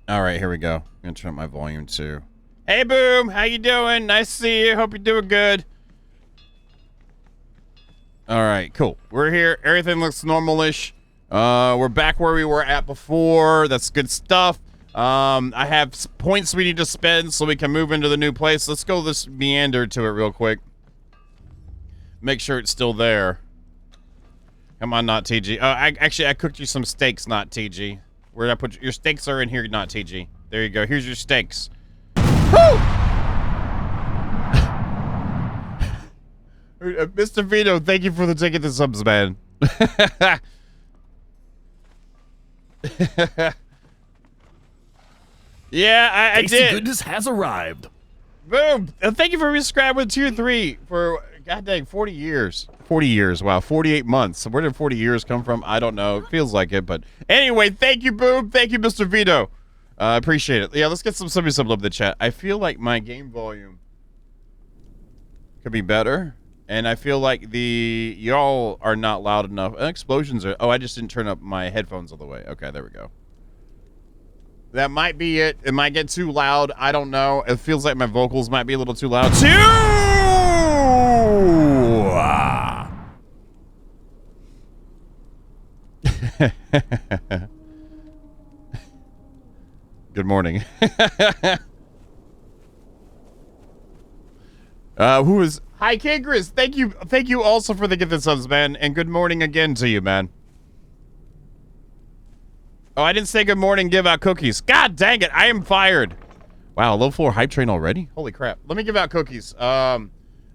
All right, here we go. I'm gonna turn up my volume too. Hey, Boom, how you doing? Nice to see you. Hope you're doing good. All right, cool. We're here. Everything looks normal-ish. We're back where we were at before. That's good stuff. I have points we need to spend so we can move into the new place. Let's go this meander to it real quick. Make sure it's still there. Come on, not TG. Actually, I cooked you some steaks, not TG. Where did I put your steaks? Are in here, not TG. There you go. Here's your steaks. Woo! Mr. Vito, thank you for the ticket to subs, man. Yeah, I did. Goodness has arrived. Boom! Thank you for resubscribing with tier 3 for god dang 40 years. 40 years. Wow, 48 months. Where did 40 years come from? I don't know. It feels like it, but anyway, thank you, Boom. Thank you, Mr. Vito. Appreciate it. Yeah, let's get some love in the chat. I feel like my game volume could be better, and I feel like y'all are not loud enough. Explosions are. Oh, I just didn't turn up my headphones all the way. Okay, there we go. That might be it. It might get too loud. I don't know. It feels like my vocals might be a little too loud. Good morning. Who is... Hi, Kingris. Thank you also for the gifted subs, man. And good morning again to you, man. Oh, I didn't say good morning, give out cookies. God dang it, I am fired. Wow, level 4 hype train already? Holy crap. Let me give out cookies.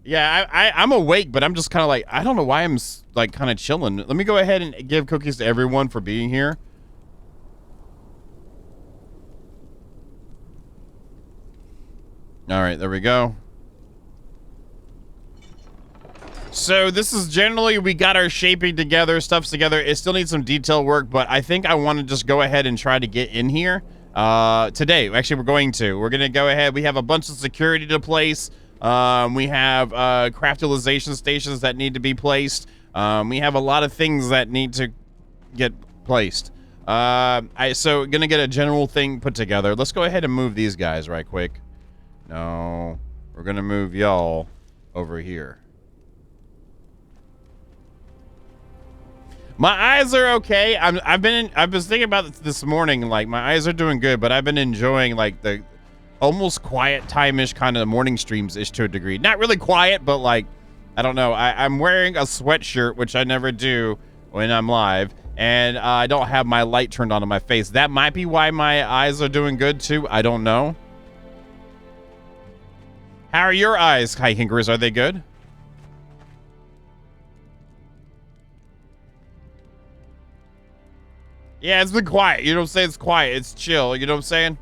Yeah, I'm awake, but I'm just kind of like, I don't know why I'm like kind of chilling. Let me go ahead and give cookies to everyone for being here. All right, there we go. So this is generally, we got our shaping together, stuff's together. It still needs some detail work, but I think I want to just go ahead and try to get in here today. Actually, we're going to go ahead. We have a bunch of security to place. We have craftalization stations that need to be placed. We have a lot of things that need to get placed. So gonna get a general thing put together. Let's go ahead and move these guys right quick. No, we're gonna move y'all over here. My eyes are okay. I've been thinking about this morning. Like, my eyes are doing good, but I've been enjoying like the almost quiet time-ish kind of morning streams-ish to a degree. Not really quiet, but like, I don't know. I'm wearing a sweatshirt, which I never do when I'm live, and I don't have my light turned on my face. That might be why my eyes are doing good too. I don't know. How are your eyes, Hi Kinkers? Are they good? Yeah, it's been quiet. You know what I'm saying? It's quiet. It's chill. You know what I'm saying?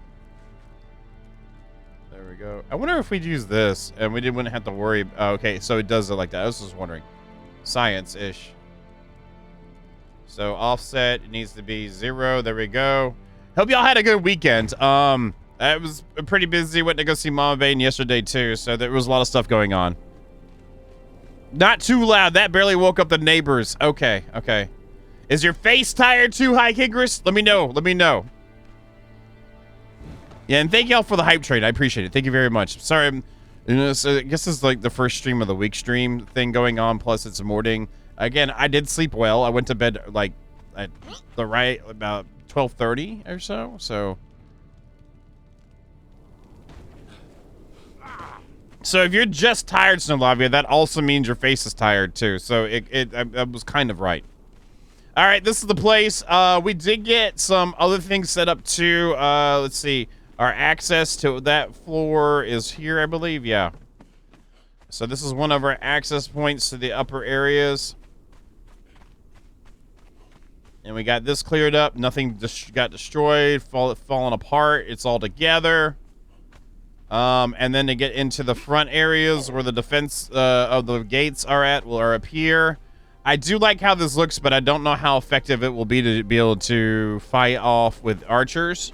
There we go. I wonder if we'd use this and we wouldn't have to worry. Oh, okay, so it does it like that. I was just wondering. Science-ish. So offset needs to be 0. There we go. Hope y'all had a good weekend. I was pretty busy. Went to go see Mama Bane yesterday too, so there was a lot of stuff going on. Not too loud. That barely woke up the neighbors. Okay, okay. Is your face tired too, Hi Kingris? Let me know. Let me know. Yeah, and thank y'all for the hype trade. I appreciate it. Thank you very much. Sorry, so I guess this is like the first stream of the week stream thing going on. Plus, it's morning. Again, I did sleep well. I went to bed like at about 12:30 or so. So if you're just tired, Snowlavia, that also means your face is tired too. So I was kind of right. All right, this is the place. We did get some other things set up too. Let's see. Our access to that floor is here, I believe. Yeah. So this is one of our access points to the upper areas. And we got this cleared up. Nothing got destroyed, fallen apart. It's all together. And then to get into the front areas where the defense of the gates are up here. I do like how this looks, but I don't know how effective it will be to be able to fight off with archers.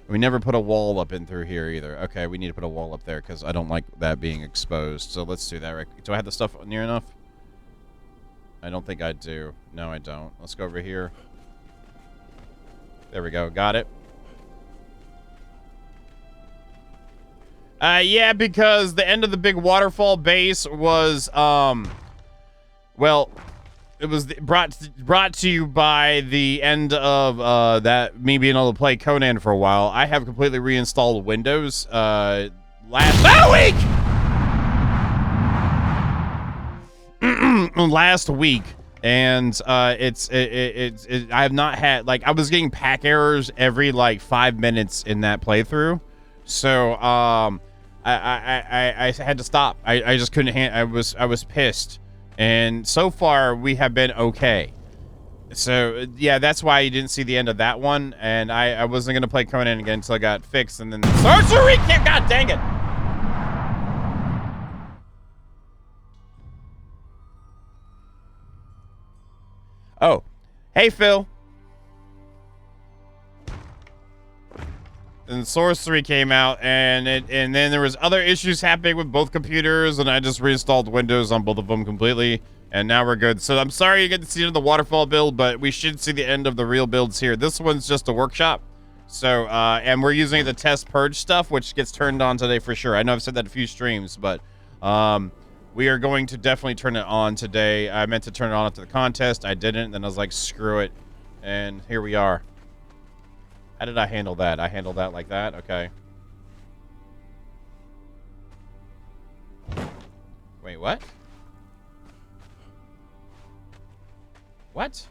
We never put a wall up in through here either. Okay, we need to put a wall up there because I don't like that being exposed. So let's do that. Right? Do I have the stuff near enough? I don't think I do. No, I don't. Let's go over here. There we go. Got it. Yeah, because the end of the big waterfall base was, well, it was brought to you by the end of that me being able to play Conan for a while. I have completely reinstalled Windows last week, and I have not had, like, I was getting pack errors every like 5 minutes in that playthrough, so I had to stop. I just couldn't I was pissed. And so far, we have been okay. So, yeah, that's why you didn't see the end of that one. And I wasn't going to play Conan again until I got fixed. And then the sorcery kit, god dang it! Oh. Hey, Phil. And sorcery came out, and then there was other issues happening with both computers, and I just reinstalled Windows on both of them completely, and now we're good. So I'm sorry you get to see the end of the waterfall build, but we should see the end of the real builds here. This one's just a workshop. So and we're using the test purge stuff, which gets turned on today for sure. I know I've said that a few streams, but we are going to definitely turn it on today. I meant to turn it on after the contest. I didn't, and then I was like, screw it, and here we are. How did I handle that? I handled that like that? Okay. Wait, what? What?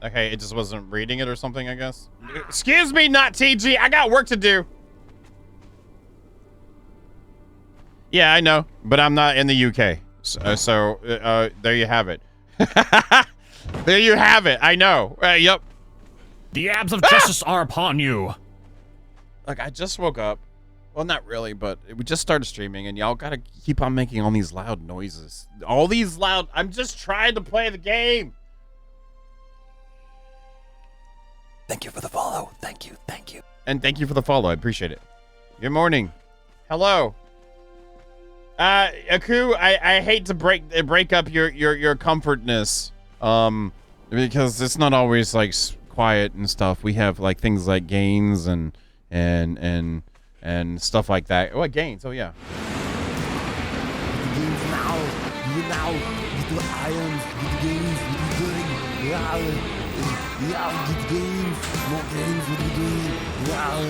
Okay, it just wasn't reading it or something, I guess. Excuse me, not TG. I got work to do. Yeah, I know, but I'm not in the UK. So there you have it. There you have it. I know. Yep. The abs of justice are upon you. Look, I just woke up. Well, not really, but we just started streaming, and y'all gotta keep on making all these loud noises. All these loud... I'm just trying to play the game. Thank you for the follow. Thank you. Thank you. And thank you for the follow. I appreciate it. Good morning. Hello. Aku, I hate to break up your comfortness. Because it's not always like quiet and stuff. We have like things like gains and stuff like that. What gains? Oh yeah. Games now. Get the irons. Get the games. What are you doing? Yeah, get the games. More games. What are you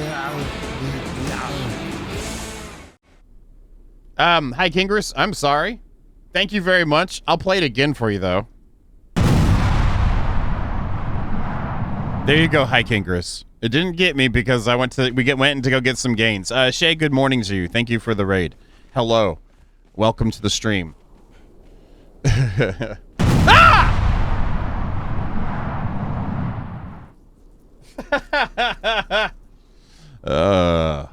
doing? Hi Kingris. I'm sorry. Thank you very much. I'll play it again for you though. There you go, hi Kingris. It didn't get me because I went in to go get some gains. Shay, good morning to you. Thank you for the raid. Hello. Welcome to the stream. Ah!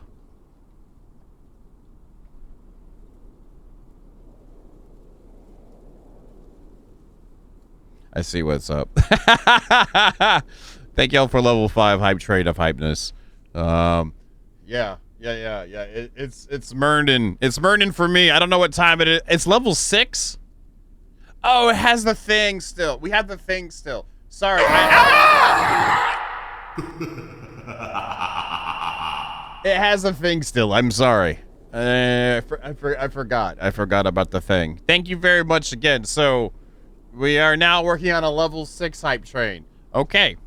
I see what's up. Thank y'all for level 5 hype trade of hypeness. Yeah. It's Murnin. It's Murnin for me. I don't know what time it is. It's level 6. Oh, it has the thing still. We have the thing still. Sorry. It has a thing still. I'm sorry. I forgot. I forgot about the thing. Thank you very much again. So we are now working on a level 6 hype train. Okay.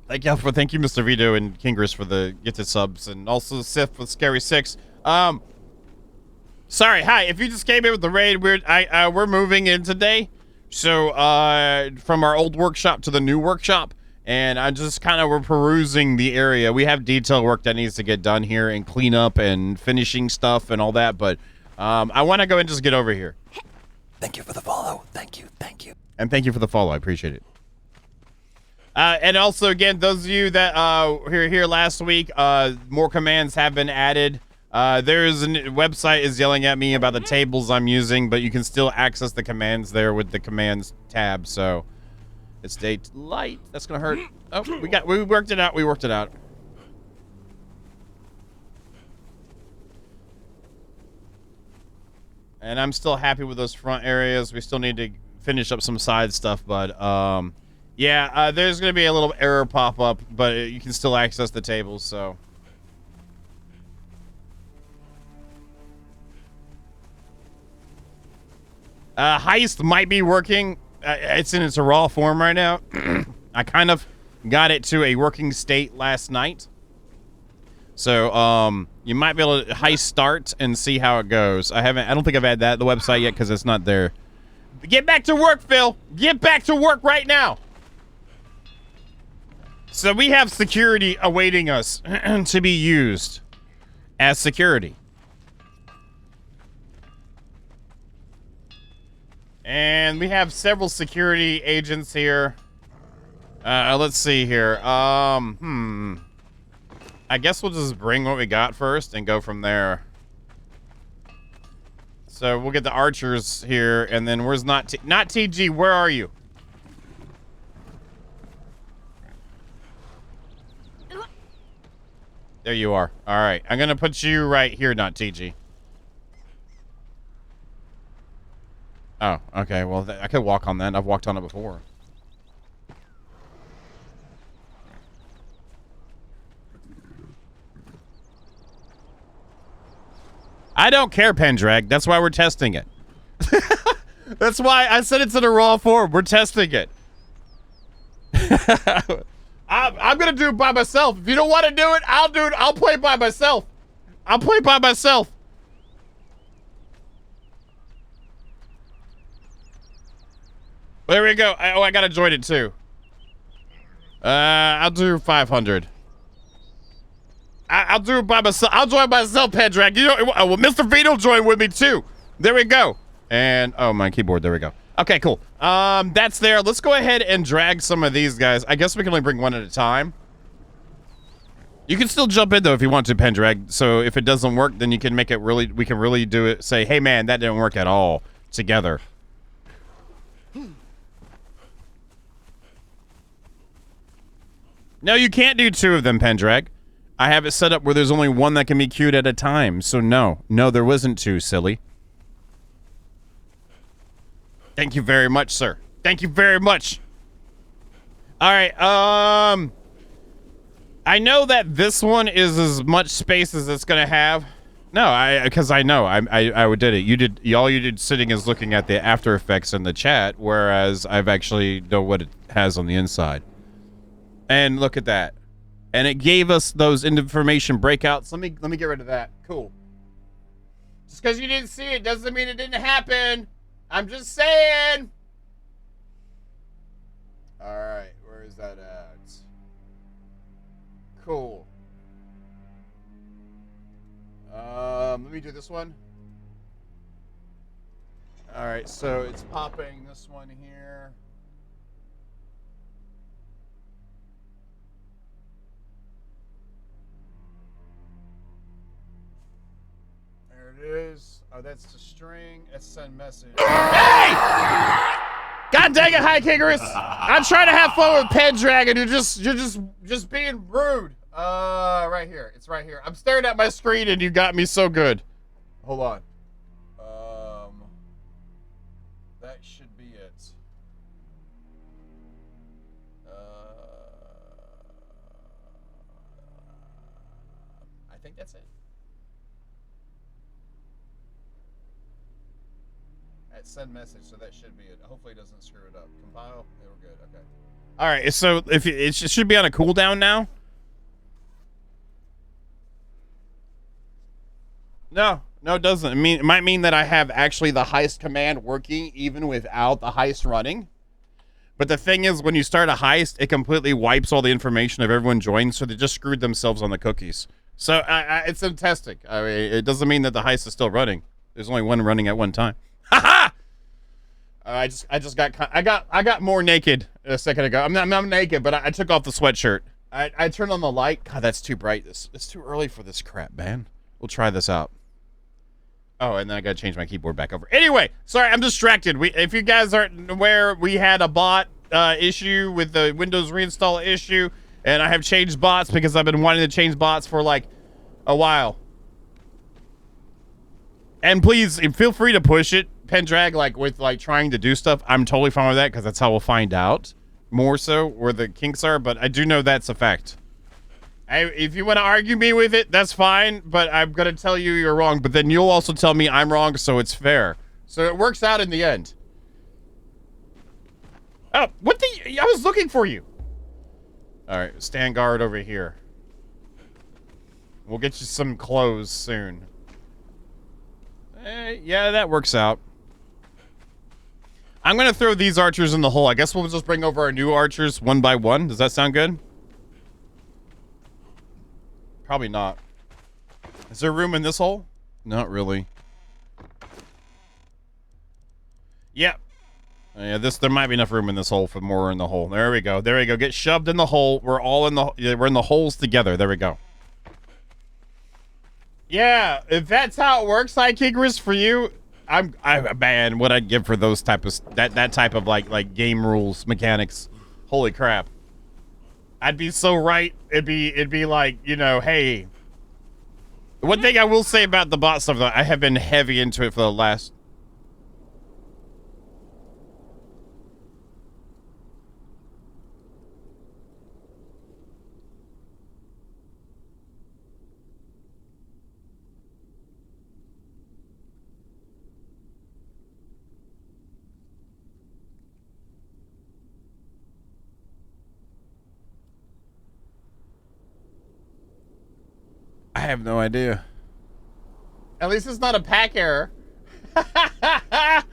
Thank you, Mr. Vito and Kingris for the gifted subs, and also Sith with Scary 6. Sorry, hi. If you just came in with the raid, we're moving in today. So, from our old workshop to the new workshop, and I just we're perusing the area. We have detail work that needs to get done here and clean up and finishing stuff and all that, but I want to go and just get over here. Thank you for the follow. Thank you. And thank you for the follow. I appreciate it. And also, again, those of you that were here last week, more commands have been added. There's a website is yelling at me about the tables I'm using, but you can still access the commands there with the commands tab. So it's light. That's gonna hurt. Oh, we worked it out. We worked it out. And I'm still happy with those front areas. We still need to finish up some side stuff, but yeah, there's going to be a little error pop up, but you can still access the tables, so. Heist might be working. It's in its raw form right now. I kind of got it to a working state last night. So, you might be able to heist start and see how it goes. I don't think I've had that to the website yet because it's not there. Get back to work, Phil. Get back to work right now. So we have security awaiting us to be used as security. And we have several security agents here. Let's see here. I guess we'll just bring what we got first and go from there. So we'll get the archers here, and then where's not TG? Where are you? There you are. All right, I'm gonna put you right here, not TG. Oh, okay. Well, I could walk on that. I've walked on it before. I don't care, Pendrag. That's why we're testing it. That's why I said it's in a raw form. We're testing it. I'm going to do it by myself. If you don't want to do it, I'll do it. I'll play by myself. I'll play by myself. There we go. I got to join it too. I'll do 500. I'll do it by myself. I'll join myself, Pendrag. You know, well, Mr. Vito joined with me too. There we go. And oh, my keyboard. There we go. Okay, cool. That's there. Let's go ahead and drag some of these guys. I guess we can only bring one at a time. You can still jump in though if you want to, Pendrag. So if it doesn't work, then you can make it really. We can really do it. Say, hey man, that didn't work at all. Together. No, you can't do two of them, Pendrag. I have it set up where there's only one that can be queued at a time. So no, there wasn't two, silly. Thank you very much, sir. Thank you very much. All right, I know that this one is as much space as it's gonna have. No, because I know I did it. All you did sitting is looking at the After Effects in the chat, whereas I've actually know what it has on the inside. And look at that. And it gave us those information breakouts. Let me get rid of that. Cool. Just because you didn't see it doesn't mean it didn't happen. I'm just saying. All right, where is that at? Cool. Let me do this one. All right, so it's popping this one here. There it is. Oh, that's the string. That's send message. Hey! God dang it, High Kingerus! I'm trying to have fun with Pendrag, and you're just being rude. Right here. It's right here. I'm staring at my screen, and you got me so good. Hold on. That should be it. I think that's it. Send message, so that should be it. Hopefully it doesn't screw it up. Compile. Yeah, we're good. Okay. All right. So if it should be on a cooldown now. No, it doesn't. It might mean that I have actually the heist command working even without the heist running. But the thing is, when you start a heist, it completely wipes all the information of everyone joined, so they just screwed themselves on the cookies. So it's in testing. I mean, it doesn't mean that the heist is still running. There's only one running at one time. Ha! I got more naked a second ago. I'm naked, but I took off the sweatshirt. I turned on the light. God, that's too bright. It's too early for this crap, man. We'll try this out. Oh, and then I gotta change my keyboard back over. Anyway, sorry, I'm distracted. If you guys aren't aware, we had a bot issue with the Windows reinstall issue, and I have changed bots because I've been wanting to change bots for like a while. And please feel free to push it, Pendrag, like with like trying to do stuff. I'm totally fine with that because that's how we'll find out more so where the kinks are. But I do know that's a fact. If you want to argue me with it, that's fine. But I'm gonna tell you you're wrong. But then you'll also tell me I'm wrong, so it's fair. So it works out in the end. Oh, what the? I was looking for you. All right, stand guard over here. We'll get you some clothes soon. Yeah, that works out. I'm going to throw these archers in the hole. I guess we'll just bring over our new archers one by one. Does that sound good? Probably not. Is there room in this hole? Not really. Yep. Yeah, there might be enough room in this hole for more in the hole. There we go. There we go. Get shoved in the hole. We're all in we're in the holes together. There we go. Yeah, if that's how it works, Sidekickers, for you, man, what I'd give for those type of that type of like game rules mechanics. Holy crap. I'd be so right. It'd be like, you know, hey. One thing I will say about the bot stuff though, I have been heavy into it for the last. I have no idea. At least it's not a pack error. At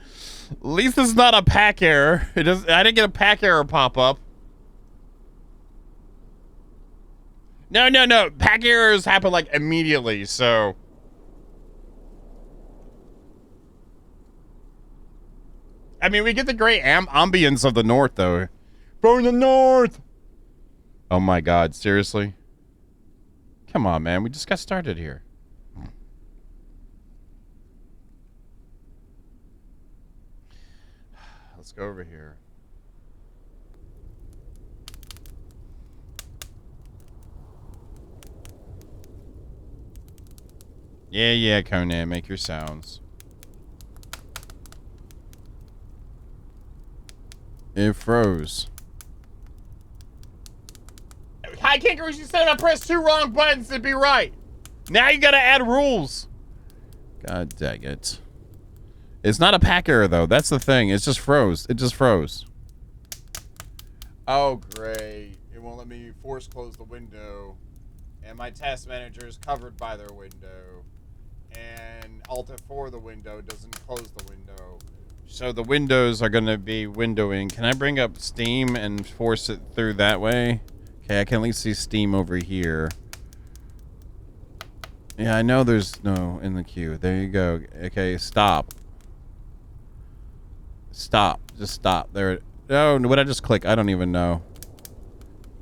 least it's not a pack error. I didn't get a pack error pop up. No. Pack errors happen like immediately, so. I mean, we get the great ambience of the north, though. From the north! Oh my god, seriously? Come on, man. We just got started here. Let's go over here. Yeah, Conan. Make your sounds. It froze. Hi, Kickers, you said I pressed 2 wrong buttons to be right. Now you gotta add rules. God dang it. It's not a pack error, though. That's the thing. It's just froze. It just froze. Oh, great. It won't let me force close the window. And my task manager is covered by their window. And Alt F4 the window doesn't close the window. So the windows are going to be windowing. Can I bring up Steam and force it through that way? Okay, I can at least see Steam over here. Yeah, I know there's no in the queue. There you go. Okay, stop. Stop. Just stop. There. Oh, what did I just click? I don't even know.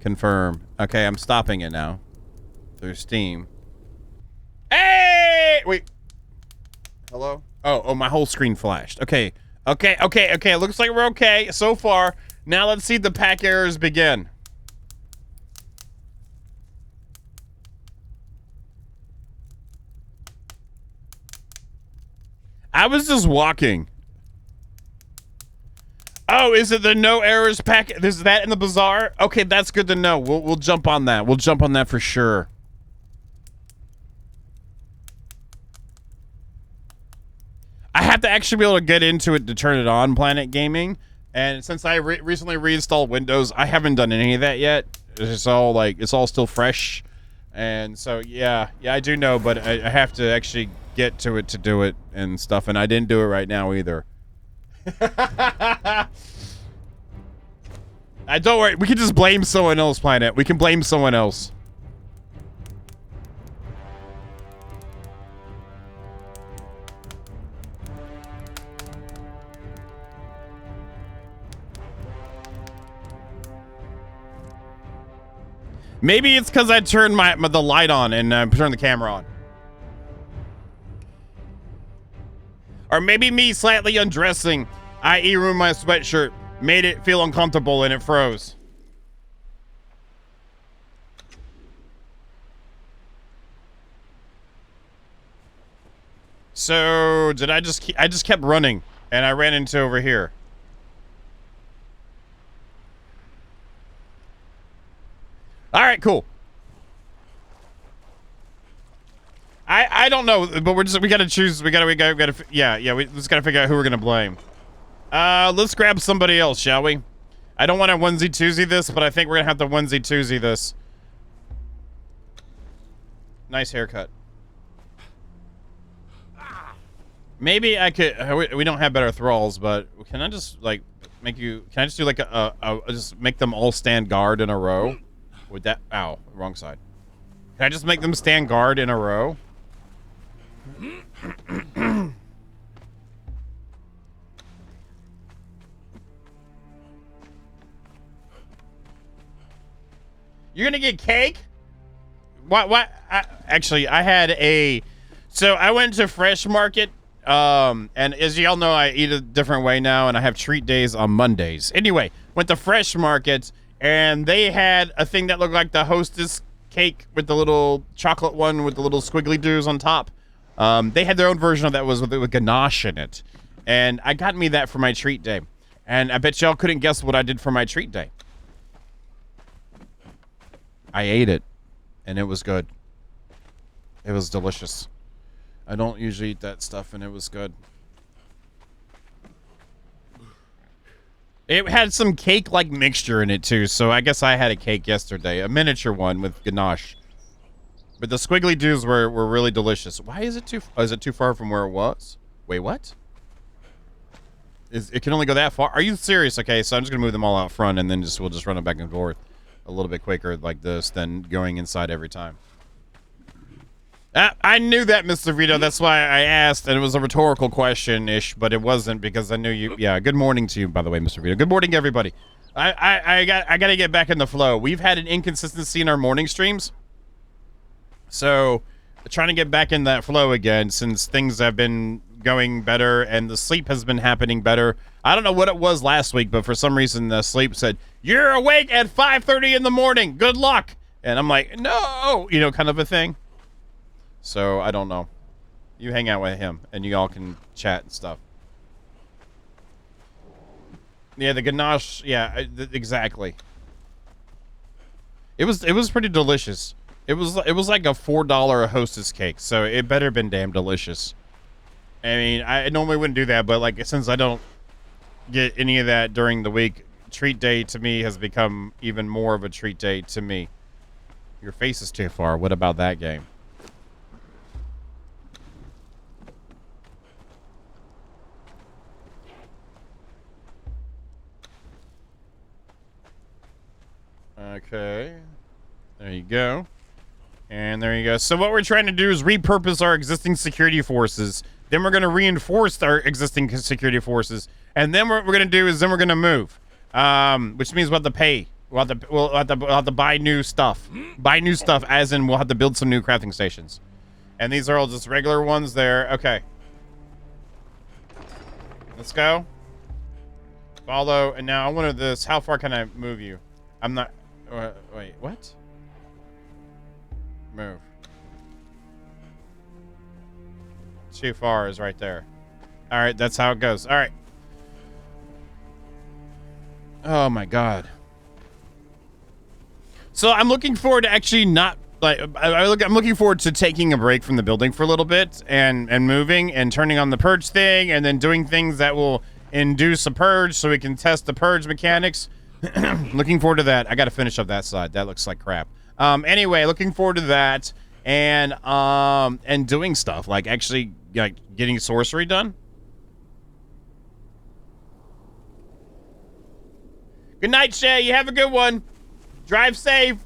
Confirm. Okay, I'm stopping it now. There's Steam. Hey! Wait. Hello? Oh, my whole screen flashed. Okay. Okay. It looks like we're okay so far. Now let's see the pack errors begin. I was just walking. Oh, is it the no errors pack? There's that in the bazaar? Okay, that's good to know. We'll jump on that. We'll jump on that for sure. I have to actually be able to get into it to turn it on, Planet Gaming. And since I recently reinstalled Windows, I haven't done any of that yet. It's all like, it's all still fresh. And so, yeah, I do know, but I have to actually get to it to do it and stuff. And I didn't do it right now either. Don't worry. We can just blame someone else, Planet. We can blame someone else. Maybe it's because I turned the light on and turned the camera on. Or maybe me slightly undressing, i.e. ruined my sweatshirt, made it feel uncomfortable and it froze. So did I just kept running and I ran into over here. All right, cool. I don't know, but we gotta choose. We gotta yeah. We just gotta figure out who we're gonna blame. Let's grab somebody else, shall we? I don't want to onesie twosie this, but I think we're gonna have to onesie twosie this. Nice haircut. Maybe I could. We don't have better thralls, but can I just like make you? Can I just do like just make them all stand guard in a row? Would that? Ow, wrong side. Can I just make them stand guard in a row? You're gonna get cake? What? Actually, I had a. So I went to Fresh Market. And as y'all know, I eat a different way now, and I have treat days on Mondays. Anyway, went to Fresh Market, and they had a thing that looked like the Hostess cake with the little chocolate one with the little squiggly doos on top. They had their own version of that with ganache in it. And I got me that for my treat day. And I bet y'all couldn't guess what I did for my treat day. I ate it, and it was good. It was delicious. I don't usually eat that stuff, and it was good. It had some cake-like mixture in it, too, so I guess I had a cake yesterday. A miniature one with ganache. But the squiggly doos were really delicious. Why is it too far from where it was? Wait, what? It can only go that far? Are you serious? Okay, so I'm just going to move them all out front, and then we'll just run it back and forth a little bit quicker like this than going inside every time. I knew that, Mr. Vito. That's why I asked, and it was a rhetorical question-ish, but it wasn't because I knew you. Yeah, good morning to you, by the way, Mr. Vito. Good morning, everybody. I got to get back in the flow. We've had an inconsistency in our morning streams, so trying to get back in that flow again since things have been going better and the sleep has been happening better. I don't know what it was last week, but for some reason the sleep said, "You're awake at 5:30 in the morning. Good luck." And I'm like, "No," kind of a thing. So, I don't know. You hang out with him, and you all can chat and stuff. Yeah, the ganache, yeah, exactly. It was pretty delicious. It was like a $4 Hostess cake, so it better been damn delicious. I mean, I normally wouldn't do that, but like since I don't get any of that during the week, treat day to me has become even more of a treat day to me. Your face is too far. What about that game? Okay, there you go. And there you go. So what we're trying to do is repurpose our existing security forces. Then we're going to reinforce our existing security forces. And then what we're going to do is then we're going to move. Which means we'll have to pay. We'll have to buy new stuff. Buy new stuff as in we'll have to build some new crafting stations. And these are all just regular ones there. Okay. Let's go. Follow. And now I wanted this. How far can I move you? I'm not... wait, what? Move. Too far is right there. All right, that's how it goes. All right. Oh my God. So I'm looking forward to actually not like I'm looking forward to taking a break from the building for a little bit and moving and turning on the purge thing and then doing things that will induce a purge so we can test the purge mechanics. Looking forward to that. I got to finish up that side. That looks like crap. Anyway, looking forward to that and doing stuff like actually like getting sorcery done. Good night, Shay. You have a good one. Drive safe.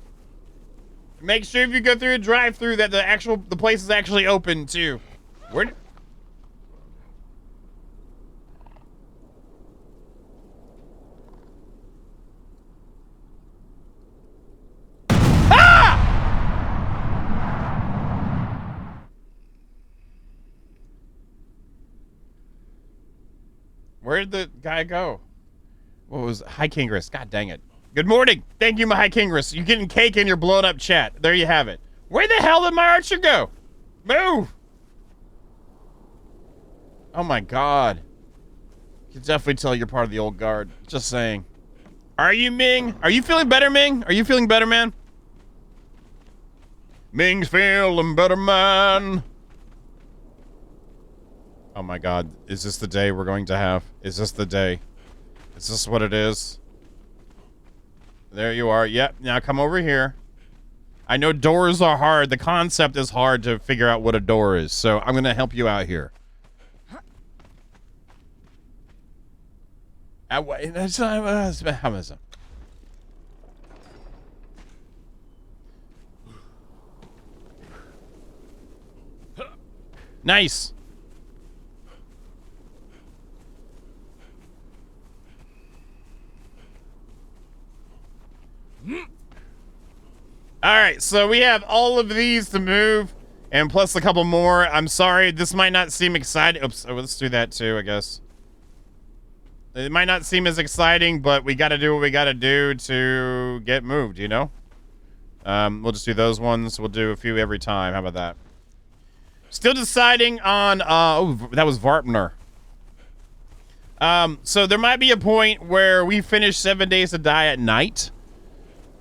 Make sure if you go through a drive-through that the place is actually open too. Where? Where did the guy go? What was High Kingris? God dang it. Good morning. Thank you, my High Kingris. You're getting cake in your blown up chat. There you have it. Where the hell did my archer go? Move. Oh my god. You can definitely tell you're part of the old guard. Just saying. Are you, Ming? Are you feeling better, Ming? Are you feeling better, man? Ming's feeling better, man. Oh my god. Is this the day we're going to have? Is this the day? Is this what it is? There you are. Yep. Now come over here. I know doors are hard. The concept is hard to figure out what a door is. So I'm going to help you out here. Nice. All right, so we have all of these to move, and plus a couple more. I'm sorry, this might not seem exciting. Oops, oh, let's do that too, I guess. It might not seem as exciting, but we got to do what we got to do to get moved, you know? We'll just do those ones. We'll do a few every time. How about that? Still deciding on, oh, that was Varpner. So there might be a point where we finish 7 Days to Die at night.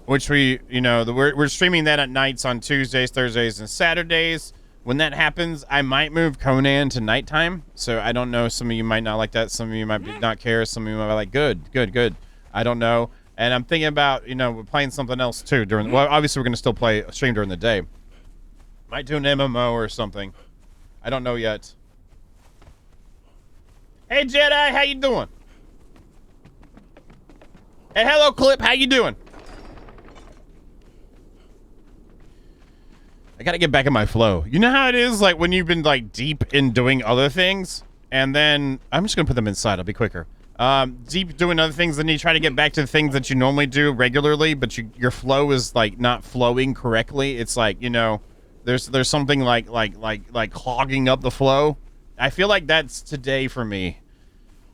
Which we, you know, we're streaming that at nights on Tuesdays, Thursdays, and Saturdays. When that happens, I might move Conan to nighttime. So I don't know. Some of you might not like that. Some of you might not care. Some of you might be like, good. I don't know. And I'm thinking about, you know, playing something else too during. Well, obviously we're gonna still play stream during the day. Might do an MMO or something. I don't know yet. Hey Jedi, how you doing? Hey, hello Clip, how you doing? I gotta get back in my flow. You know how it is, like, when you've been, like, deep in doing other things, and then... I'm just gonna put them inside, it'll be quicker. Deep doing other things, then you try to get back to the things that you normally do regularly, but your flow is, like, not flowing correctly. It's like, you know, there's something like clogging up the flow. I feel like that's today for me.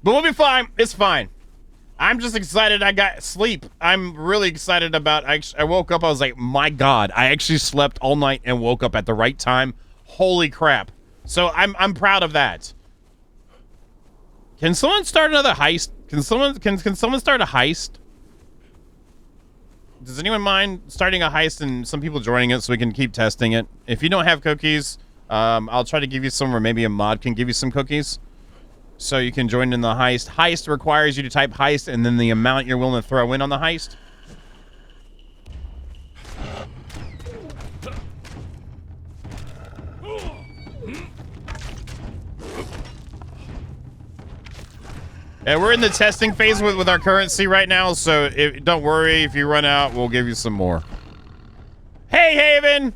But we'll be fine. It's fine. I'm just excited I got sleep. I'm really excited about... I woke up, I was like, my god, I actually slept all night and woke up at the right time. Holy crap. So I'm proud of that. Can someone start another heist? Can someone start a heist? Does anyone mind starting a heist and some people joining it so we can keep testing it? If you don't have cookies, I'll try to give you some, or maybe a mod can give you some cookies. So you can join in the heist. Heist requires you to type heist and then the amount you're willing to throw in on the heist. And we're in the testing phase with our currency right now, so don't worry if you run out, we'll give you some more. Hey, Haven!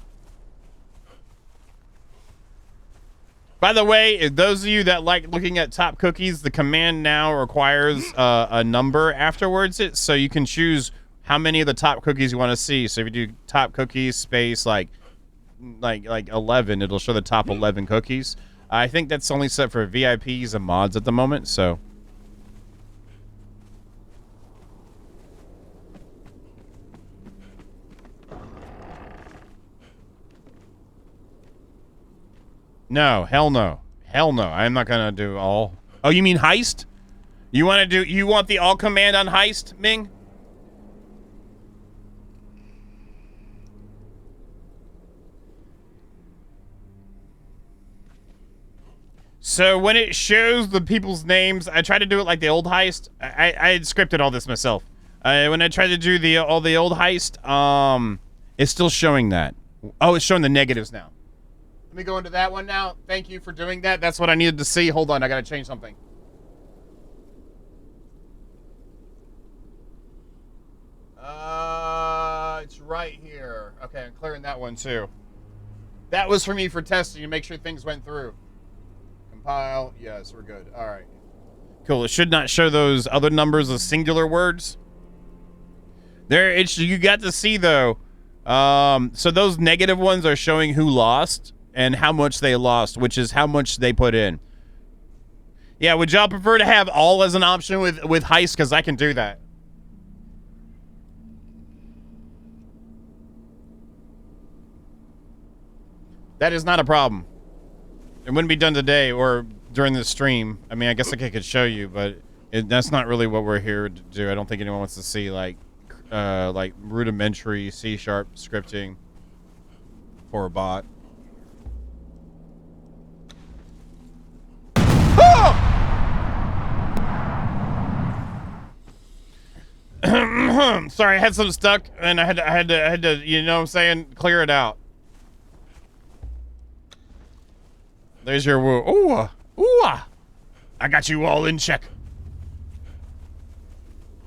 By the way, those of you that like looking at top cookies, the command now requires a number afterwards, so you can choose how many of the top cookies you want to see. So if you do top cookies space like 11, it'll show the top 11 cookies. I think that's only set for VIPs and mods at the moment, so. No, hell no. Hell no. I'm not gonna do all. Oh, you mean heist? You want the all command on heist, Ming? So when it shows the people's names, I try to do it like the old heist. I had scripted all this myself. When I try to do all the old heist, it's still showing that. Oh, it's showing the negatives now. Let me go into that one now. Thank you for doing that. That's what I needed to see. Hold on, I gotta change something. It's right here. Okay, I'm clearing that one too. That was for me for testing to make sure things went through. Compile. Yes, we're good. All right. Cool. It should not show those other numbers as singular words. There, you got to see though. So those negative ones are showing who lost and how much they lost, which is how much they put in. Yeah, would y'all prefer to have all as an option with heist? Because I can do that. That is not a problem. It wouldn't be done today or during the stream. I mean, I guess I could show you, but that's not really what we're here to do. I don't think anyone wants to see like rudimentary C# scripting for a bot. Sorry, I had something stuck, and I had to, you know what I'm saying, clear it out. There's your woo. Ooh, I got you all in check.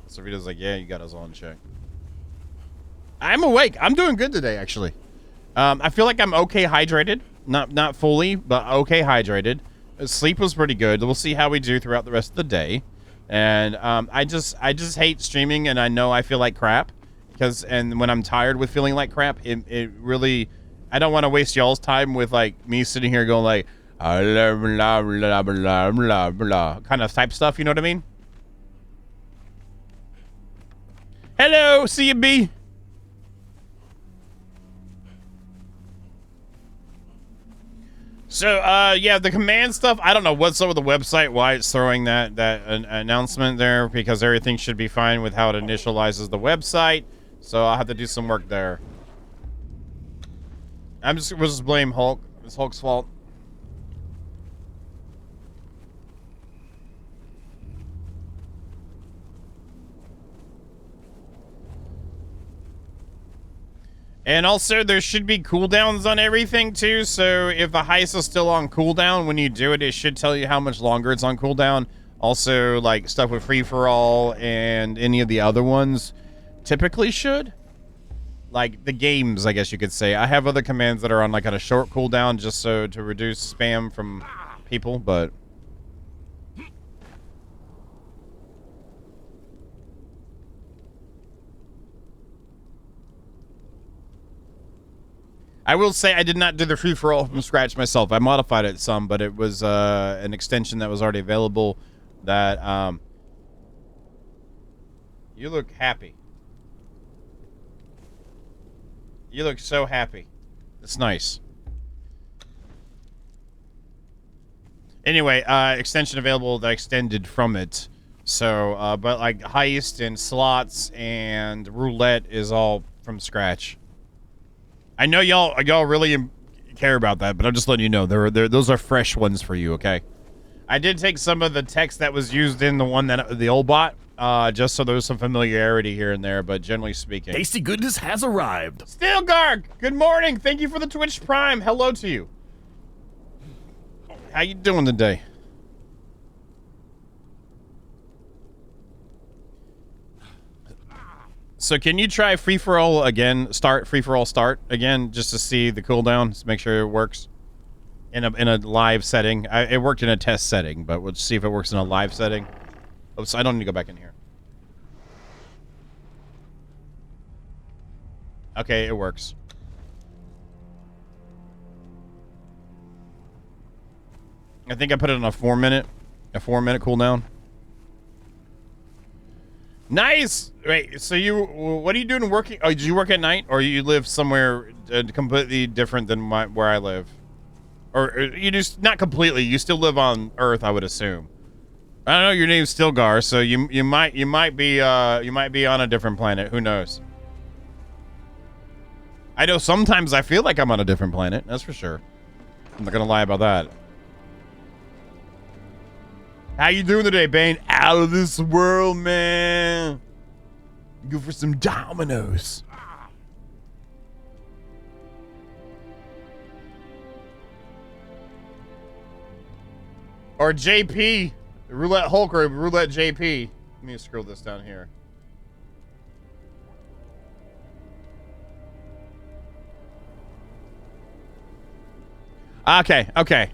Sarita's like, yeah, you got us all in check. I'm awake. I'm doing good today, actually. I feel like I'm okay hydrated. Not fully, but okay hydrated. Sleep was pretty good. We'll see how we do throughout the rest of the day. And I just hate streaming, and I know I feel like crap and when I'm tired with feeling like crap, it really, I don't want to waste y'all's time with like me sitting here going like blah, blah, blah, blah, blah, blah, kind of type stuff. You know what I mean? Hello, CB. So, yeah, the command stuff, I don't know what's up with the website, why it's throwing that announcement there, because everything should be fine with how it initializes the website. So I'll have to do some work there. We'll just blame Hulk. It's Hulk's fault. And also, there should be cooldowns on everything, too. So if the heist is still on cooldown, when you do it, it should tell you how much longer it's on cooldown. Also, like, stuff with free-for-all and any of the other ones typically should. Like, the games, I guess you could say. I have other commands that are on, like, on a short cooldown just so to reduce spam from people, but... I will say I did not do the free-for-all from scratch myself. I modified it some, but it was an extension that was already available that... You look happy. You look so happy. It's nice. Anyway, extension available that extended from it. So, but like heist and slots and roulette is all from scratch. I know y'all really care about that, but I'm just letting you know those are fresh ones for you, okay? I did take some of the text that was used in the old bot, just so there was some familiarity here and there, but generally speaking. Tasty goodness has arrived. Stilgarg, good morning. Thank you for the Twitch Prime. Hello to you. How you doing today? So can you try free-for-all again, free-for-all start again, just to see the cooldown, to make sure it works in a live setting? It worked in a test setting, but we'll see if it works in a live setting. Oops, I don't need to go back in here. Okay, it works. I think I put it on a 4-minute cooldown. Nice. Wait, so what are you doing working? Oh, did you work at night, or you live somewhere completely different than where I live? Or you just not completely? You still live on Earth, I would assume. I don't know. Your name's Stilgar, so you might be on a different planet. Who knows? I know sometimes I feel like I'm on a different planet. That's for sure. I'm not gonna lie about that. How you doing today, Bane? Out of this world, man. Go for some dominoes. Or JP. Roulette Hulk or Roulette JP. Let me scroll this down here. Okay, okay.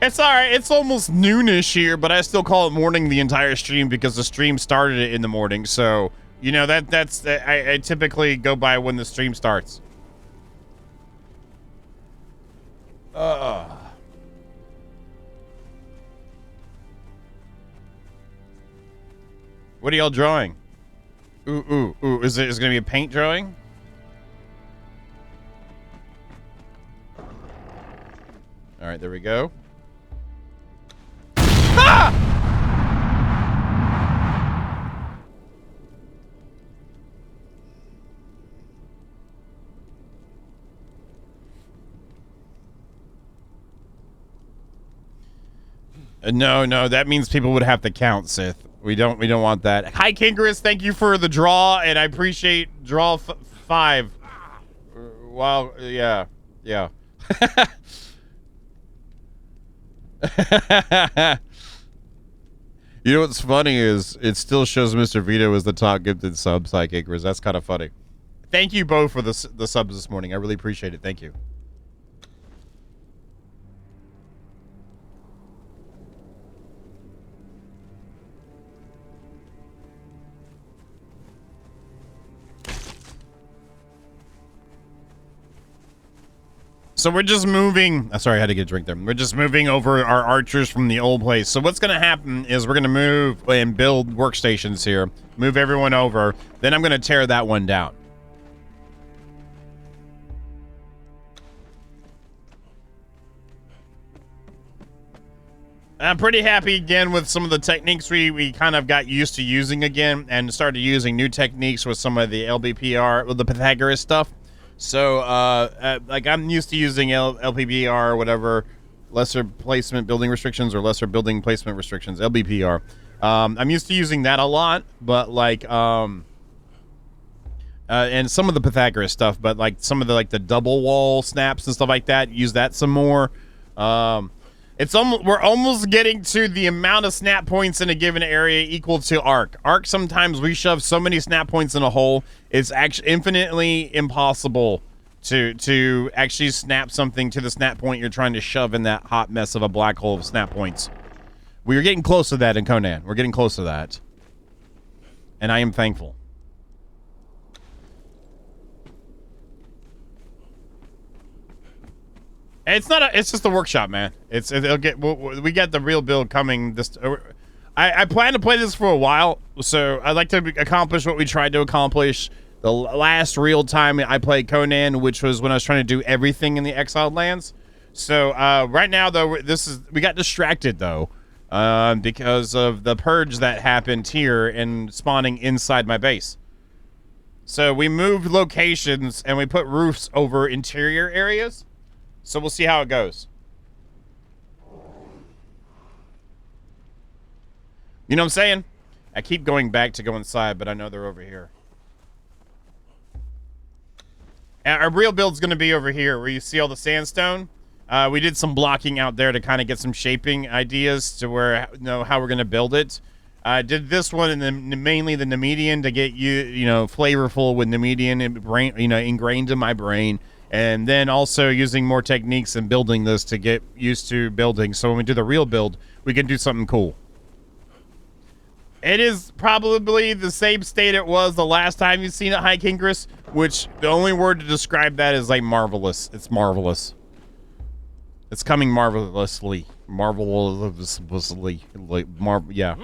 It's alright, it's almost noonish here, but I still call it morning the entire stream because the stream started it in the morning, so, you know, I typically go by when the stream starts. What are y'all drawing? Ooh, is it gonna be a paint drawing? All right, there we go. Ah! No, that means people would have to count, Sith. We don't want that. Hi, Kingrus, thank you for the draw, and I appreciate draw 5. Wow, yeah. You know what's funny is it still shows Mr. Vito as the top gifted sub, Psychic. That's kind of funny. Thank you both for the subs this morning. I really appreciate it. Thank you. So we're just moving. Sorry, I had to get a drink there. We're just moving over our archers from the old place. So what's going to happen is we're going to move and build workstations here. Move everyone over. Then I'm going to tear that one down. I'm pretty happy again with some of the techniques we kind of got used to using again and started using new techniques with some of the LBPR, with the Pythagoras stuff. So, like I'm used to using LPBR or whatever, lesser placement building restrictions or lesser building placement restrictions, LBPR. I'm used to using that a lot, but like, and some of the Pythagoras stuff, but like some of the like the double wall snaps and stuff like that, use that some more. We're almost getting to the amount of snap points in a given area equal to arc. Arc, sometimes we shove so many snap points in a hole, it's actually infinitely impossible to actually snap something to the snap point you're trying to shove in that hot mess of a black hole of snap points. We're getting close to that in Conan. We're getting close to that. And I am thankful. It's not it's just a workshop, man. We got the real build coming this. I plan to play this for a while, so I'd like to accomplish what we tried to accomplish the last real time I played Conan, which was when I was trying to do everything in the Exiled Lands. So right now, though, we got distracted though because of the purge that happened here and spawning inside my base. So we moved locations and we put roofs over interior areas. So we'll see how it goes. You know what I'm saying? I keep going back to go inside, but I know they're over here. And our real build's going to be over here, where you see all the sandstone. We did some blocking out there to kind of get some shaping ideas to where, how we're going to build it. I did this one and then mainly the Nemedian to get flavorful with Nemedian and ingrained in my brain. And then also using more techniques and building this to get used to building. So when we do the real build, we can do something cool. It is probably the same state it was the last time you've seen it, High Kingrus, which the only word to describe that is like marvelous. It's marvelous. It's coming marvelously. Marvelously. Yeah.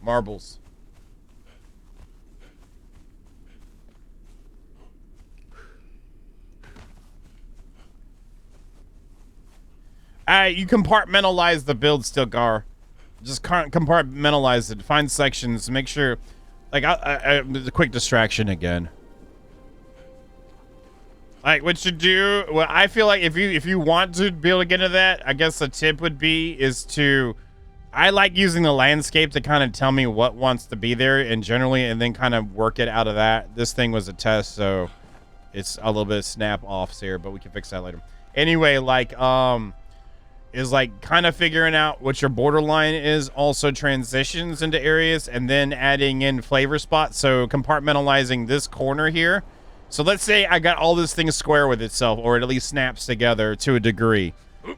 Marbles. You compartmentalize the build still, Gar. Just compartmentalize it. Find sections. Make sure. Like, a quick distraction again. Like, what you do. Well, I feel like if you want to be able to get into that, I guess a tip would be is to. I like using the landscape to kind of tell me what wants to be there, and generally, and then kind of work it out of that. This thing was a test, so it's a little bit of snap offs here, but we can fix that later. Anyway, like, is like kind of figuring out what your borderline is, also transitions into areas, and then adding in flavor spots. So compartmentalizing this corner here. So let's say I got all this thing square with itself, or it at least snaps together to a degree.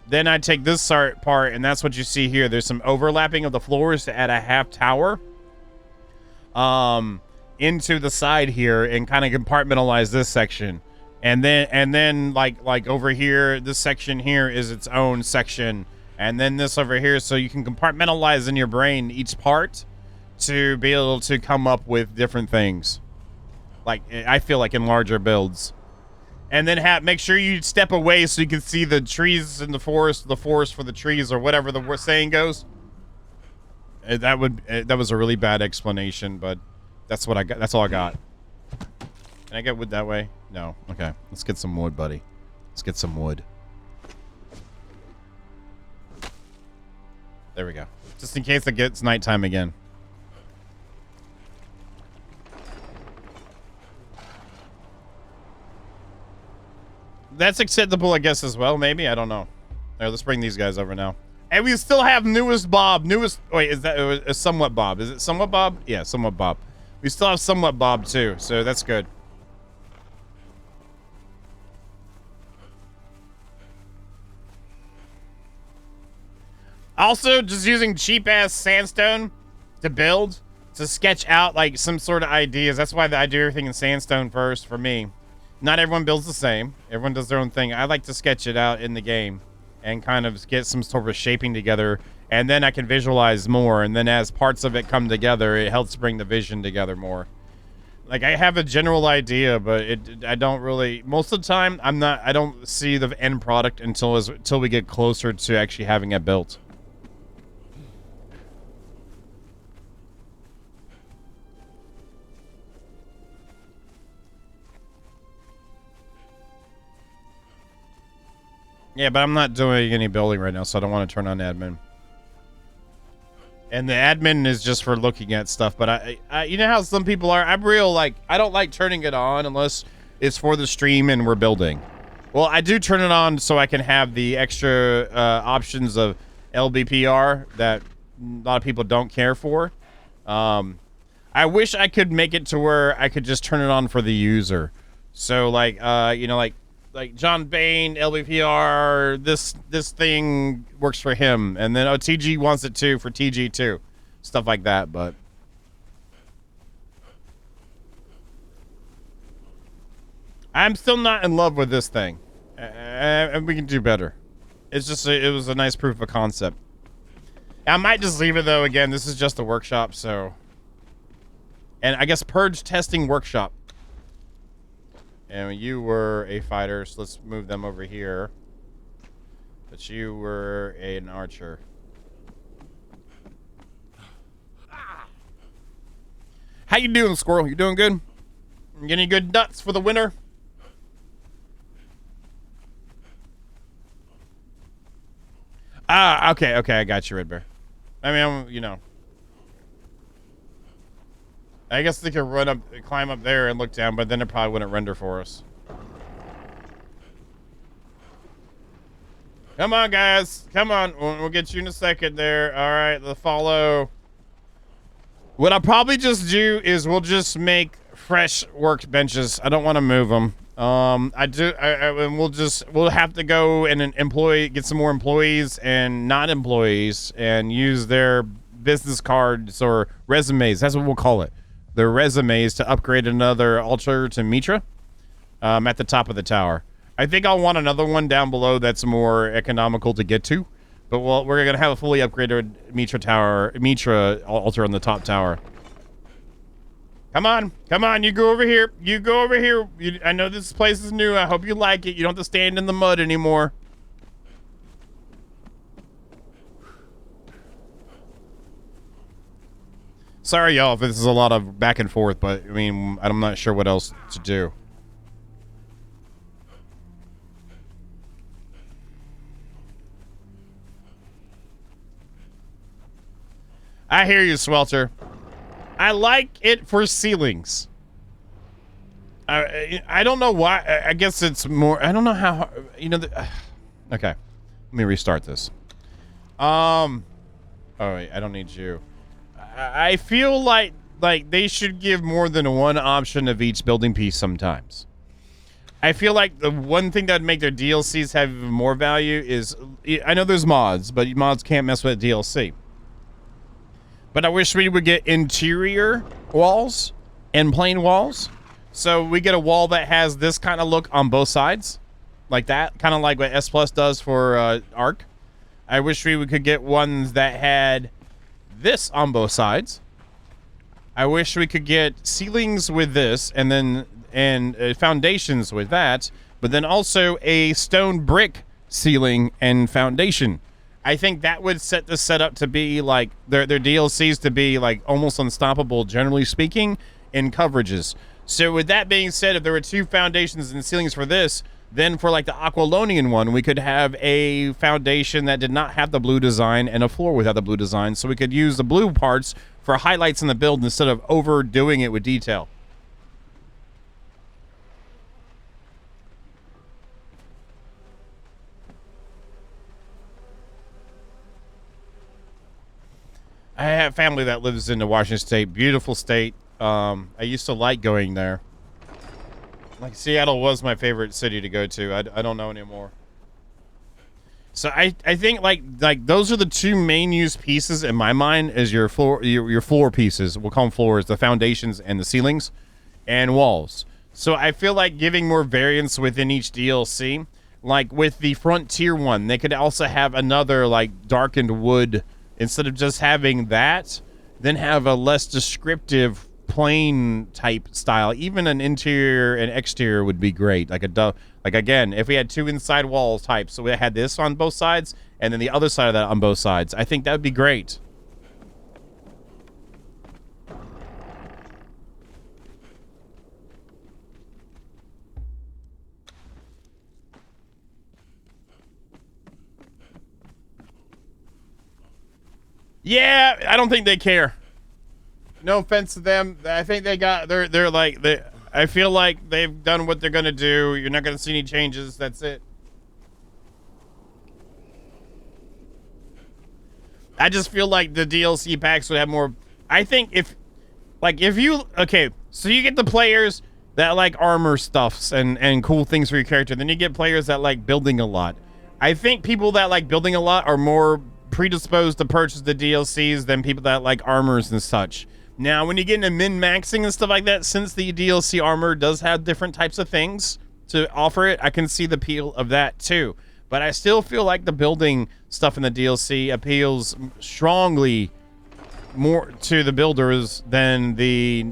Then I take this part, and that's what you see here. There's some overlapping of the floors to add a half tower into the side here, and kind of compartmentalize this section. And then like over here, this section here is its own section, and then this over here, so you can compartmentalize in your brain each part to be able to come up with different things. Like, I feel like in larger builds. And then make sure you step away so you can see the trees in the forest for the trees, or whatever the saying goes. That was a really bad explanation, but that's what I got. That's all I got. Can I get wood that way? No. Okay. Let's get some wood, buddy. Let's get some wood. There we go. Just in case it gets nighttime again. That's acceptable, I guess, as well. Maybe. I don't know. All right, let's bring these guys over now. And we still have newest Bob. Wait, is that somewhat Bob? Is it somewhat Bob? Yeah, somewhat Bob. We still have somewhat Bob, too. So that's good. Also, just using cheap-ass sandstone to build, to sketch out, like, some sort of ideas. That's why I do everything in sandstone first, for me. Not everyone builds the same. Everyone does their own thing. I like to sketch it out in the game and kind of get some sort of shaping together, and then I can visualize more, and then as parts of it come together, it helps bring the vision together more. Like, I have a general idea, but I don't really... Most of the time, I don't see the end product until we get closer to actually having it built. Yeah, but I'm not doing any building right now, so I don't want to turn on admin. And the admin is just for looking at stuff, but I you know how some people are? I'm real, like, I don't like turning it on unless it's for the stream and we're building. Well, I do turn it on so I can have the extra options of LBPR that a lot of people don't care for. I wish I could make it to where I could just turn it on for the user. So, like, you know, like John Bain, LBPR, this thing works for him, and then TG wants it too for TG too, stuff like that. But I'm still not in love with this thing, and we can do better. It's just it was a nice proof of concept. I might just leave it though. Again, this is just a workshop, so, and I guess purge testing workshop. And you were a fighter, so let's move them over here. But you were an archer. How you doing, Squirrel? You doing good? You get any good nuts for the winter? Ah, okay, I got you, Red Bear. I mean, you know. I guess they could climb up there and look down, but then it probably wouldn't render for us. Come on, guys. Come on. We'll get you in a second there. All right, the follow. What I'll probably just do is we'll just make fresh workbenches. I don't want to move them. And we'll have to go and get some more employees and not employees and use their business cards or resumes. That's what we'll call it. Their resumes to upgrade another altar to Mitra at the top of the tower. I think I'll want another one down below that's more economical to get to, but we're going to have a fully upgraded Mitra altar on the top tower. Come on, you go over here. I know this place is new. I hope you like it. You don't have to stand in the mud anymore. Sorry, y'all, if this is a lot of back and forth, but, I mean, I'm not sure what else to do. I hear you, Swelter. I like it for ceilings. I don't know why. I guess it's more... I don't know how... You know... Okay. Let me restart this. Oh, wait. I don't need you. I feel like they should give more than one option of each building piece sometimes. I feel like the one thing that would make their DLCs have even more value is... I know there's mods, but mods can't mess with DLC. But I wish we would get interior walls and plain walls. So we get a wall that has this kind of look on both sides. Like that. Kind of like what S Plus does for Arc. I wish we could get ones that had... this on both sides. I wish we could get ceilings with this and foundations with that, but then also a stone brick ceiling and foundation. I think that would set the setup to be like their DLCs to be like almost unstoppable, generally speaking, in coverages. So with that being said, if there were 2 foundations and ceilings for this, then for like the Aquilonian one, we could have a foundation that did not have the blue design and a floor without the blue design. So we could use the blue parts for highlights in the build instead of overdoing it with detail. I have family that lives in the Washington State. Beautiful state. I used to like going there. Like, Seattle was my favorite city to go to. I don't know anymore. So I think like those are the 2 main use pieces in my mind is your floor pieces. We'll call them floors, the foundations and the ceilings and walls. So I feel like giving more variance within each DLC. Like with the Frontier one, they could also have another like darkened wood. Instead of just having that, then have a less descriptive plain type style. Even an interior and exterior would be great. Like again, if we had 2 inside wall types, so we had this on both sides and then the other side of that on both sides, I think that would be great. Yeah, I don't think they care. No offense to them. I think they got they're like I feel like they've done what they're gonna do. You're not gonna see any changes. That's it. I just feel like the DLC packs would have more. I think if you okay, so you get the players that like armor stuffs and cool things for your character. Then you get players that like building a lot. I think people that like building a lot are more predisposed to purchase the DLCs than people that like armors and such. Now, when you get into min-maxing and stuff like that, since the DLC armor does have different types of things to offer it, I can see the appeal of that too. But I still feel like the building stuff in the DLC appeals strongly more to the builders than the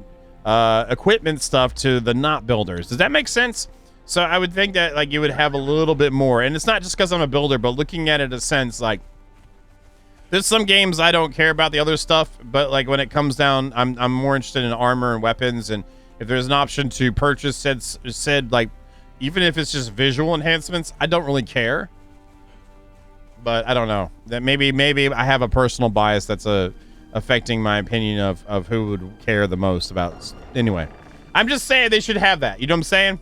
equipment stuff to the not builders. Does that make sense? So I would think that like you would have a little bit more. And it's not just because I'm a builder, but looking at it in a sense like there's some games I don't care about the other stuff, but like when it comes down, I'm more interested in armor and weapons. And if there's an option to purchase said like, even if it's just visual enhancements, I don't really care. But I don't know that maybe I have a personal bias that's affecting my opinion of who would care the most about. Anyway, I'm just saying they should have that. You know what I'm saying?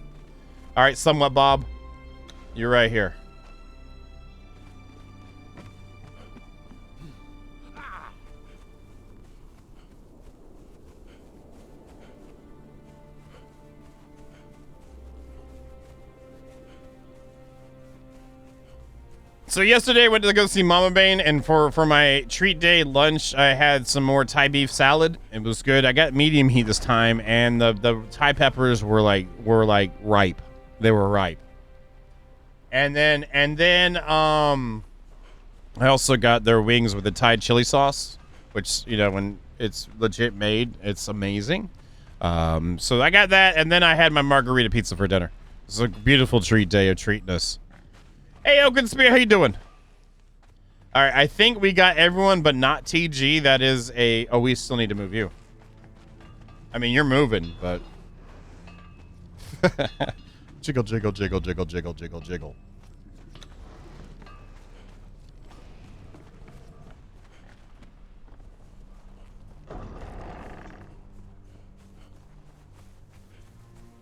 All right, somewhat, Bob. You're right here. So yesterday I went to go see Mama Bane, and for my treat day lunch, I had some more Thai beef salad. It was good. I got medium heat this time, and the Thai peppers were like ripe. They were ripe. And then I also got their wings with the Thai chili sauce, which, you know, when it's legit made, it's amazing. So I got that, and then I had my margarita pizza for dinner. It's a beautiful treat day of treatness. Hey, Oaken Spear, how you doing? All right, I think we got everyone, but not TG. That is a... Oh, we still need to move you. I mean, you're moving, but... Jiggle, jiggle, jiggle, jiggle, jiggle, jiggle, jiggle.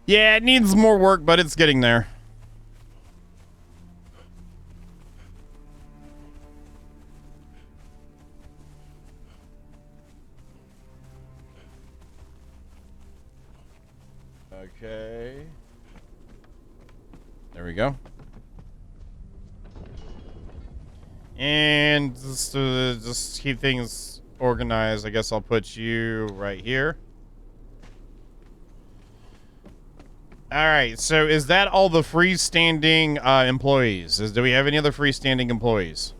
Yeah, it needs more work, but it's getting there. Okay. There we go. And just keep things organized. I guess I'll put you right here. All right. So is that all the freestanding employees? Do we have any other freestanding employees?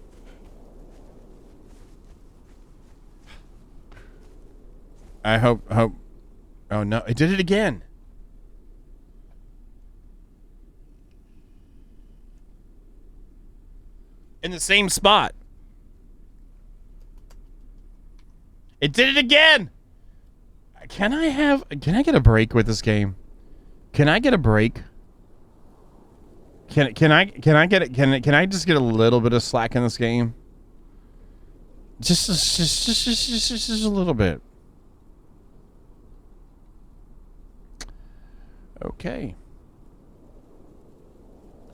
I hope. Oh no! It did it again. in the same spot. It did it again. Can I get a break with this game? Can I get a break? Can I just get a little bit of slack in this game? Just a little bit. Okay.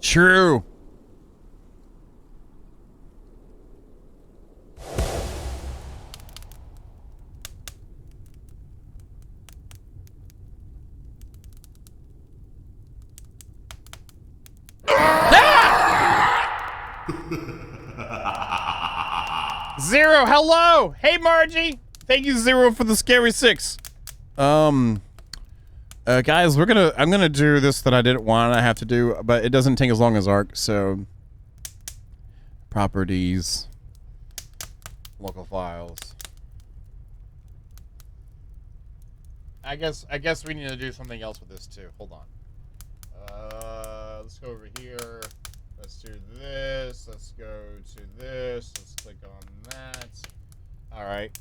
True. Zero, hello. Hey, Margie. Thank you, Zero, for the scary 6. Guys, I'm gonna do this that I didn't want to have to do, but it doesn't take as long as Arc. So, properties, local files. I guess we need to do something else with this too. Hold on. Let's go over here. Let's do this. Let's go to this. Let's click on that. All right.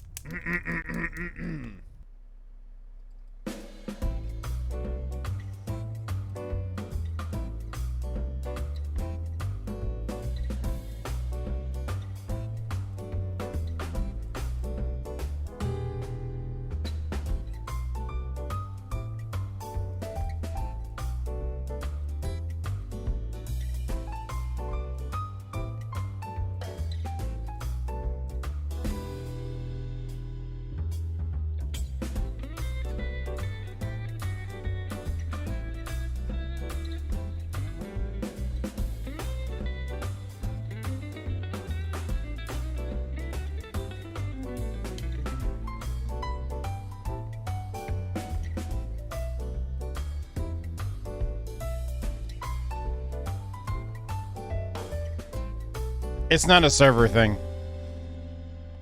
It's not a server thing.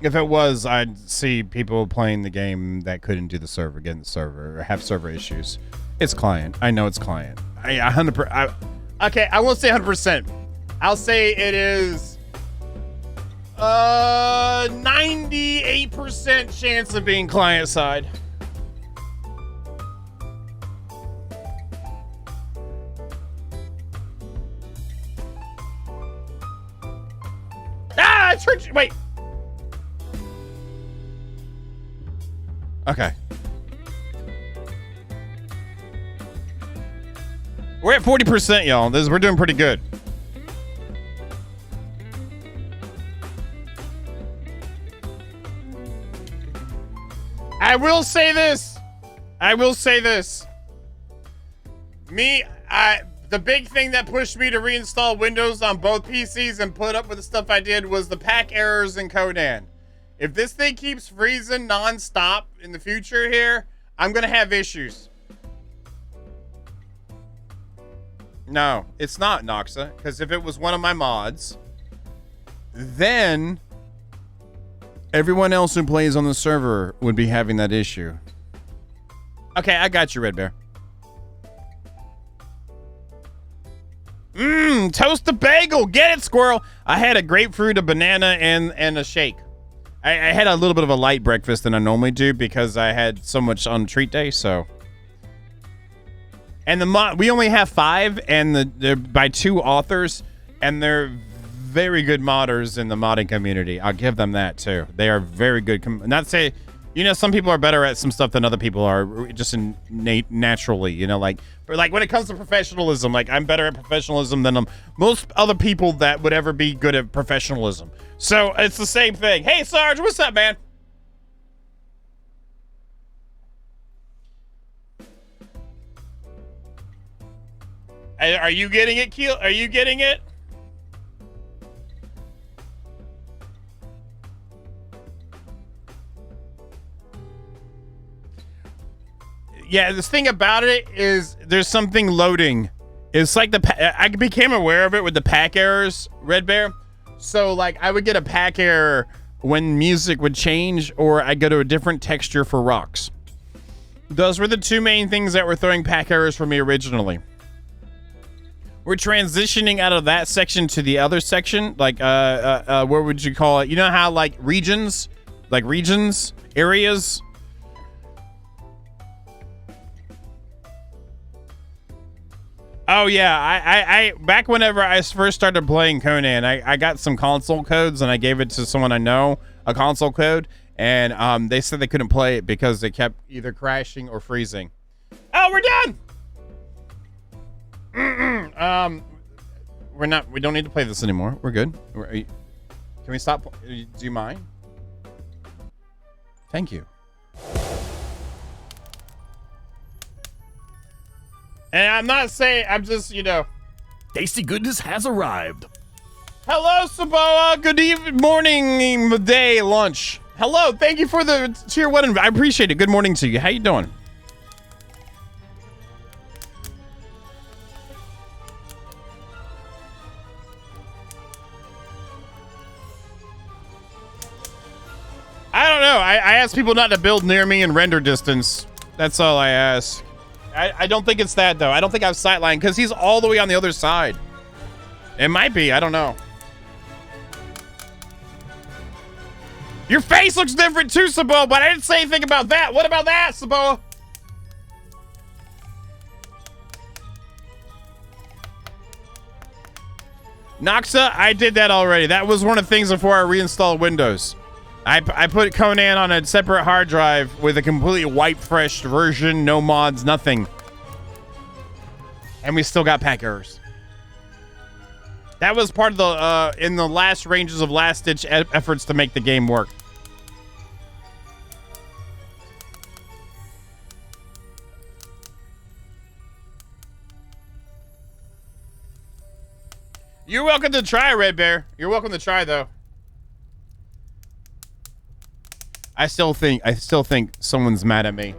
If it was, I'd see people playing the game that couldn't do the server, get in the server, or have server issues. It's client. I know it's client. Okay, I won't say 100%. I'll say it is 98% chance of being client side. I tricked you. Wait. Okay. We're at 40%, y'all. We're doing pretty good. I will say this. The big thing that pushed me to reinstall Windows on both PCs and put up with the stuff I did was the pack errors in Conan. If this thing keeps freezing non-stop in the future here, I'm gonna have issues. No, it's not Noxa, because if it was one of my mods, then everyone else who plays on the server would be having that issue. Okay, I got you, Red Bear. Toast the bagel. Get it, squirrel. I had a grapefruit, a banana, and a shake. I had a little bit of a light breakfast than I normally do because I had so much on treat day, so. And we only have 5, and they're by 2 authors, and they're very good modders in the modding community. I'll give them that, too. They are very good. Not say, some people are better at some stuff than other people are, just naturally, like when it comes to professionalism, like I'm better at professionalism than most other people that would ever be good at professionalism. So it's the same thing. Hey, Sarge, what's up, man? Are you getting it, Keel? Are you getting it? Yeah, this thing about it is there's something loading. It's like I became aware of it with the pack errors, Red Bear. So like I would get a pack error when music would change, or I go to a different texture for rocks. Those were the 2 main things that were throwing pack errors for me originally. we're transitioning out of that section to the other section. Like, where would you call it? You know how like regions, areas. Oh yeah, I back whenever I first started playing Conan, I got some console codes and I gave it to someone I know, a console code, and they said they couldn't play it because it kept either crashing or freezing. Oh, we're done. We don't need to play this anymore. We're good. Can we stop? Do you mind? Thank you. And I'm not saying, I'm just, you know. Tasty goodness has arrived. Hello, Saboa. Good evening, morning, day, lunch. Hello, thank you for the tier 1. I appreciate it. Good morning to you. How you doing? I don't know. I ask people not to build near me in render distance. That's all I ask. I don't think it's that, though. I don't think I have sightline, because he's all the way on the other side. It might be. I don't know. Your face looks different, too, Saboa, but I didn't say anything about that. What about that, Saboa? Noxa, I did that already. That was one of the things before I reinstalled Windows. I put Conan on a separate hard drive with a completely wiped fresh version, no mods, nothing. And we still got pack errors. That was part of the, in the last ranges of last-ditch efforts to make the game work. You're welcome to try, Red Bear. You're welcome to try, though. I still think someone's mad at me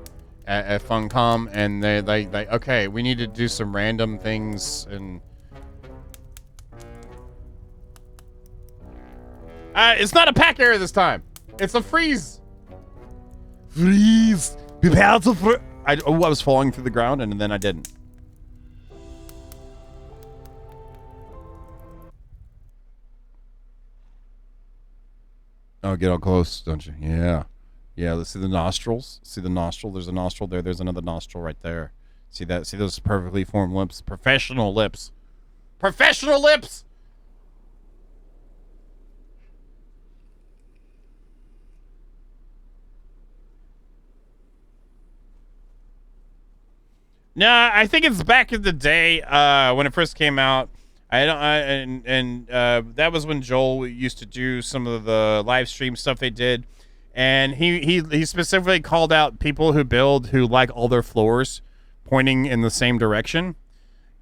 at Funcom, and they like, okay, we need to do some random things, and it's not a pack error this time. It's a freeze. Freeze. Prepare to freeze. I was falling through the ground, and then I didn't. Oh, get all close, don't you? Yeah. Yeah, let's see the nostrils. See the nostril? There's a nostril there. There's another nostril right there. See that? See those perfectly formed lips? Professional lips. Professional lips! Nah, I think it's back in the day when it first came out. That was when Joel used to do some of the live stream stuff they did, and he specifically called out people who build who like all their floors pointing in the same direction,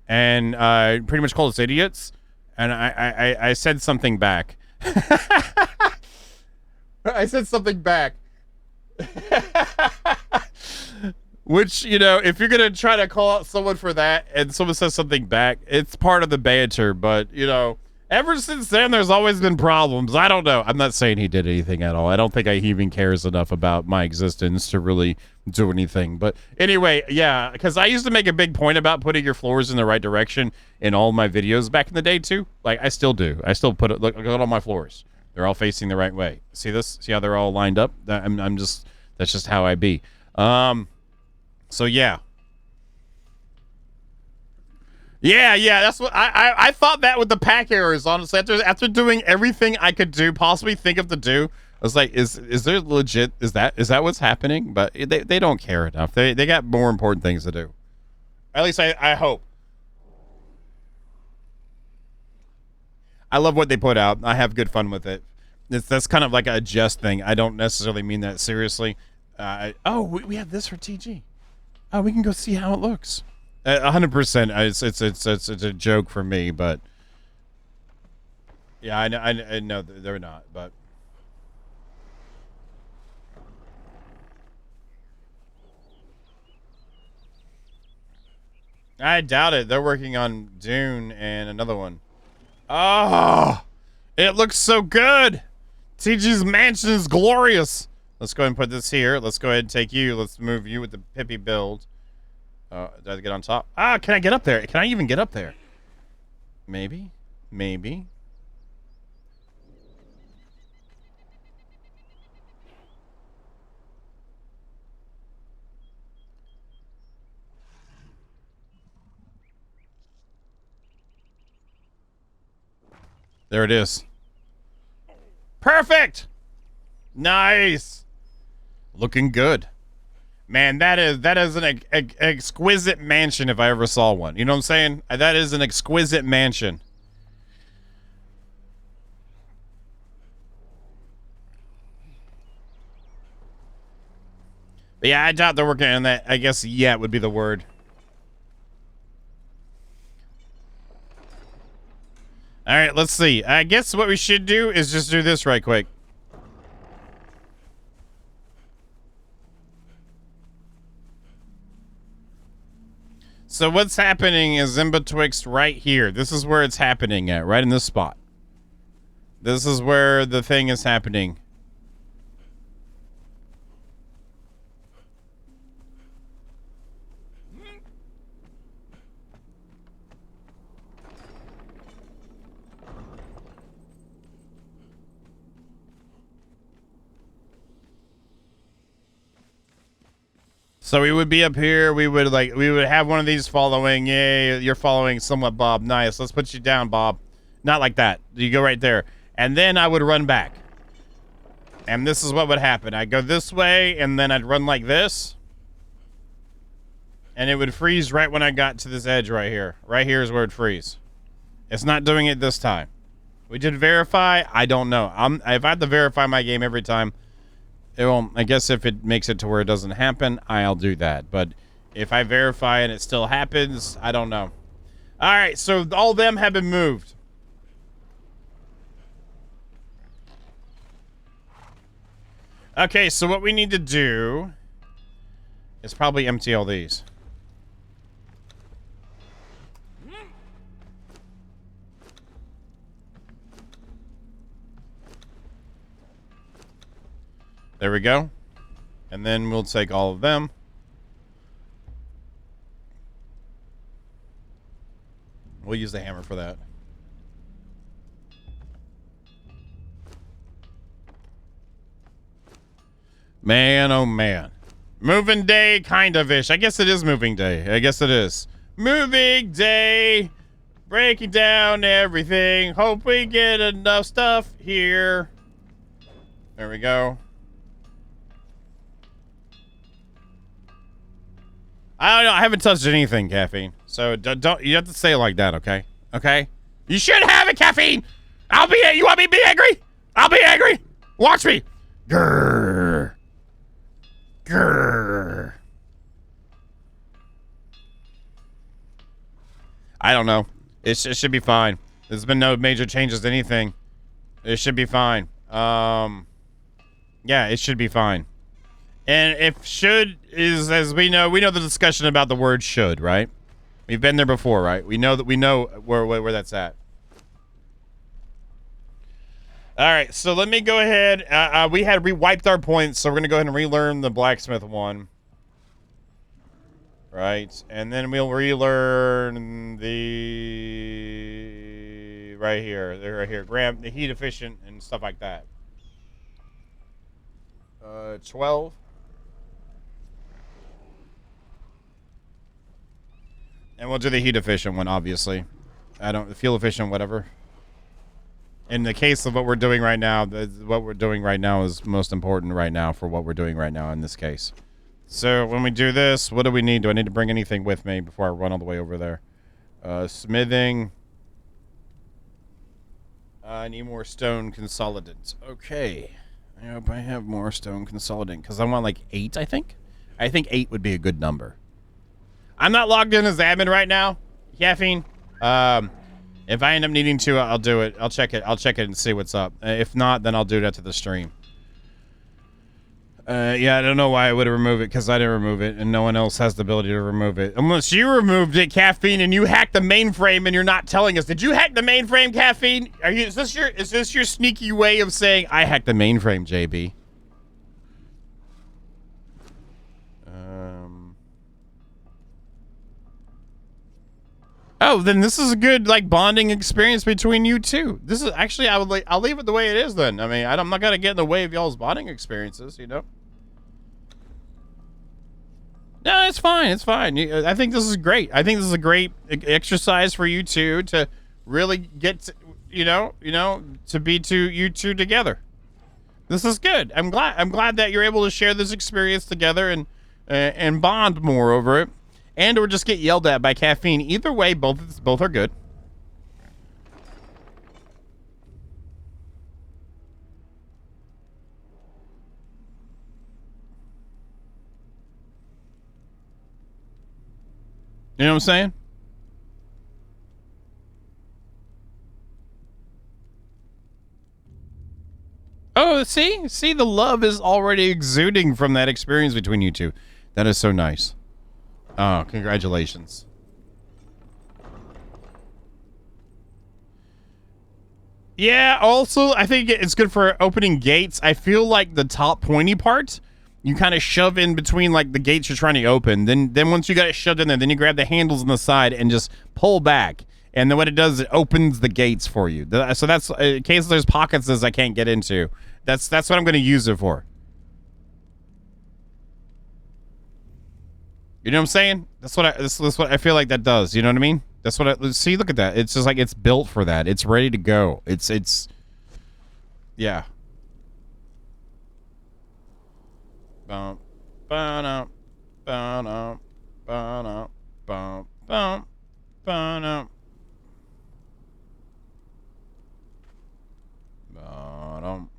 and pretty much called us idiots. And I said something back. I said something back. Which, you know, if you're going to try to call out someone for that and someone says something back, it's part of the banter. But, you know, ever since then, there's always been problems. I don't know. I'm not saying he did anything at all. I don't think he even cares enough about my existence to really do anything. But anyway, yeah, because I used to make a big point about putting your floors in the right direction in all my videos back in the day, too. Like, I still do. I still put it, look at all my floors. They're all facing the right way. See this? See how they're all lined up? That's just how I be. So yeah, that's what I thought that with the pack errors. Honestly, after doing everything I could possibly think of to do, I was like, is there legit? Is that what's happening? But they don't care enough. They got more important things to do. At least I hope. I love what they put out. I have good fun with it. That's kind of like a jest thing. I don't necessarily mean that seriously. We have this for TG. Oh, we can go see how it looks. 100%. It's a joke for me, but yeah, I know they're not, but I doubt it. They're working on Dune and another one. Oh, it looks so good. TG's mansion is glorious. Let's go ahead and put this here. Let's go ahead and take you. Let's move you with the Pippi build. Did I get on top? Ah, can I get up there? Can I even get up there? Maybe. Maybe. There it is. Perfect! Nice! Looking good. Man, that is an exquisite mansion if I ever saw one. You know what I'm saying? That is an exquisite mansion. But yeah, I doubt they're working on that. I guess yeah would be the word. All right, let's see. I guess what we should do is just do this right quick. So what's happening is in betwixt right here. This is where it's happening at, right in this spot. This is where the thing is happening. So we would be up here. We would have one of these following. Yay, you're following somewhat, Bob. Nice. Let's put you down, Bob. Not like that. You go right there. And then I would run back. And this is what would happen. I'd go this way, and then I'd run like this. And it would freeze right when I got to this edge right here. Right here is where it'd freeze. It's not doing it this time. We did verify. I don't know. If I have to verify my game every time, it won't. I guess if it makes it to where it doesn't happen, I'll do that. But if I verify and it still happens, I don't know. All right, so all them have been moved. Okay, so what we need to do is probably empty all these. There we go. And then we'll take all of them. We'll use the hammer for that. Man, oh man. Moving day, kind of-ish. I guess it is moving day. I guess it is. Moving day. Breaking down everything. Hope we get enough stuff here. There we go. I don't know. I haven't touched anything, Caffeine. So don't you have to say it like that, okay? Okay? You should have it, Caffeine! You want me to be angry? I'll be angry! Watch me! Grrr. Grrr. I don't know. It should be fine. There's been no major changes to anything. It should be fine. Yeah, it should be fine. And if should is, as we know the discussion about the word should, right? We've been there before, right? We know where that's at. All right, so let me go ahead. We had re-wiped our points, so we're going to go ahead and relearn the blacksmith one. Right, and then we'll relearn the... Right here. They're right here. Graham, the heat efficient and stuff like that. 12. And we'll do the heat efficient one, obviously. The fuel efficient, whatever. In the case of what we're doing right now, what we're doing right now is most important right now for what we're doing right now in this case. So when we do this, what do we need? Do I need to bring anything with me before I run all the way over there? Smithing. I need more stone consolidants. Okay. I hope I have more stone consolidant because I want like 8, I think. I think 8 would be a good number. I'm not logged in as admin right now, Caffeine. If I end up needing to, I'll do it. I'll check it. I'll check it and see what's up. If not, then I'll do it after the stream. Yeah, I don't know why I would remove it because I didn't remove it, and no one else has the ability to remove it. Unless you removed it, Caffeine, and you hacked the mainframe, and you're not telling us. Did you hack the mainframe, Caffeine? Is this your sneaky way of saying I hacked the mainframe, JB? Oh, then this is a good like bonding experience between you two. This is actually I'll leave it the way it is then. I mean, I'm not gonna get in the way of y'all's bonding experiences, you know. No, it's fine. It's fine. I think this is great. I think this is a great exercise for you two to really get to, to be you two together. This is good. I'm glad that you're able to share this experience together and bond more over it, and or just get yelled at by caffeine. Either way, both are good. You know what I'm saying? Oh, see, the love is already exuding from that experience between you two. That is so nice. Oh, congratulations. Yeah, also, I think it's good for opening gates. I feel like the top pointy part, you kind of shove in between like the gates you're trying to open. Then once you got it shoved in there, then you grab the handles on the side and just pull back. And then what it does, it opens the gates for you. So that's in case there's pockets as I can't get into. That's what I'm going to use it for. You know what I'm saying? That's what I feel like that does. You know what I mean? That's what I see. Look at that. It's just like it's built for that. It's ready to go. It's yeah. Bum, ba-dum, ba-dum, ba-dum, bum, bum, ba-dum. Ba-dum.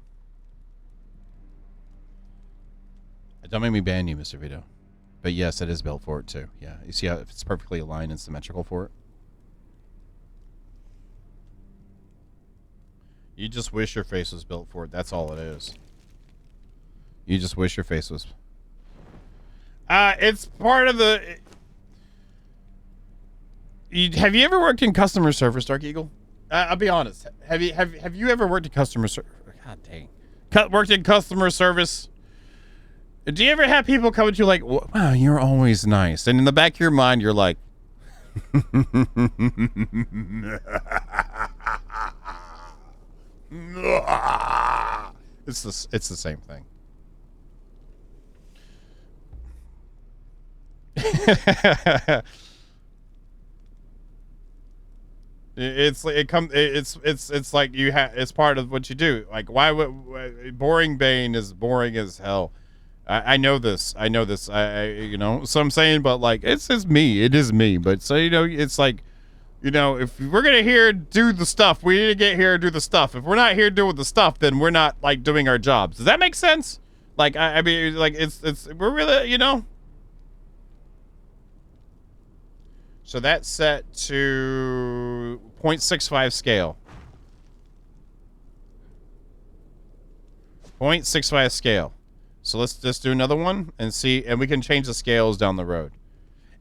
Don't make me ban you, Mr. Vito. But yes, it is built for it too. Yeah, you see how it's perfectly aligned and symmetrical for it. You just wish your face was built for it. That's all it is. You just wish your face was. It's part of the. Have you ever worked in customer service, Dark Eagle? I'll be honest. Have you ever worked in customer service? God dang. Worked in customer service. Do you ever have people come at you like, wow, you're always nice, and in the back of your mind, you're like, it's the same thing. It's like you have, it's part of what you do. Like, why would boring Bane is boring as hell. I know this. I so I'm saying, but like, it's me. It is me. But so, it's like, if we're going to do the stuff, we need to get here and do the stuff. If we're not here doing the stuff, then we're not like doing our jobs. Does that make sense? Like, I mean, like we're really, So that's set to 0.65 scale. 0.65 scale. So let's just do another one and see, and we can change the scales down the road.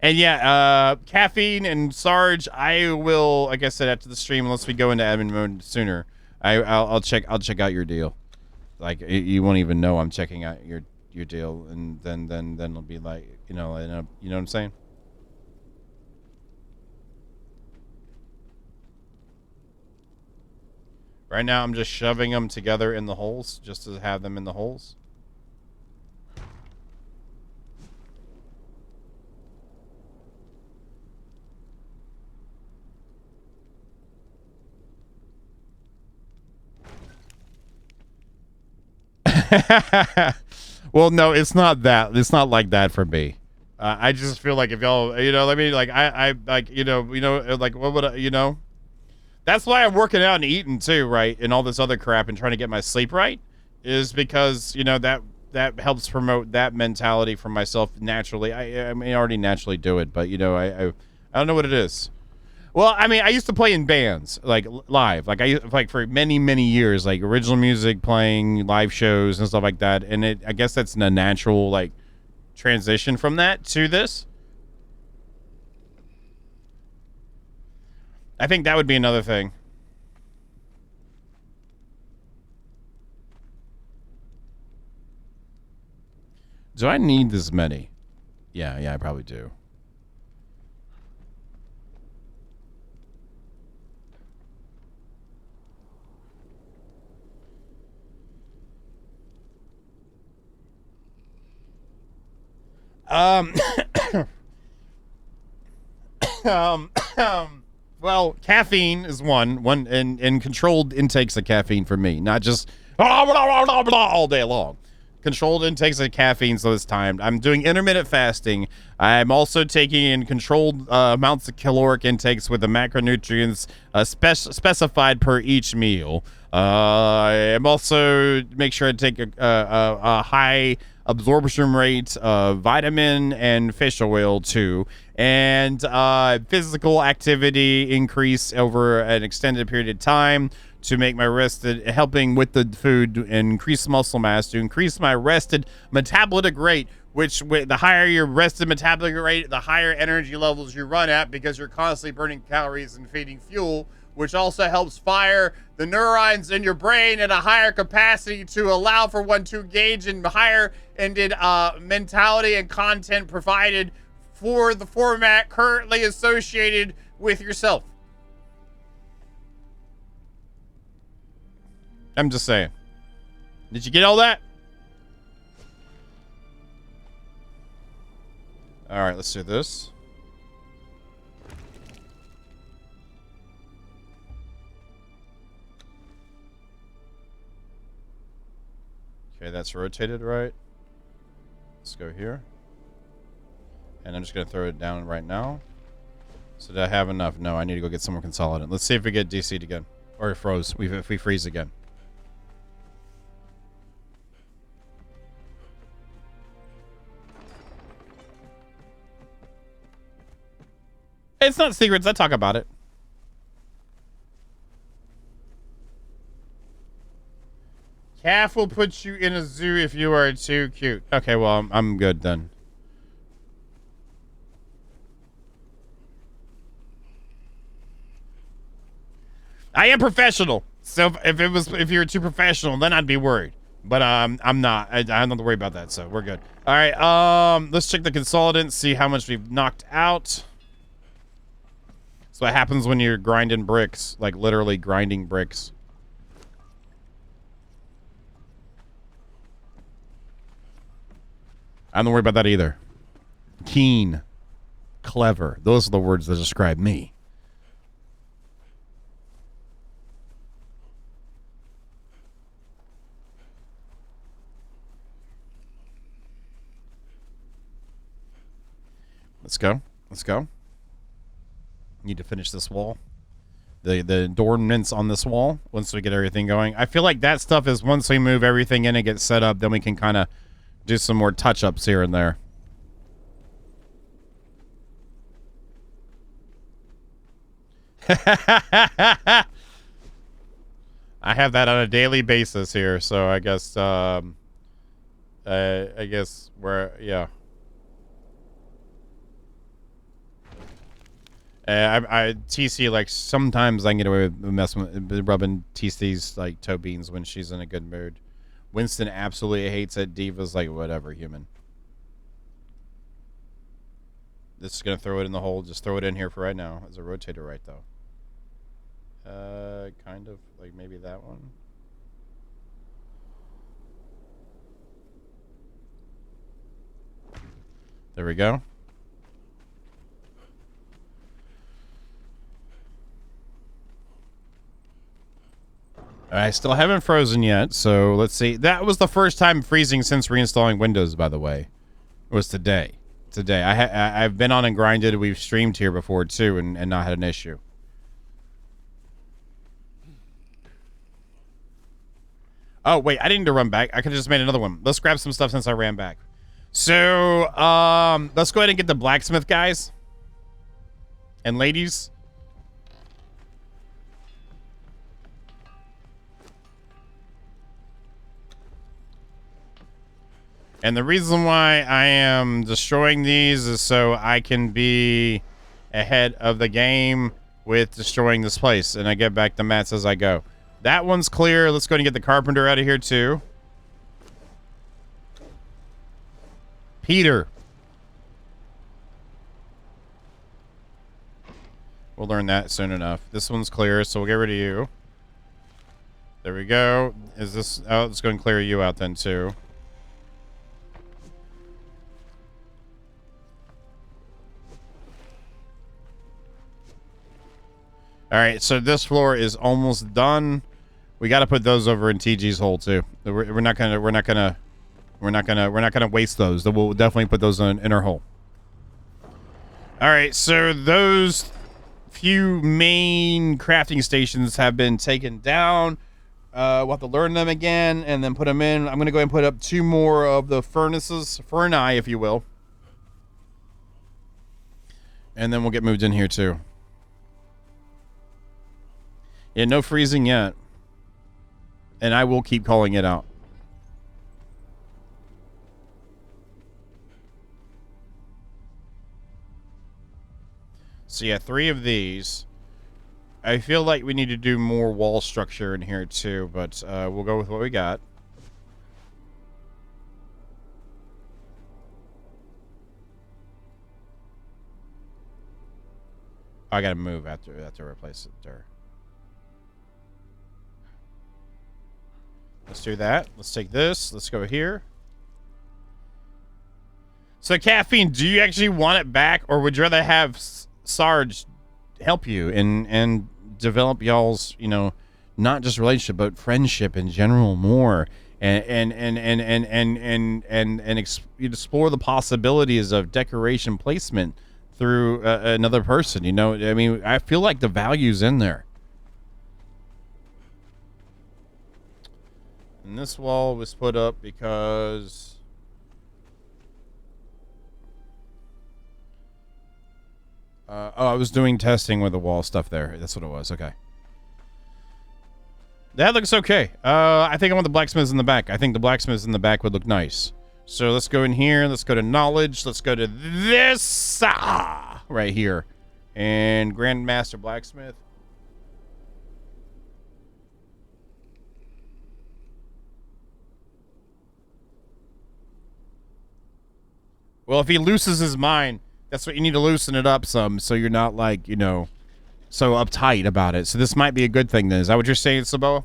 And yeah, Caffeine and Sarge, I will, like I said, after the stream, unless we go into admin mode sooner, I'll check out your deal. Like, you won't even know I'm checking out your deal, and then it'll be like, you know what I'm saying? Right now, I'm just shoving them together in the holes, just to have them in the holes. Well, no, it's not that. It's not like that for me. I just feel like if y'all, I mean, like, I like, like, what would I, That's why I'm working out and eating too, right? And all this other crap and trying to get my sleep right is because, that helps promote that mentality for myself naturally. I mean, I already naturally do it, but, I don't know what it is. Well, I mean, I used to play in bands, like live, like for many, many years, like original music, playing live shows and stuff like that. And I guess that's a natural, like, transition from that to this. I think that would be another thing. Do I need this many? Yeah, I probably do. Um, well, caffeine is one, and controlled intakes of caffeine for me, not just all day long. Controlled intakes of caffeine, so it's timed. I'm doing intermittent fasting. I'm also taking in controlled amounts of caloric intakes with the macronutrients specified per each meal. I'm also make sure I take a high absorption rate of vitamin and fish oil too, and physical activity increase over an extended period of time to make my rested, helping with the food and increase muscle mass to increase my rested metabolic rate, which the higher your rested metabolic rate, the higher energy levels you run at because you're constantly burning calories and feeding fuel, which also helps fire the neurons in your brain at a higher capacity to allow for one to engage in higher ended mentality and content provided for the format currently associated with yourself. I'm just saying. Did you get all that? All right, let's do this. Okay, that's rotated right. Let's go here. And I'm just going to throw it down right now. So did I have enough? No, I need to go get some more consolidant. Let's see if we get DC'd again. Or froze. If we freeze again. It's not secrets. I talk about it. Calf will put you in a zoo if you are too cute. Okay, well, I'm good then. I am professional. So if you're too professional, then I'd be worried. But I'm not. I don't have to worry about that, so we're good. All right, let's check the consolidant, see how much we've knocked out. So what happens when you're grinding bricks, like literally grinding bricks. I don't worry about that either. Keen, clever. Those are the words that describe me. Let's go. Let's go. Need to finish this wall. The adornments on this wall once we get everything going. I feel like that stuff is once we move everything in and get set up, then we can kind of do some more touch-ups here and there. I have that on a daily basis here, so I guess we're yeah. I TC, like, sometimes I can get away with messing with rubbing TC's like toe beans when she's in a good mood. Winston absolutely hates it. Diva's like, whatever, human. This is gonna throw it in the hole. Just throw it in here for right now. As a rotator right though. Kind of like maybe that one. There we go. I still haven't frozen yet, so let's see. That was the first time freezing since reinstalling Windows, by the way. It was today. Today. I've been on and grinded. We've streamed here before, too, and not had an issue. Oh, wait. I didn't need to run back. I could have just made another one. Let's grab some stuff since I ran back. So, let's go ahead and get the blacksmith guys. And ladies. And the reason why I am destroying these is so I can be ahead of the game with destroying this place. And I get back the mats as I go. That one's clear. Let's go ahead and get the carpenter out of here too. Peter. We'll learn that soon enough. This one's clear, so we'll get rid of you. There we go. Is this... Oh, let's go and clear you out then too. All right, so this floor is almost done. We got to put those over in TG's hole too. We're not gonna waste those. We'll definitely put those in our hole. All right, so those few main crafting stations have been taken down. We'll have to learn them again and then put them in. I'm gonna go ahead and put up 2 more of the furnace, if you will, and then we'll get moved in here too. Yeah, no freezing yet. And I will keep calling it out. So yeah, 3 of these. I feel like we need to do more wall structure in here too, but we'll go with what we got. I gotta move after replace it there. Let's do that. Let's take this. Let's go here. So, Caffeine, do you actually want it back, or would you rather have Sarge help you and develop y'all's, you know, not just relationship but friendship in general more, and explore the possibilities of decoration placement through another person? You know, I mean, I feel like the value's in there. And this wall was put up because I was doing testing with the wall stuff there. That's what it was. Okay. That looks okay. I think I want the blacksmiths in the back. I think the blacksmiths in the back would look nice. So let's go in here. Let's go to knowledge. Let's go to this right here. And Grandmaster Blacksmith. Well, if he loses his mind, that's what you need to loosen it up some, so you're not, like, you know, so uptight about it. So this might be a good thing then. Is that what you're saying, Saboa?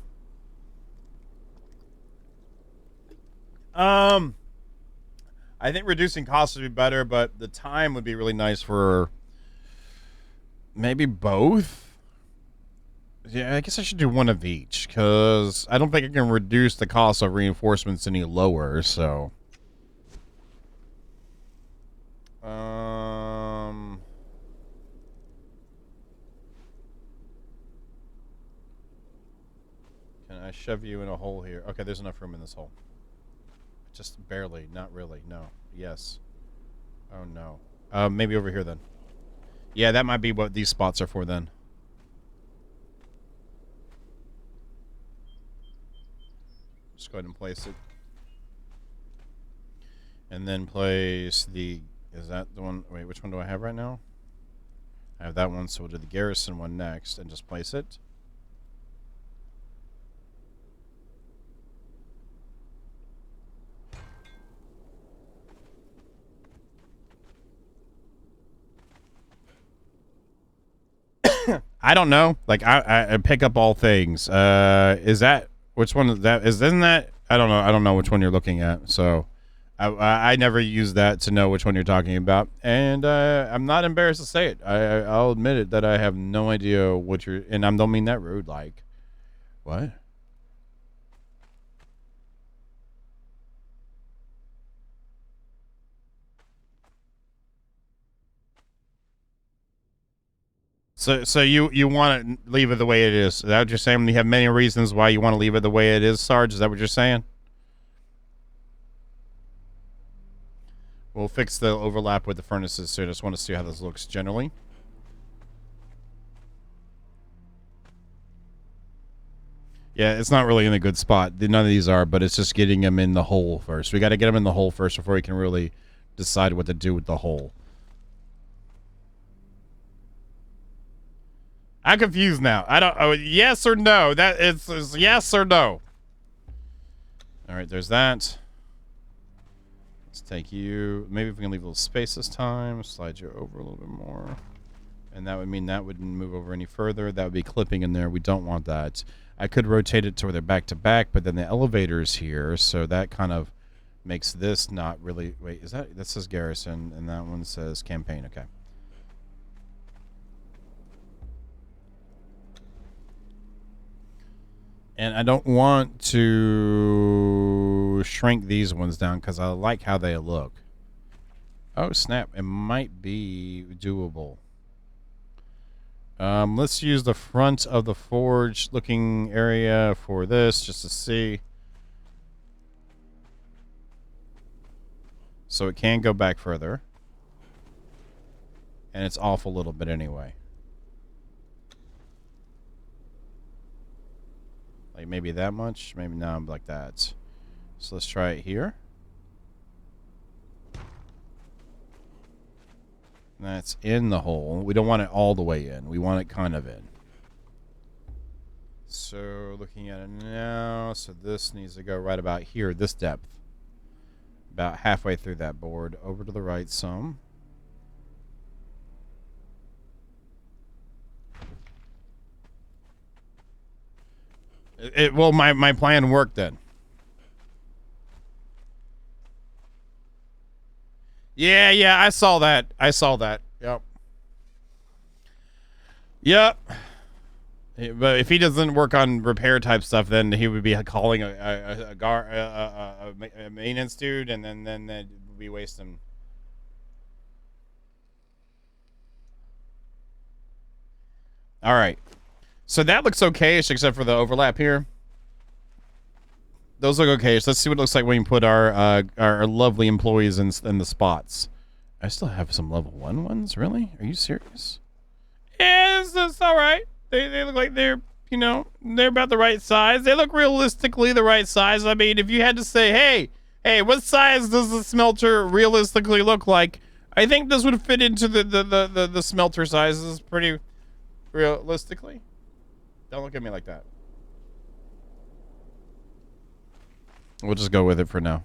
I think reducing costs would be better, but the time would be really nice for maybe both. Yeah, I guess I should do one of each, because I don't think I can reduce the cost of reinforcements any lower, so... Can I shove you in a hole here? Okay, there's enough room in this hole. Just barely. Not really. No. Yes. Oh, no. Maybe over here, then. Yeah, that might be what these spots are for, then. Just go ahead and place it. And then place the... Is that the one? Wait, which one do I have right now? I have that one, so we'll do the garrison one next and just place it. I don't know. Like, I pick up all things. Is that... Which one is that? Isn't that... I don't know. I don't know which one you're looking at, so... I never use that to know which one you're talking about, and I'm not embarrassed to say it. I'll admit it that I have no idea what you're, and I don't mean that rude. Like, what? So you want to leave it the way it is? Is that what you're saying? You have many reasons why you want to leave it the way it is, Sarge. Is that what you're saying? We'll fix the overlap with the furnaces, so I just want to see how this looks generally. Yeah, it's not really in a good spot. None of these are, but it's just getting them in the hole first. We got to get them in the hole first before we can really decide what to do with the hole. I'm confused now. I don't... Oh, yes or no? That is yes or no. All right, there's that. Let's take you... Maybe if we can leave a little space this time. Slide you over a little bit more. And that would mean that wouldn't move over any further. That would be clipping in there. We don't want that. I could rotate it to where they're back to back, but then the elevator's here, so that kind of makes this not really... Wait, is that... That says Garrison, and that one says Campaign. Okay. And I don't want to shrink these ones down because I like how they look. Oh, snap. It might be doable. Let's use the front of the forge looking area for this just to see. So it can go back further. And it's off a little bit anyway. Like maybe that much, maybe not like that. So let's try it here. That's in the hole. We don't want it all the way in. We want it kind of in. So looking at it now, so this needs to go right about here, this depth. About halfway through that board, over to the right some. Well, my plan worked then. Yeah, I saw that. Yep. But if he doesn't work on repair type stuff, then he would be calling a maintenance dude, and then we'd be wasting. All right. So that looks okay-ish, except for the overlap here. Those look okay. So let's see what it looks like when we put our lovely employees in the spots. I still have some level 1 ones. Really? Are you serious? Yeah, it's all right. They look like they're, you know, they're about the right size. They look realistically the right size. I mean, if you had to say, hey, what size does the smelter realistically look like? I think this would fit into the smelter sizes pretty realistically. Don't look at me like that. We'll just go with it for now.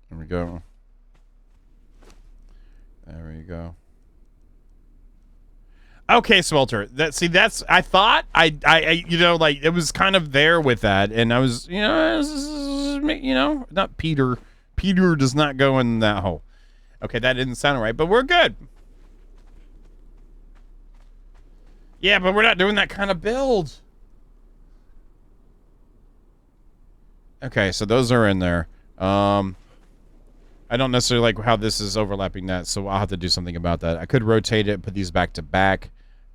There we go. There we go. Okay, Smelter. That's I thought I you know, like it was kind of there with that, and I was, you know, not Peter. Peter does not go in that hole. Okay, that didn't sound right, but we're good. Yeah, but we're not doing that kind of build. Okay, so those are in there. I don't necessarily like how this is overlapping that, so I'll have to do something about that. I could rotate it, put these back to back,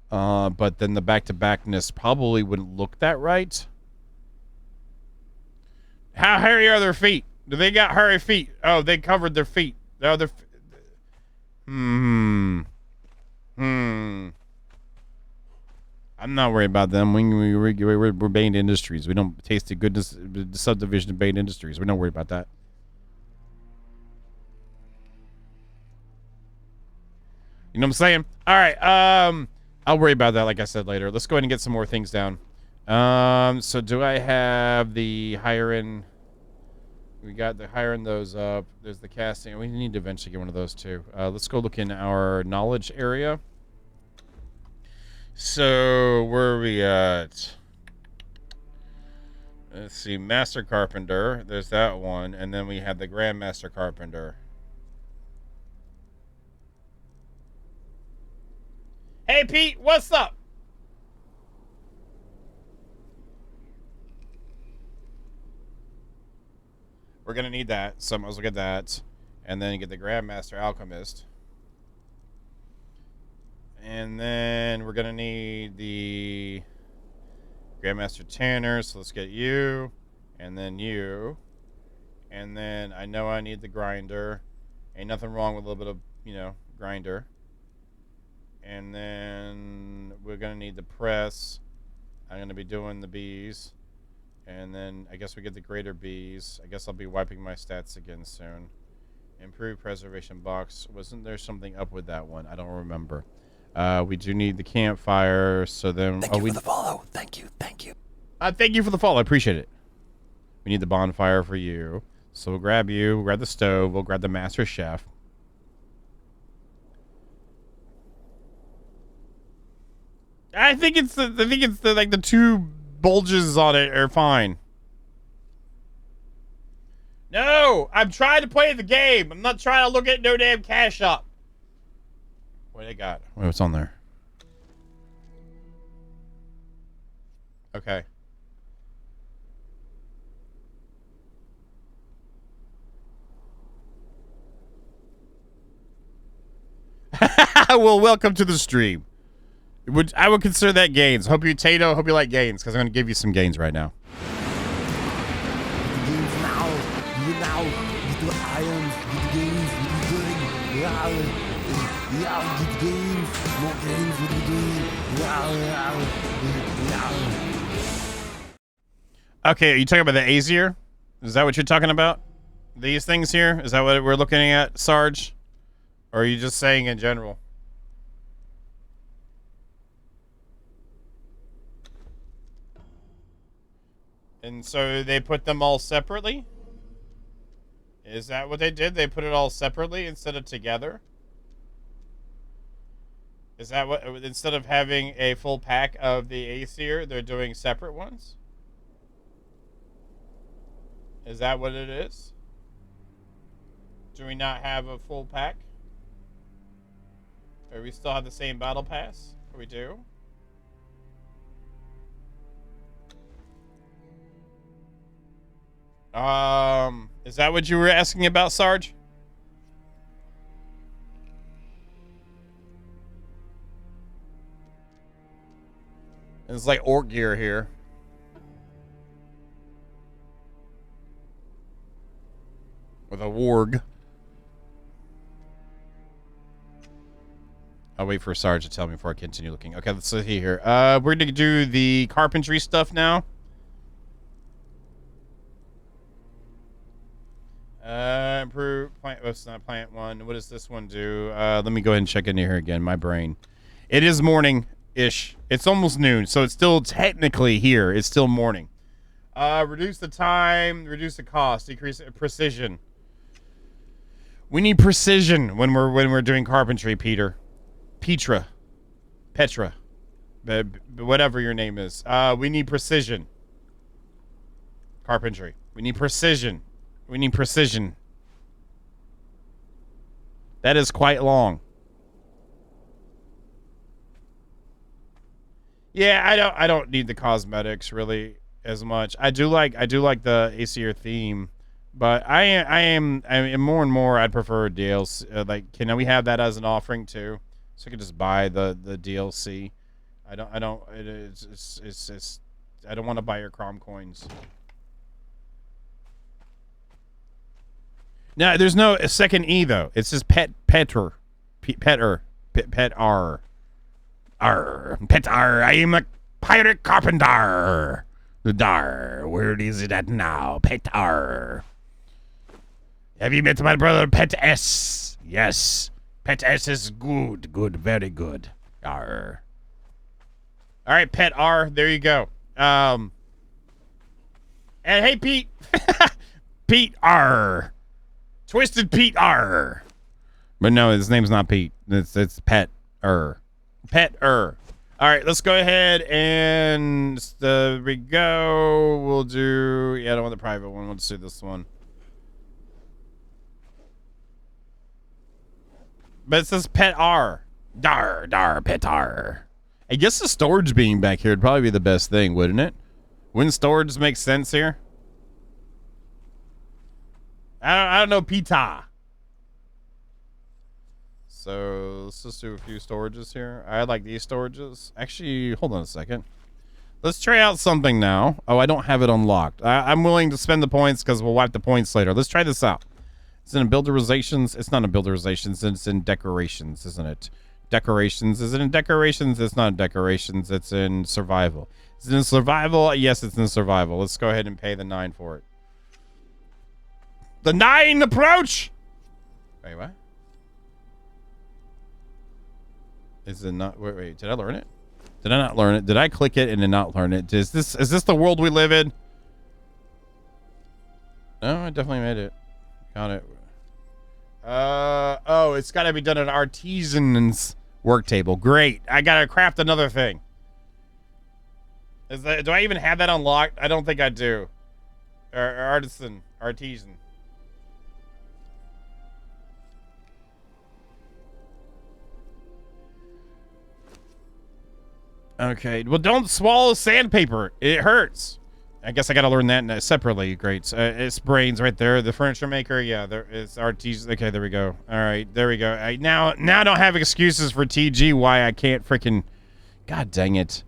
but then the back-to-backness probably wouldn't look that right. How hairy are their feet? Do they got hairy feet? Oh, they covered their feet. The other. I'm not worried about them. We're Bane Industries. We don't taste the goodness, the subdivision of Bane Industries. We're not worried about that. You know what I'm saying? All right. I'll worry about that, like I said, later. Let's go ahead and get some more things down. So do I have the hiring? We got the hiring those up. There's the casting. We need to eventually get one of those too. Let's go look in our knowledge area. So where are we at? Let's see, Master Carpenter. There's that one, and then we have the Grandmaster Carpenter. Hey Pete, what's up? We're gonna need that. So let's look at that, and then get the Grandmaster Alchemist. And then we're gonna need the Grandmaster Tanner, so let's get you, and then you. And then I know I need the grinder. Ain't nothing wrong with a little bit of, you know, grinder. And then we're gonna need the press. I'm gonna be doing the bees. And then I guess we get the greater bees. I guess I'll be wiping my stats again soon. Improved preservation box. Wasn't there something up with that one? I don't remember. We do need the campfire, so then... Thank you for the follow. Thank you. Thank you for the follow. I appreciate it. We need the bonfire for you. So we'll grab you, we'll grab the stove, we'll grab the master chef. I think it's the like the two bulges on it are fine. No, I'm trying to play the game. I'm not trying to look at no damn cash up. What they got? What's on there? Okay. Well, welcome to the stream. I would consider that gains. Hope you, Tato, hope you like gains, because I'm going to give you some gains right now. Games now. You now. Little items. With games. What you doing? Yeah, get games. More games. What you doing? Okay, are you talking about the Azier? Is that what you're talking about? These things here? Is that what we're looking at, Sarge? Or are you just saying in general? And so they put them all separately? Is that what they did? They put it all separately instead of together? Is that what, instead of having a full pack of the Aesir, they're doing separate ones? Is that what it is? Do we not have a full pack? Or we still have the same battle pass? We do? Is that what you were asking about, Sarge? It's like orc gear here. With a warg. I'll wait for Sarge to tell me before I continue looking. Okay, let's see here. We're gonna do the carpentry stuff now. Improve plant. Oh, it's not plant one. What does this one do? Let me go ahead and check in here again. My brain. It is morning-ish. It's almost noon, so it's still technically here. It's still morning. Reduce the time, reduce the cost, decrease precision. We need precision when we're doing carpentry, Peter. Petra. Whatever your name is. We need precision. Carpentry. We need precision. We need precision. That is quite long. Yeah, I don't need the cosmetics really as much. I do like the Aesir theme, but I am more and more I'd prefer DLC. Like, can we have that as an offering too? So I could just buy the DLC. I don't want to buy your Crom coins. No, there's no second E though. It's just Petr. I am a pirate carpenter. Dar, where is it at now? Petar. Have you met my brother Pet S? Yes. Pet S is good, very good. Arr. All right, Pet R. There you go. And hey, Pete. Pete R. Twisted Pete R. But no, his name's not Pete. It's Pet R. Pet R. All right, let's go ahead and there we go. We'll do. Yeah, I don't want the private one. We'll just do this one. But it says Pet R. Dar, Pet R. I guess the storage being back here would probably be the best thing, wouldn't it? Wouldn't storage make sense here? I don't know, Pita. So let's just do a few storages here. I like these storages. Actually, hold on a second. Let's try out something now. Oh, I don't have it unlocked. I'm willing to spend the points because we'll wipe the points later. Let's try this out. It's in builderizations. It's not in builderizations. It's in decorations, isn't it? Decorations. Is it in decorations? It's not in decorations. It's in survival. Is it in survival? Yes, it's in survival. Let's go ahead and pay the 9 for it. The 9 approach! Wait, what? Is it not? Wait, did I learn it? Did I not learn it? Did I click it and then not learn it? Is this the world we live in? No, I definitely made it. Got it. Oh, it's got to be done at artisan's work table. Great. I got to craft another thing. Do I even have that unlocked? I don't think I do. Artisan. Okay. Well, don't swallow sandpaper. It hurts. I guess I got to learn that separately. Great. It's brains right there. The furniture maker. Yeah, there is RT's. Okay, there we go. All right, there we go. Now I don't have excuses for TG why I can't freaking. God dang it!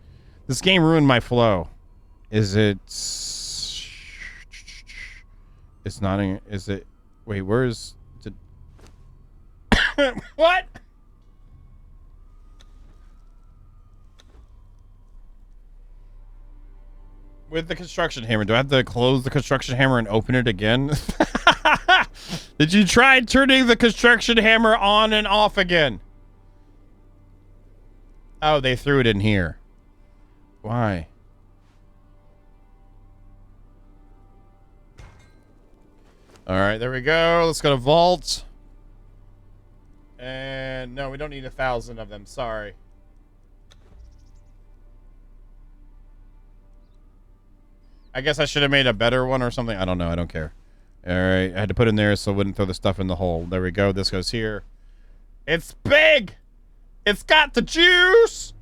This game ruined my flow. Is it? It's not. Is it? Wait, where's? What? With the construction hammer, do I have to close the construction hammer and open it again? Did you try turning the construction hammer on and off again? Oh, they threw it in here. Why? All right, there we go. Let's go to vault. And no, we don't need 1,000 of them. Sorry. I guess I should have made a better one or something. I don't know. I don't care. All right. I had to put in there so it wouldn't throw the stuff in the hole. There we go. This goes here. It's big. It's got the juice.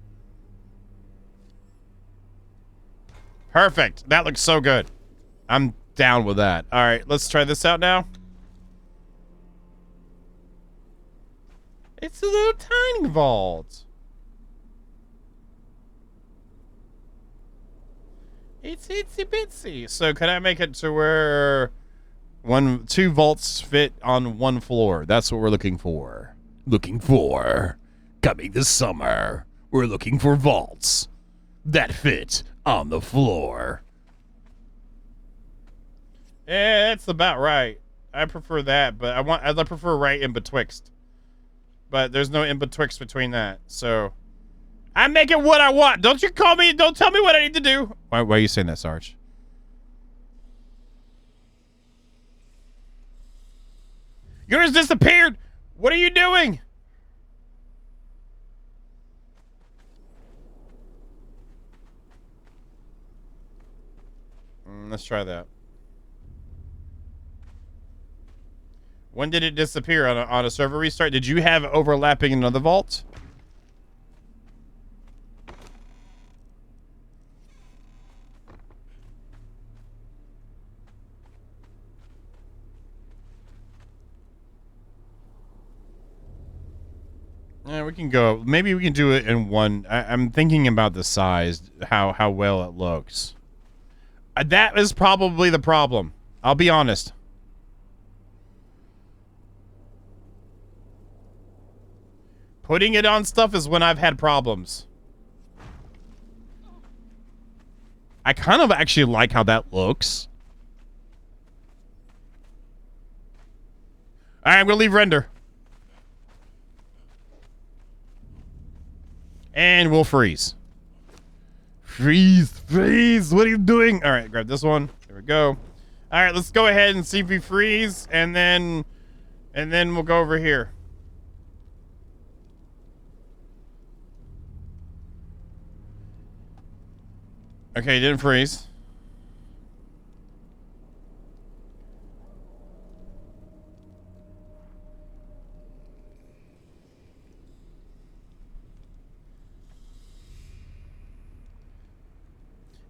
Perfect. That looks so good. I'm down with that. All right. Let's try this out now. It's a little tiny vault. It's itsy bitsy. So can I make it to where 2 vaults fit on 1 floor? That's what we're looking for. Coming this summer, we're looking for vaults that fit on the floor. Yeah, that's about right. I prefer that, but I prefer right in betwixt. But there's no in betwixt between that. So I make it what I want. Don't you call me. Don't tell me what I need to do. Why are you saying that, Sarge? Yours disappeared. What are you doing? Let's try that. When did it disappear? On a server restart? Did you have overlapping in another vault? Yeah, we can go. Maybe we can do it in one. I'm thinking about the size, how well it looks. That is probably the problem. I'll be honest. Putting it on stuff is when I've had problems. I kind of actually like how that looks. All right, I'm going to leave render. And we'll freeze. Freeze. What are you doing? All right, grab this one. There we go. All right, let's go ahead and see if we freeze, and then we'll go over here. Okay, didn't freeze.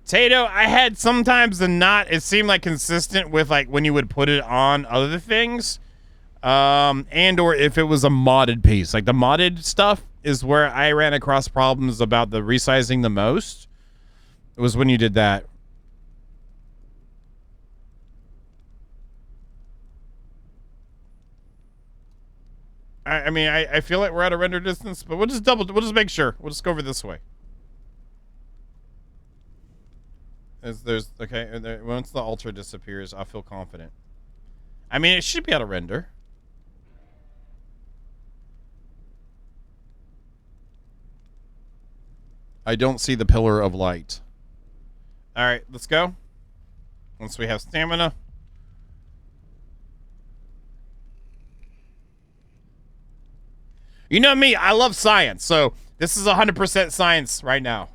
Tato, I had sometimes it seemed like consistent with like when you would put it on other things. And or if it was a modded piece. Like the modded stuff is where I ran across problems about the resizing the most. It was when you did that. I mean, I feel like we're at a render distance, but we'll just make sure. We'll just go over this way. Okay, once the altar disappears, I'll feel confident. I mean, it should be out of render. I don't see the pillar of light. All right, let's go. Once we have stamina. You know me, I love science, so this is 100% science right now.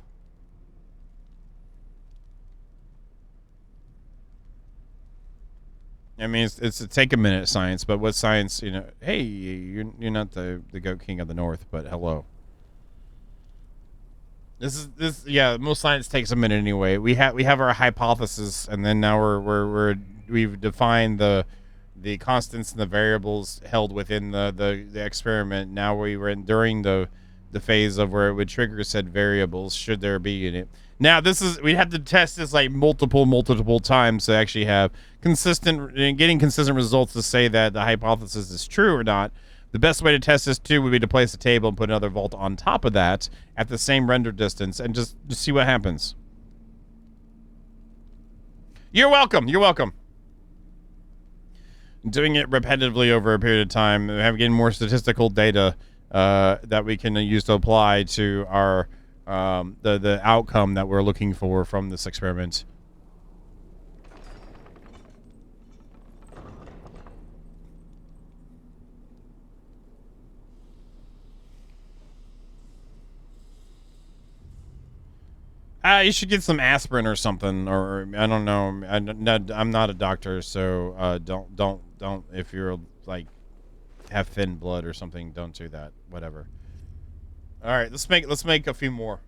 I mean, it's a take a minute science, but what science, you know, hey, you're not the Goat King of the North, but hello. Yeah, most science takes a minute anyway. We have our hypothesis, and then now we've defined the constants and the variables held within the experiment. Now we were during the phase of where it would trigger said variables should there be in it. Now we have to test this like multiple times to actually have getting consistent results to say that the hypothesis is true or not. The best way to test this too would be to place a table and put another vault on top of that at the same render distance and just see what happens. You're welcome. You're welcome. Doing it repetitively over a period of time, getting more statistical data that we can use to apply to our the outcome that we're looking for from this experiment. You should get some aspirin or something, or I don't know. I'm not a doctor, so don't. If you're like have thin blood or something, don't do that. Whatever. All right, let's make a few more.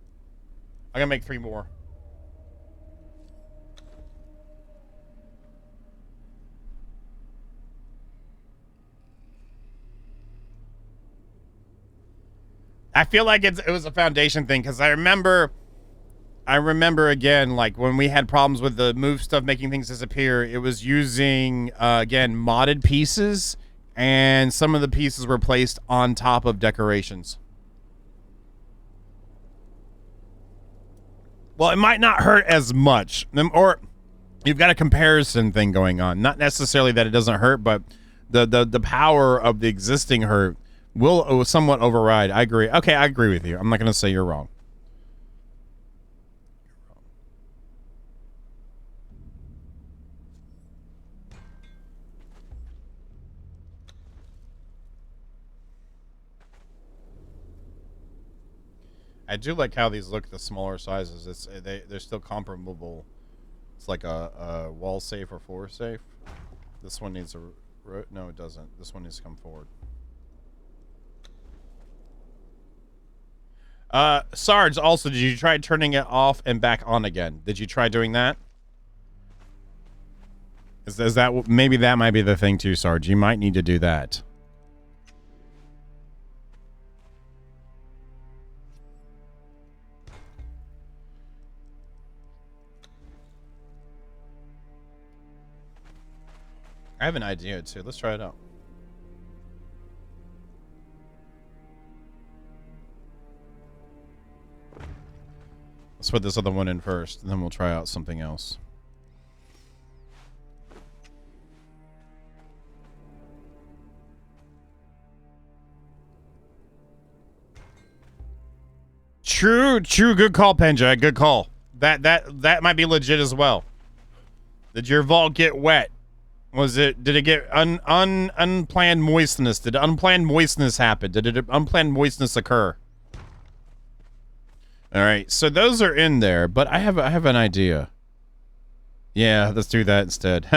I'm gonna make 3 more. I feel like it was a foundation thing because I remember again, like when we had problems with the move stuff making things disappear, it was using again modded pieces, and some of the pieces were placed on top of decorations. Well, it might not hurt as much, or you've got a comparison thing going on. Not necessarily that it doesn't hurt, but the power of the existing hurt will somewhat override. I agree. Okay, I agree with you. I'm not going to say you're wrong. I do like how these look, the smaller sizes. They're still comparable. It's like a wall safe or floor safe. This one needs a... No, it doesn't. This one needs to come forward. Sarge, also, did you try turning it off and back on again? Did you try doing that? Is that... Maybe that might be the thing too, Sarge. You might need to do that. I have an idea too. Let's try it out. Let's put this other one in first, and then we'll try out something else. True. Good call, Penja. Good call. That might be legit as well. Did your vault get wet? Did it get unplanned moistness? Did unplanned moistness happen? Did unplanned moistness occur? All right, so those are in there, but I have an idea. Yeah, let's do that instead.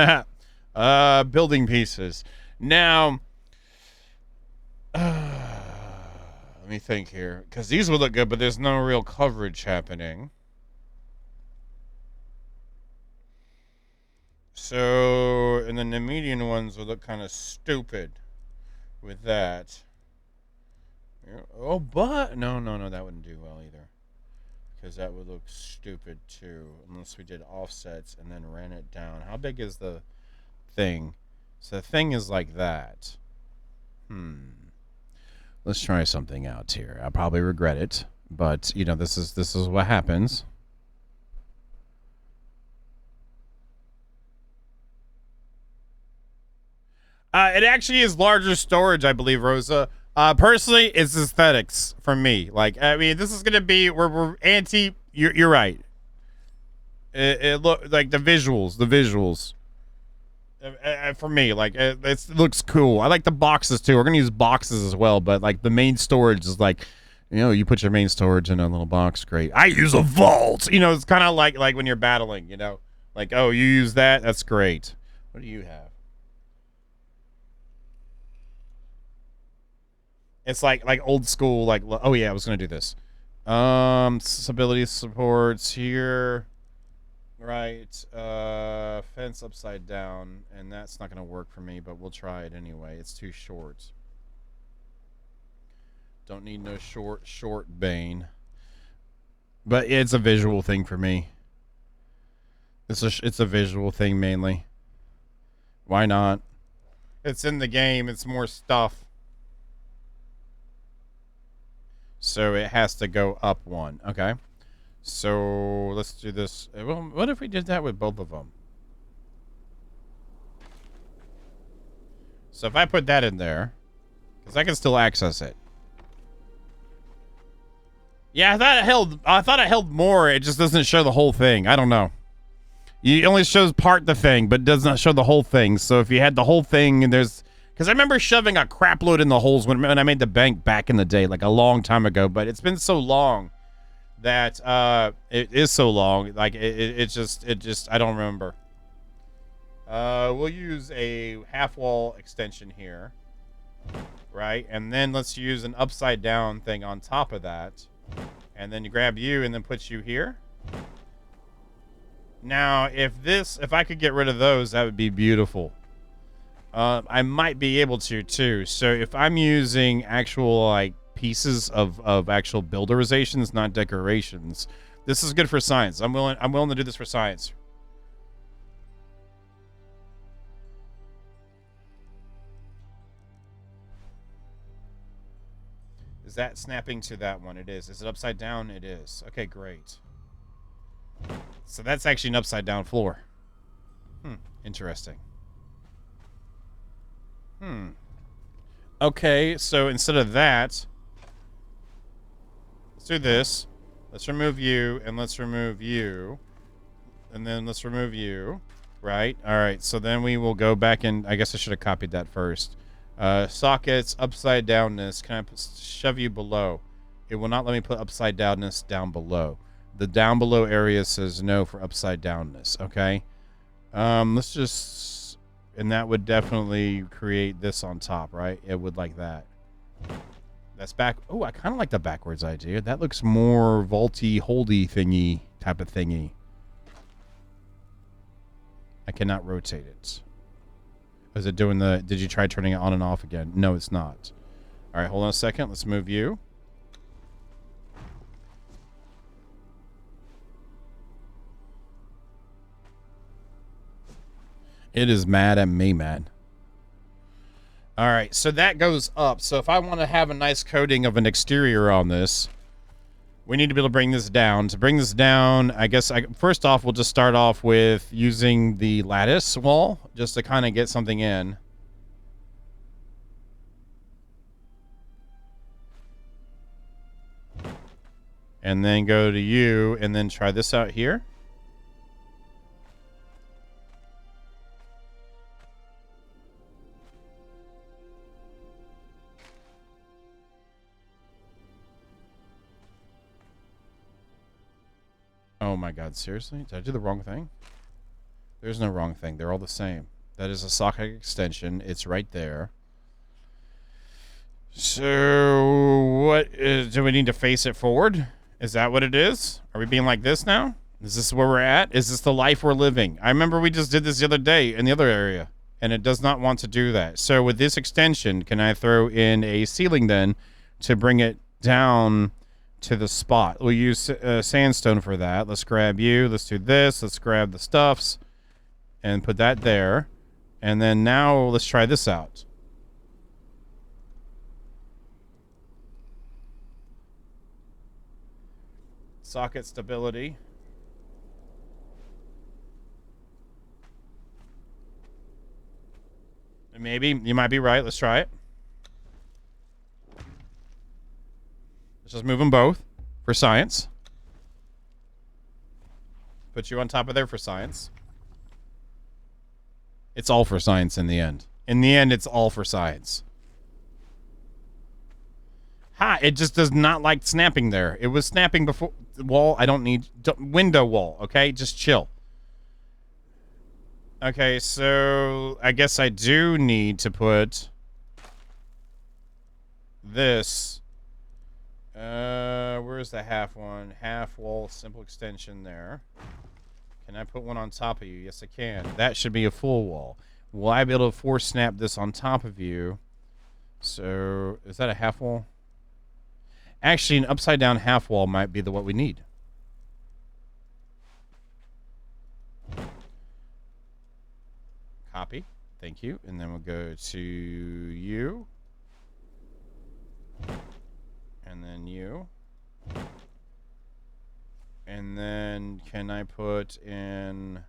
Building pieces. Now, let me think here, because these would look good, but there's no real coverage happening. So, and then the median ones will look kind of stupid with that. Oh, but no, that wouldn't do well either, because that would look stupid too, unless we did offsets and then ran it down. How big is the thing? So the thing is like that. Let's try something out here. I'll probably regret it, but you know, this is what happens. It actually is larger storage, I believe, Rosa. Personally, it's aesthetics for me. Like, I mean, this is gonna be we're anti. You're right. It look like the visuals. For me, like it looks cool. I like the boxes too. We're gonna use boxes as well, but like the main storage is like, you know, you put your main storage in a little box. Great. I use a vault. You know, it's kind of like when you're battling. You know, like, oh, you use that. That's great. What do you have? It's like old school, like, oh yeah, I was gonna do this. Stability supports here. Right. Fence upside down, and that's not gonna work for me, but we'll try it anyway. It's too short. Don't need no short bane. But it's a visual thing for me. It's a visual thing mainly. Why not? It's in the game. It's more stuff. So it has to go up one. Okay. So let's do this. Well, what if we did that with both of them? So if I put that in there, because I can still access it. Yeah, I thought it held more. It just doesn't show the whole thing. I don't know. It only shows part the thing, but does not show the whole thing. So if you had the whole thing, and there's, because I remember shoving a crap load in the holes when I made the bank back in the day, like a long time ago. But it's been so long that it is so long. Like it just I don't remember. We'll use a half wall extension here, right? And then let's use an upside down thing on top of that. And then you grab you and then put you here. Now, if I could get rid of those, that would be beautiful. I might be able to too. So if I'm using actual like pieces of actual builderizations, not decorations, this is good for science. I'm willing to do this for science. Is that snapping to that one? It is. Is it upside down? It is. Okay, great. So that's actually an upside down floor. Interesting. Okay, so instead of that, let's do this. Let's remove you, and let's remove you. And then let's remove you. Right? Alright, so then we will go back and I guess I should have copied that first. Sockets, upside downness. Can I shove you below? It will not let me put upside downness down below. The down below area says no for upside downness. Okay. Let's just, and that would definitely create this on top, right? It would like that. That's back. Oh, I kind of like the backwards idea. That looks more vaulty, holdy thingy type of thingy. I cannot rotate it. Is it doing the... Did you try turning it on and off again? No, it's not. All right, hold on a second. Let's move you. It is mad at me, man. All right, so that goes up. So if I want to have a nice coating of an exterior on this, we need to be able to bring this down. To bring this down, I guess first off, we'll just start off with using the lattice wall just to kind of get something in. And then go to you and then try this out here. Oh my god, seriously? Did I do the wrong thing? There's no wrong thing. They're all the same. That is a socket extension. It's right there. So, what is... Do we need to face it forward? Is that what it is? Are we being like this now? Is this where we're at? Is this the life we're living? I remember we just did this the other day in the other area, and it does not want to do that. So, with this extension, can I throw in a ceiling then to bring it down to the spot? We'll use sandstone for that. Let's grab you. Let's do this. Let's grab the stuffs and put that there. And then now let's try this out. Socket stability. Maybe. You might be right. Let's try it. Let's just move them both for science. Put you on top of there for science. It's all for science in the end. In the end, it's all for science. Ha! It just does not like snapping there. It was snapping before. Wall, I don't need... Window wall, okay? Just chill. Okay, so I guess I do need to put this Where's the half one? Half wall, simple extension there. Can I put one on top of you? Yes, I can. That should be a full wall. Will I be able to force snap this on top of you? So, is that a half wall? Actually, an upside down half wall might be what we need. Copy. Thank you. And then we'll go to you. And then you. And then can I put in...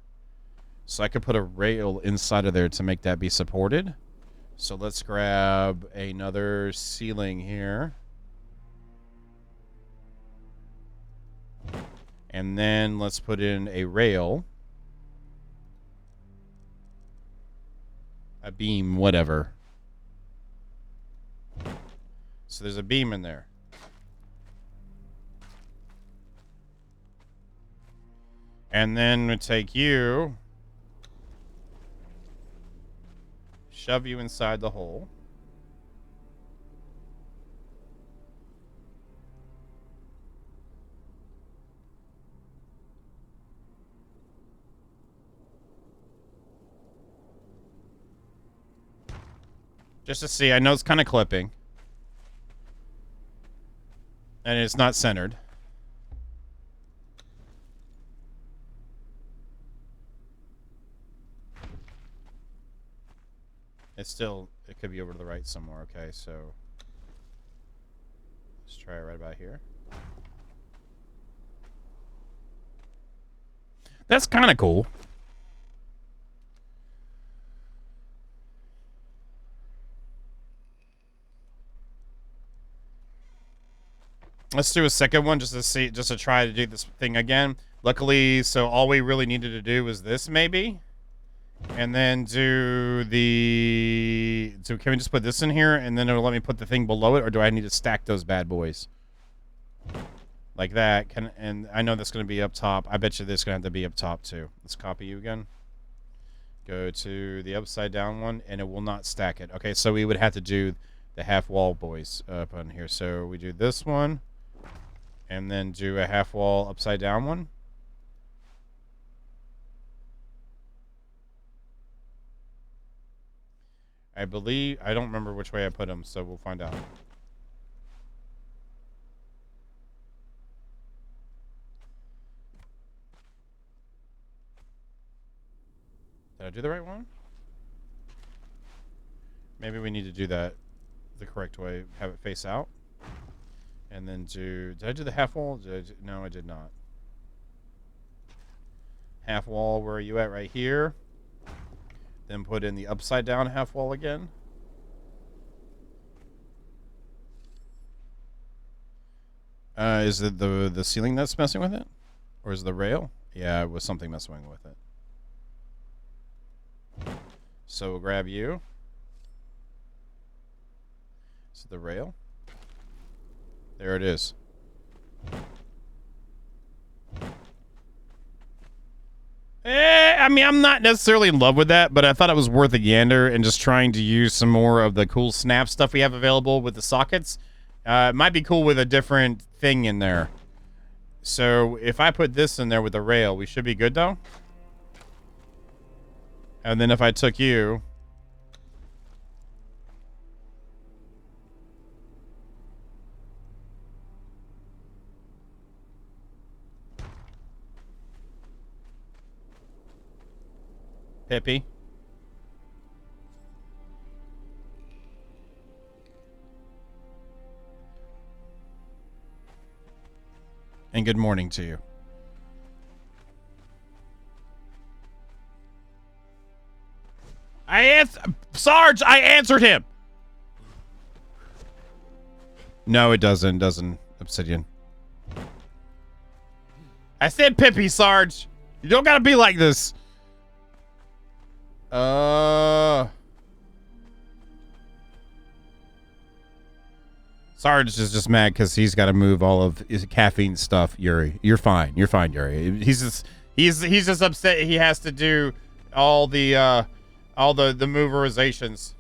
So I could put a rail inside of there to make that be supported. So let's grab another ceiling here. And then let's put in a rail. A beam, whatever. So there's a beam in there. And then we take you, shove you inside the hole. Just to see, I know it's kind of clipping. And it's not centered. It's still, it could be over to the right somewhere. Okay, so let's try it right about here. That's kind of cool. Let's do a second one just to see, just to try to do this thing again. Luckily, so all we really needed to do was this maybe. And then do the... So can we just put this in here and then it'll let me put the thing below it? Or do I need to stack those bad boys? Like that. And I know that's going to be up top. I bet you this is going to have to be up top too. Let's copy you again. Go to the upside down one and it will not stack it. Okay, so we would have to do the half wall boys up on here. So we do this one. And then do a half wall upside down one. I believe, I don't remember which way I put them, so we'll find out. Did I do the right one? Maybe we need to do that the correct way. Have it face out. And then do, did I do the half wall? No, I did not. Half wall, where are you at? Right here. Then put in the upside down half wall again. Is it the ceiling that's messing with it? Or is it the rail? Yeah, it was something messing with it. So we'll grab you. Is it the rail? There it is. I mean, I'm not necessarily in love with that, but I thought it was worth a gander and just trying to use some more of the cool snap stuff we have available with the sockets. It might be cool with a different thing in there. So if I put this in there with the rail, we should be good, though. And then if I took you... Pippi. And good morning to you. Sarge, I answered him. No, it doesn't, Obsidian. I said Pippi, Sarge. You don't gotta be like this. Sarge is just mad because he's got to move all of his caffeine stuff. Yuri, you're fine. You're fine, Yuri. He's just upset. He has to do all the moverizations.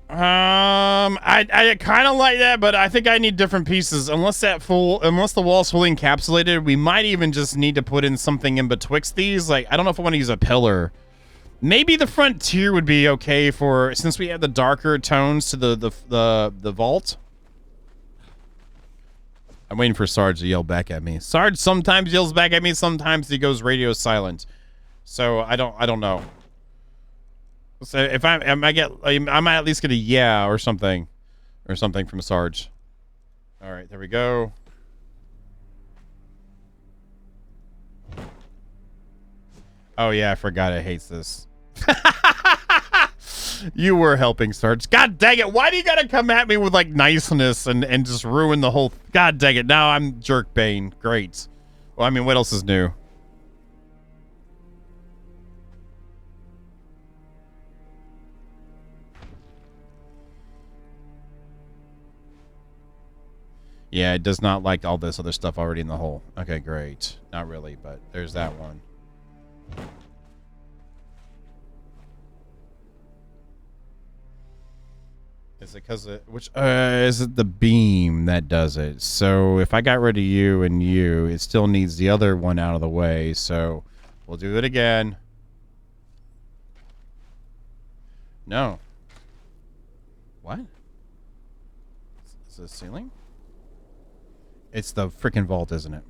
I kind of like that, but I think I need different pieces. Unless the wall's fully encapsulated, we might even just need to put in something in betwixt these. Like, I don't know if I want to use a pillar. Maybe the frontier would be okay for, since we have the darker tones to the vault. I'm waiting for Sarge to yell back at me. Sarge sometimes yells back at me, sometimes he goes radio silent. So I don't know. So if I might at least get a yeah or something from Sarge. All right, there we go. Oh yeah, I forgot it hates this. You were helping, Sarge. God dang it! Why do you gotta come at me with like niceness and just ruin the whole? God dang it! Now I'm jerk bane. Great. Well, I mean, what else is new? Yeah, it does not like all this other stuff already in the hole. Okay, great. Not really, but there's that one. Is it because is it the beam that does it? So if I got rid of you and you, it still needs the other one out of the way. So we'll do it again. No. What? Is it the ceiling? It's the freaking vault, isn't it?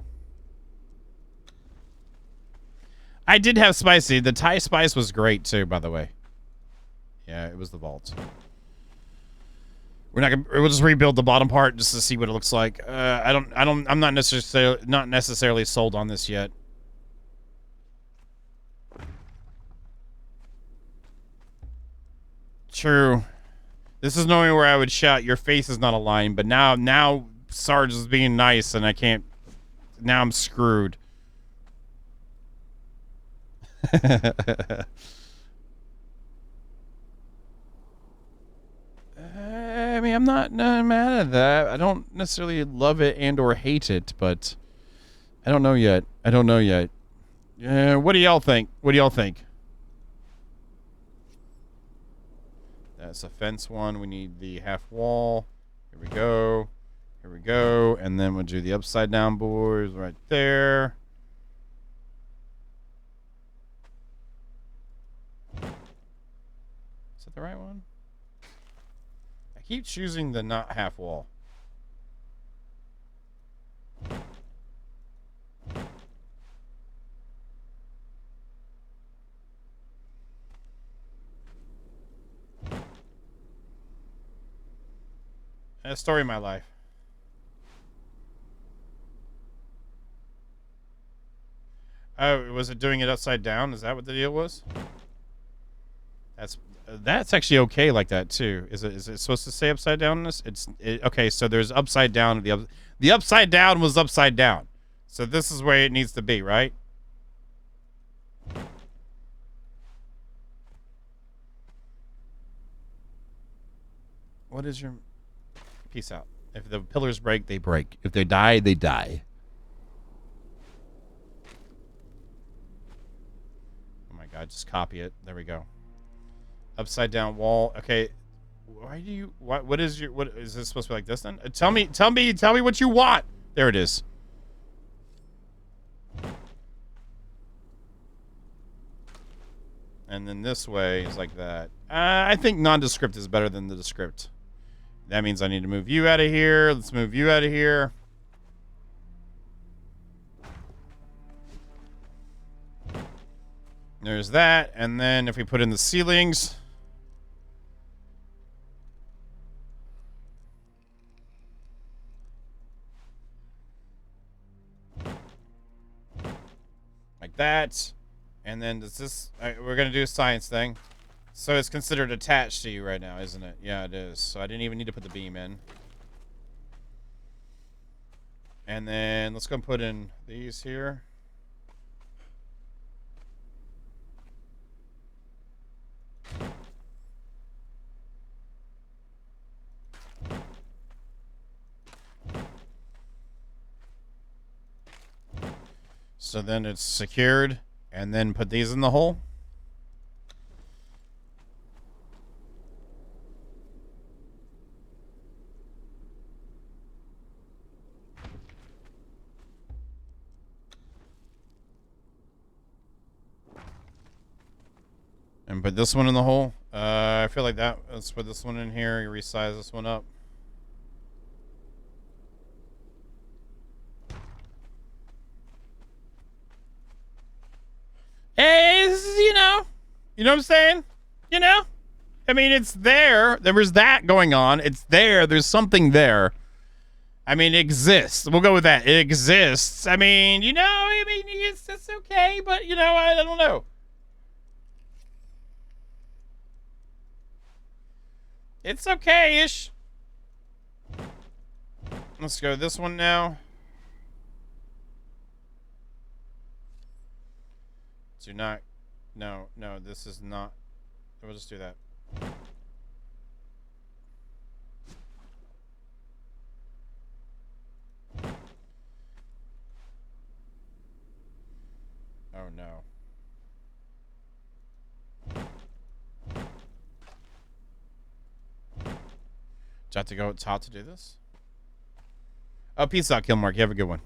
I did have spicy. The Thai spice was great too, by the way. Yeah, it was the vault. We'll just rebuild the bottom part just to see what it looks like. I'm not necessarily sold on this yet. True. This is knowing where I would shout, your face is not aligned, but now Sarge is being nice and I can't. Now I'm screwed. I mean, I'm not mad at that. I don't necessarily love it and or hate it, but I don't know yet. What do y'all think? That's a fence one. We need the half wall. Here we go. And then we'll do the upside down boards right there. Is that the right one? I keep choosing the not half wall. A story of my life. Oh, was it doing it upside down? Is that what the deal was? That's actually okay like that too. Is it supposed to say upside down in this? Okay, so there's upside down. The upside down was upside down. So this is where it needs to be, right? What is your... Peace out. If the pillars break, they break. If they die, they die. Oh my god, just copy it. There we go. Upside down wall. Okay. Why do you... What is this supposed to be like this then? Tell me what you want. There it is. And then this way is like that. I think nondescript is better than the descript. That means I need to move you out of here. Let's move you out of here. There's that. And then if we put in the ceilings... like that. And then does this... we're going to do a science thing. So it's considered attached to you right now, isn't it? Yeah, it is. So I didn't even need to put the beam in. And then let's go and put in these here. So then it's secured. And then put these in the hole. And put this one in the hole. I feel like that. Let's put this one in here. You resize this one up. Hey, this is, you know what I'm saying? You know? I mean, it's there. There was that going on. It's there. There's something there. I mean, it exists. We'll go with that. It exists. I mean, it's okay, but, I don't know. It's okay-ish. Let's go this one now. Do not. No, this is not. We'll just do that. Oh no. Do I have to go top to do this? Oh, peace out, Killmark. You have a good one.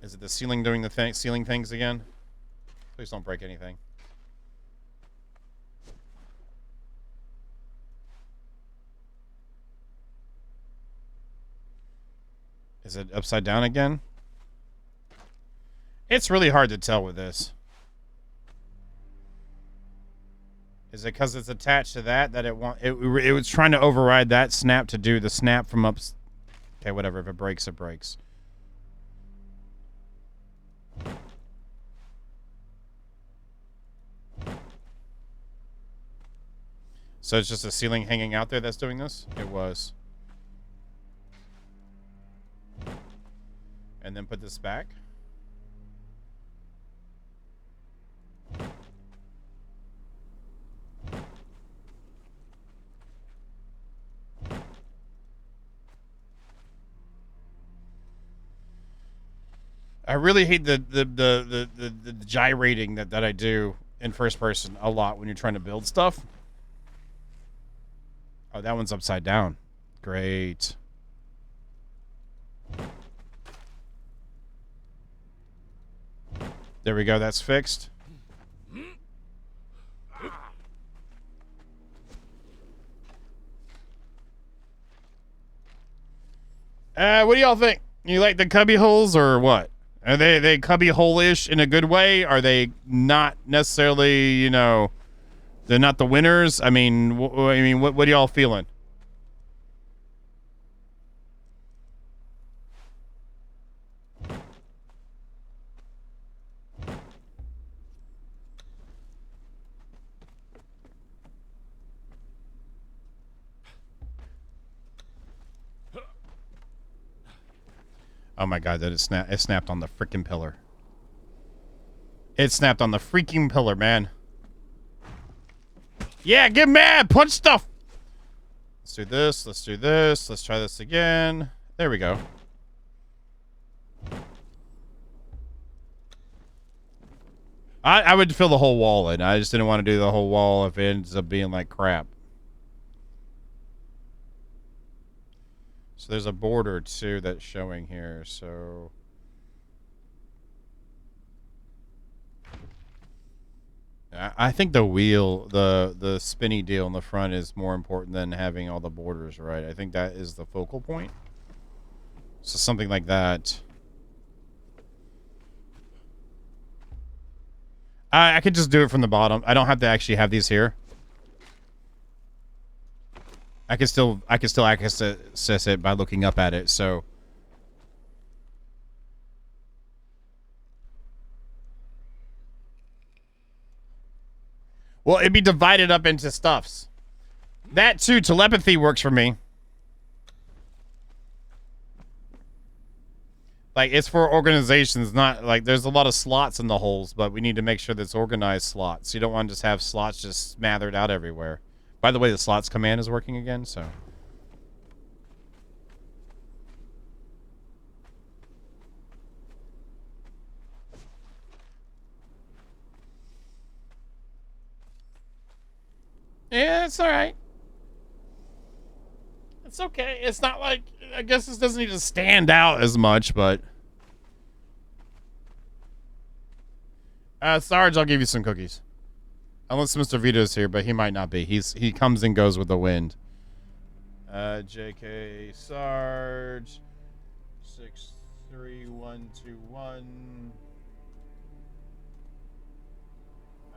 Is it the ceiling doing the ceiling things again? Please don't break anything. Is it upside down again? It's really hard to tell with this. Is it because it's attached to that it was trying to override that snap to do the snap from up? Okay, whatever. If it breaks, it breaks. So it's just a ceiling hanging out there that's doing this? It was. And then put this back. I really hate the gyrating that I do in first person a lot when you're trying to build stuff. Oh, that one's upside down. Great. There we go. That's fixed. What do y'all think? You like the cubby holes or what? Are they cubby hole-ish in a good way? Are they not necessarily, they're not the winners? I mean, what are y'all feeling? Oh my god, that it snapped on the freaking pillar. It snapped on the freaking pillar, man. Yeah, get mad! Punch stuff! Let's do this, let's do this, let's try this again. There we go. I would fill the whole wall in. I just didn't want to do the whole wall if it ends up being like crap. So there's a border too that's showing here, so I think the wheel, the spinny deal in the front is more important than having all the borders, right? I think that is the focal point. So something like that. I could just do it from the bottom. I don't have to actually have these here. I can still access it by looking up at it, so. Well, it'd be divided up into stuffs. That too, telepathy works for me. Like, it's for organizations, not like there's a lot of slots in the holes, but we need to make sure that's organized slots. You don't want to just have slots just smothered out everywhere. By the way, the slots command is working again, so. Yeah, it's alright. It's okay. It's not like, I guess this doesn't need to stand out as much, but. Sarge, I'll give you some cookies. Unless Mr. Vito's here, but he might not be. He comes and goes with the wind. JK Sarge 63121.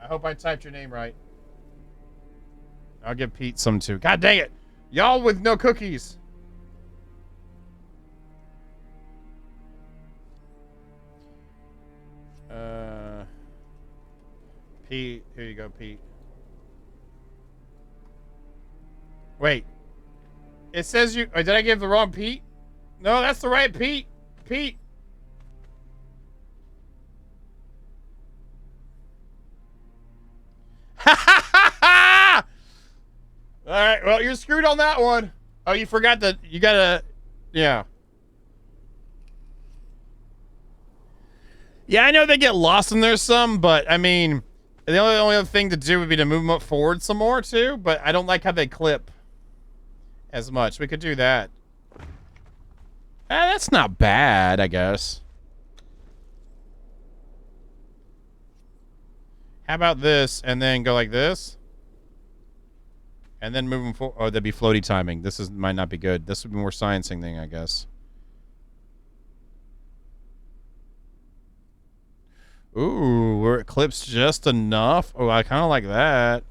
I hope I typed your name right. I'll give Pete some too. God dang it. Y'all with no cookies. Pete, here you go, Pete. Wait. It says you... did I give the wrong Pete? No, that's the right Pete. Pete. Ha ha ha ha! Alright, well, you're screwed on that one. Oh, you forgot that... You gotta... Yeah. Yeah, I know they get lost in there some, but, I mean... The only other thing to do would be to move them up forward some more, too. But I don't like how they clip as much. We could do that. That's not bad, I guess. How about this, and then go like this? And then move them forward. Oh, that'd be floaty timing. This might not be good. This would be more sciencing thing, I guess. Ooh, where it clips just enough. Oh, I kind of like that.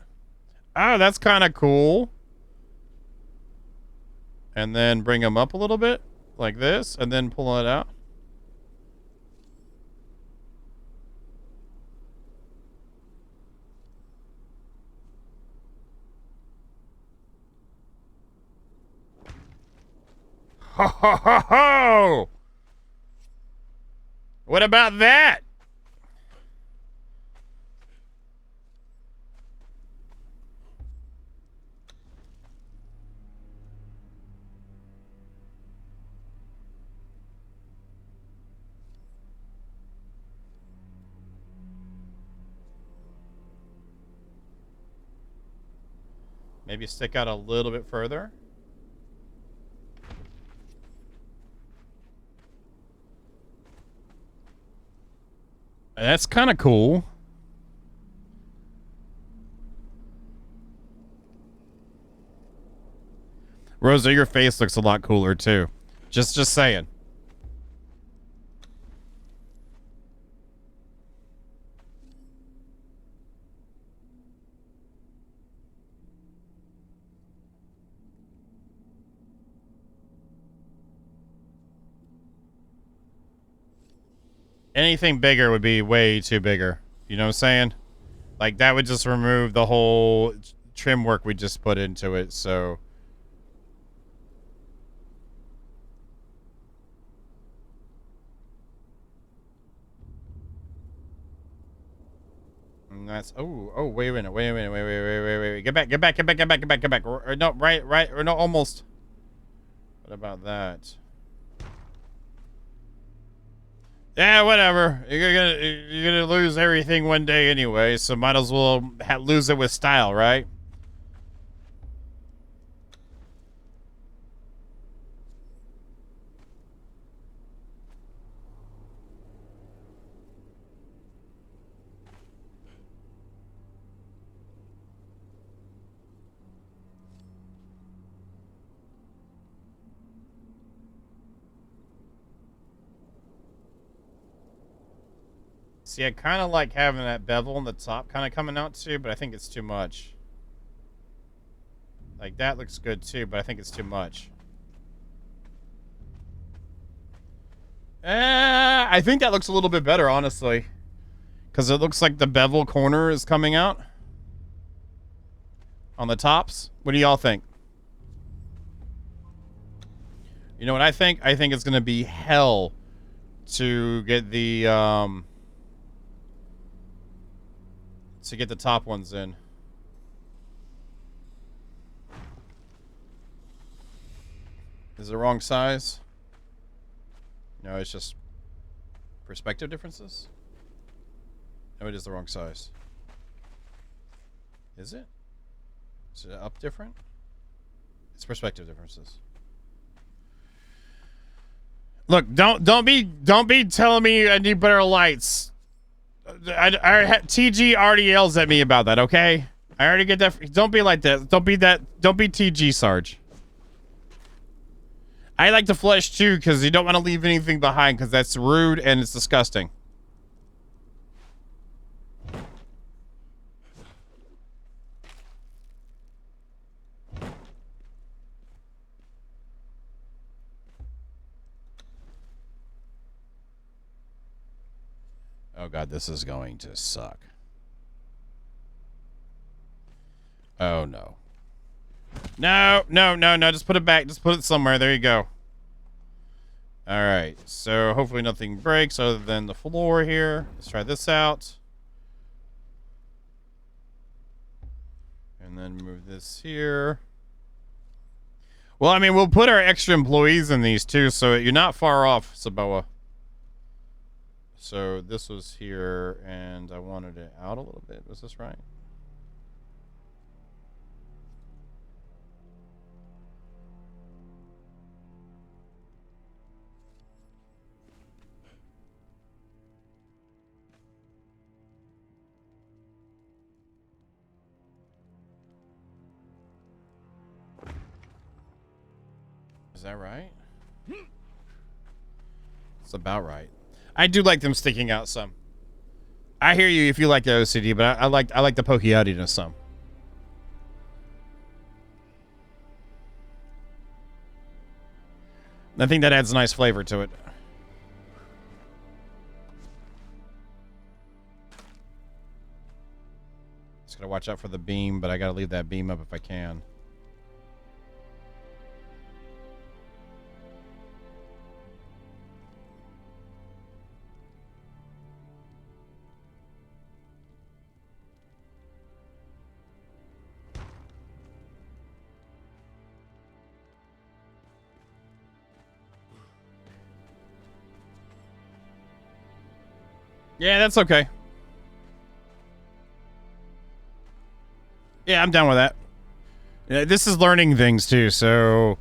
Oh, that's kind of cool. And then bring them up a little bit, like this, and then pull it out. Ho, ho, ho, ho! What about that? Maybe stick out a little bit further. That's kind of cool. Rosa, your face looks a lot cooler too. Just saying. Anything bigger would be way too bigger. You know what I'm saying? Like, that would just remove the whole trim work we just put into it, so... And that's... Oh, wait a minute, wait. Get back. Or no, right, or no, almost. What about that? Yeah, whatever. You're gonna lose everything one day anyway, so might as well lose it with style, right? See, I kind of like having that bevel on the top kind of coming out too, but I think it's too much. Like, that looks good too, but I think it's too much. I think that looks a little bit better, honestly. Because it looks like the bevel corner is coming out. On the tops. What do y'all think? You know what I think? I think it's going to be hell to get the, to get the top ones in. Is it the wrong size? No, it's just perspective differences? No, it is the wrong size. Is it? Is it up different? It's perspective differences. Look, don't be telling me I need better lights. TG already yells at me about that, okay? I already get that. Don't be like that. Don't be TG, Sarge. I like to flush too because you don't want to leave anything behind because that's rude and it's disgusting. Oh god, this is going to suck. Oh no. No, just put it back. Just put it somewhere. There you go. Alright, so hopefully nothing breaks other than the floor here. Let's try this out. And then move this here. Well, I mean, we'll put our extra employees in these too, so you're not far off, Saboa. So this was here, and I wanted it out a little bit. Was this right? Is that right? It's about right. I do like them sticking out some. I hear you if you like the OCD, but I like the pokey outiness some. I think that adds a nice flavor to it. Just gotta watch out for the beam, but I gotta leave that beam up if I can. Yeah, that's okay. Yeah, I'm down with that. Yeah, this is learning things too, so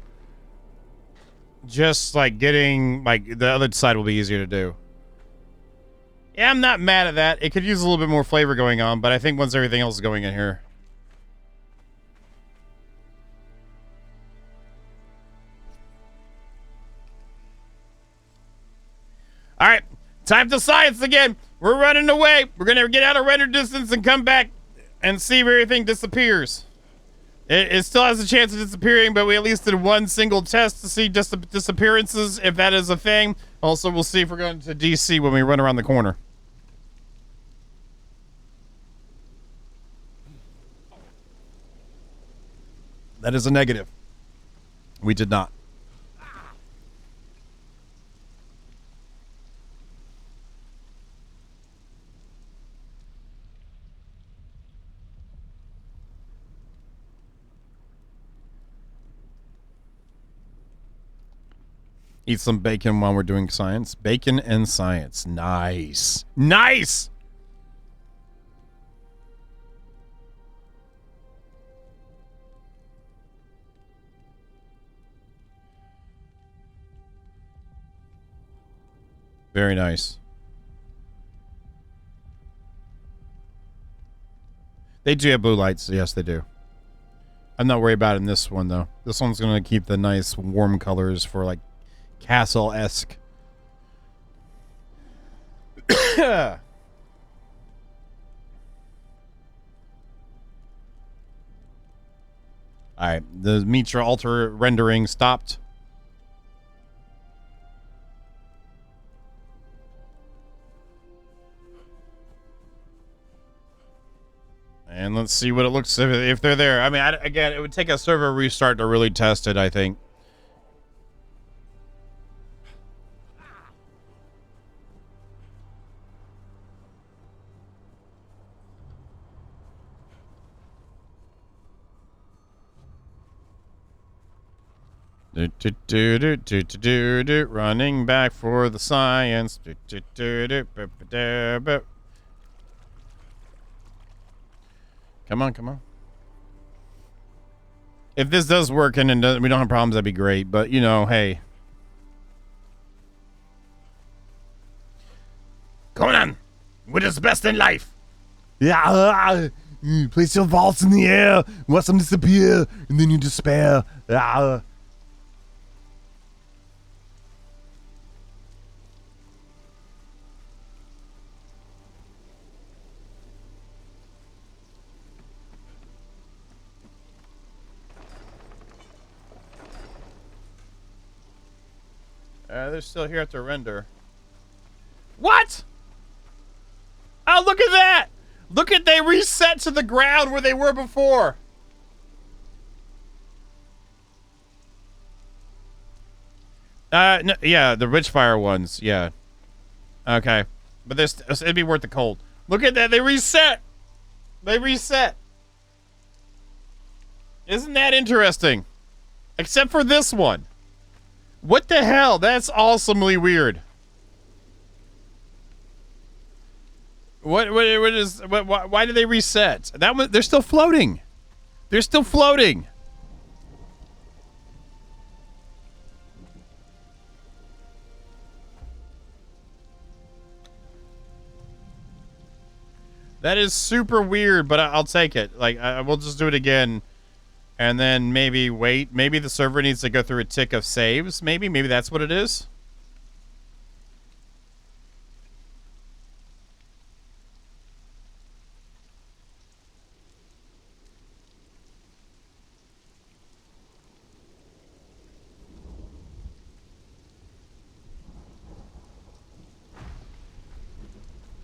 just like getting like the other side will be easier to do. Yeah, I'm not mad at that. It could use a little bit more flavor going on, but I think once everything else is going in here. All right, time to science again. We're running away. We're going to get out of render distance and come back and see if everything disappears. It still has a chance of disappearing, but we at least did one single test to see disappearances, if that is a thing. Also, we'll see if we're going to DC when we run around the corner. That is a negative. We did not. Eat some bacon while we're doing science. Bacon and science. Nice. Nice! Very nice. They do have blue lights. Yes, they do. I'm not worried about it in this one, though. This one's going to keep the nice warm colors for, like, castle-esque. Alright, the Mitra alter rendering stopped. And let's see what it looks if they're there. I mean, again, it would take a server restart to really test it, I think. Running back for the science. Come on, come on. If this does work and we don't have problems, that'd be great. But, you know, hey. Conan, What is best in life? Yeah, place your vaults in the air, watch them disappear, and then you despair. They're still here after render. What? Oh, look at that! Look at they reset to the ground where they were before. No, yeah, the Witchfire ones, yeah. Okay, but this it'd be worth the cold. Look at that, they reset. They reset. Isn't that interesting? Except for this one. What the hell? That's awesomely weird. Why did they reset? That one, they're still floating. They're still floating. That is super weird, but I'll take it. Like, we'll just do it again. And then maybe wait. Maybe the server needs to go through a tick of saves. Maybe that's what it is.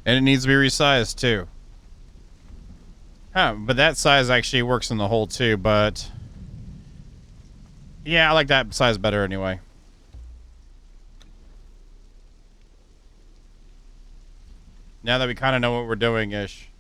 And it needs to be resized too. Huh, but that size actually works in the hole too, but... yeah, I like that size better anyway. Now that we kind of know what we're doing-ish.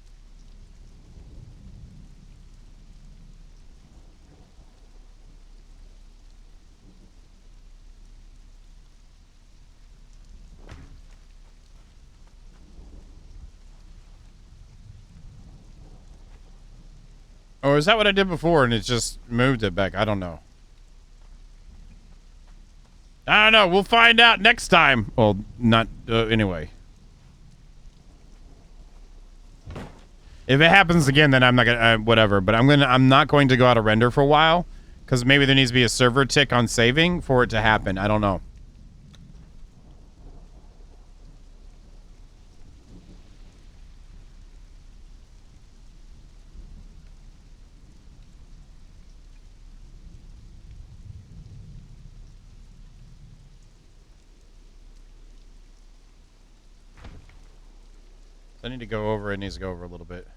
Or is that what I did before and it just moved it back? I don't know. I don't know. We'll find out next time. Well, not anyway. If it happens again, then I'm not gonna whatever. But I'm not going to go out of render for a while because maybe there needs to be a server tick on saving for it to happen. I don't know. I need to go over. It needs to go over a little bit.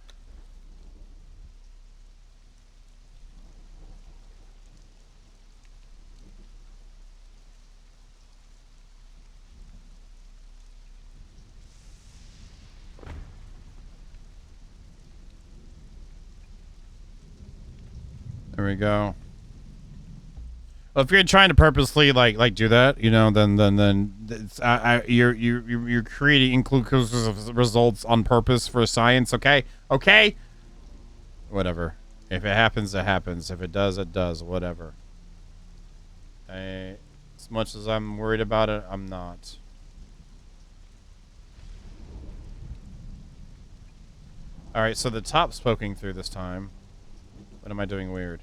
There we go. Well, if you're trying to purposely like do that, you know, then it's, you're creating inclusive results on purpose for science. Okay, okay, whatever. If it happens, it happens. If it does, it does. Whatever. As much as I'm worried about it, I'm not. All right, so the top's poking through this time. What am I doing weird?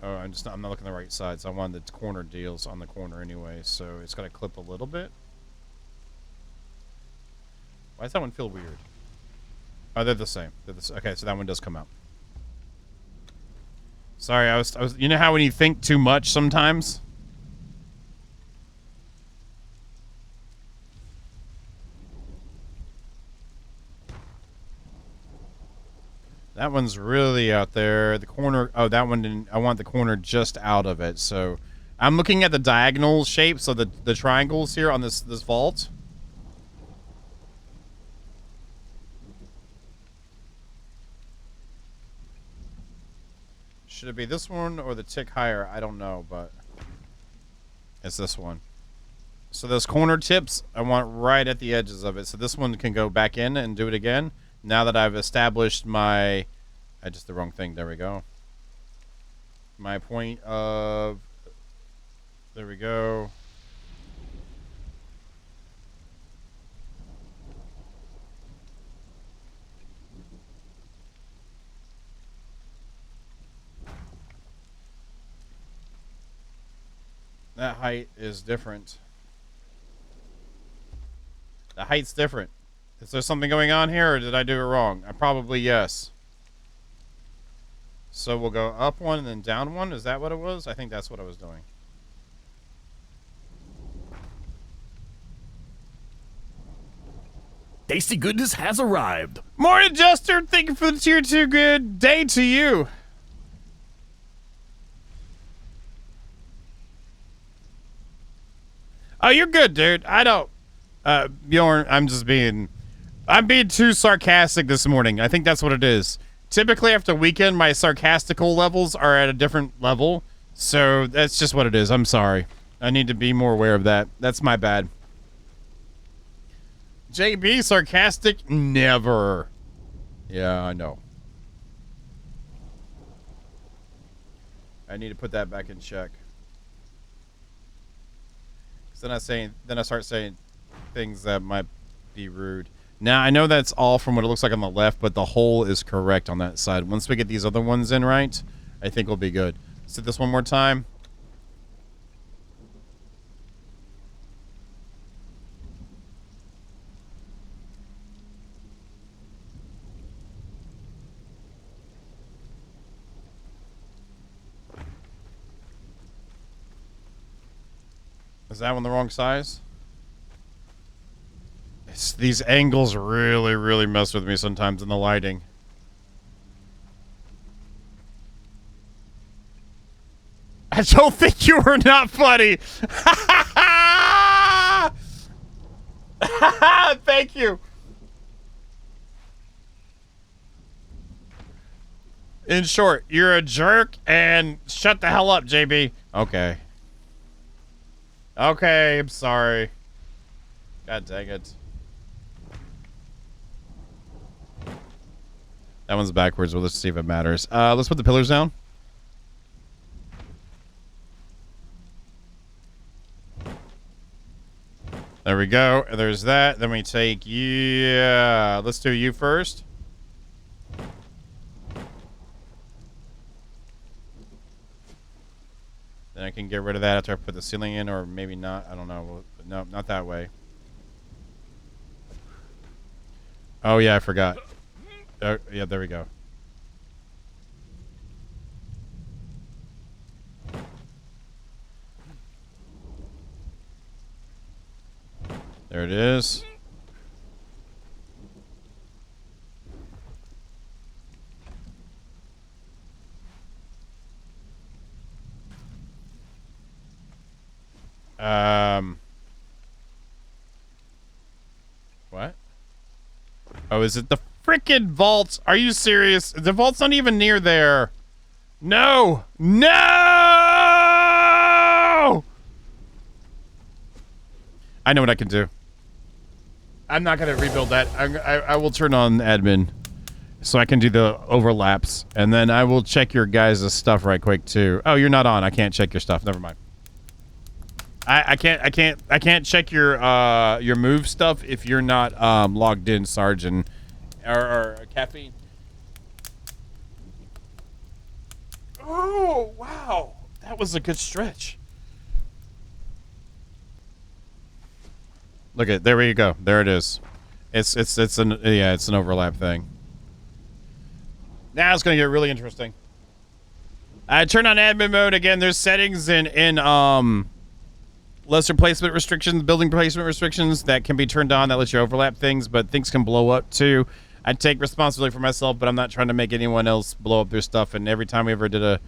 Oh, I'm not looking the right side, so I wanted the corner deals on the corner anyway, so it's got to clip a little bit. Why does that one feel weird? Oh, they're the same. Okay, so that one does come out. Sorry, I was you know how when you think too much sometimes? That one's really out there. The corner, oh, that one didn't, I want the corner just out of it. So I'm looking at the diagonal shape, so the triangles here on this vault. Should it be this one or the tick higher? I don't know, but it's this one. So those corner tips, I want right at the edges of it. So this one can go back in and do it again. Now that I've established my... I just the wrong thing. There we go. My point of There we go. That height is different. The height's different. Is there something going on here, or did I do it wrong? Probably yes. So we'll go up one and then down one. Is that what it was? I think that's what I was doing. Tasty goodness has arrived. Morning, Jester. Thank you for the tier 2. Good day to you. Oh, you're good, dude. I don't. Bjorn, I'm being too sarcastic this morning. I think that's what it is. Typically, after weekend, my sarcastical levels are at a different level. So that's just what it is. I'm sorry. I need to be more aware of that. That's my bad. JB, sarcastic? Never. Yeah, I know. I need to put that back in check. Then I start saying things that might be rude. Now I know that's all from what it looks like on the left, but the hole is correct on that side. Once we get these other ones in right, I think we'll be good. Let's do this one more time. Is that one the wrong size? These angles really, really mess with me sometimes in the lighting. I don't think you were not funny. Thank you. In short, you're a jerk and shut the hell up, JB. Okay. Okay, I'm sorry. God dang it. That one's backwards. Well, let's see if it matters. Let's put the pillars down. There we go. There's that. Then we take, yeah. Let's do you first. Then I can get rid of that after I put the ceiling in, or maybe not. I don't know. No, not that way. Oh, yeah, I forgot. Yeah, there we go. There it is. What? Oh, is it the frickin' vaults? Are you serious? The vault's not even near there. No! No! I know what I can do. I'm not gonna rebuild that. I will turn on admin so I can do the overlaps, and then I will check your guys' stuff right quick too. Oh, you're not on. I can't check your stuff. Never mind. I can't check your move stuff if you're not logged in, Sergeant or Caffeine. Oh wow, that was a good stretch. Look at there we go. There it is. It's an overlap thing. Now it's gonna get really interesting. I turn on admin mode again. There's settings in lesser placement restrictions, building placement restrictions that can be turned on that lets you overlap things, but things can blow up too. I take responsibility for myself, but I'm not trying to make anyone else blow up their stuff. And every time we ever did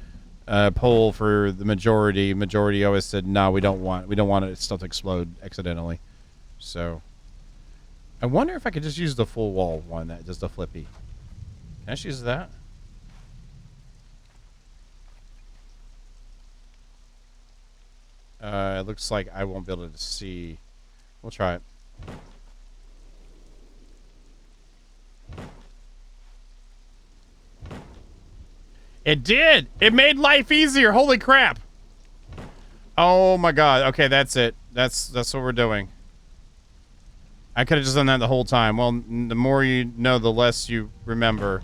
a poll for the majority always said, no, we don't want stuff to explode accidentally. So I wonder if I could just use the full wall one, that just a flippy. Can I just use that? It looks like I won't be able to see. We'll try it. It did! It made life easier! Holy crap! Oh my god. Okay, that's it. That's what we're doing. I could have just done that the whole time. Well, the more you know, the less you remember.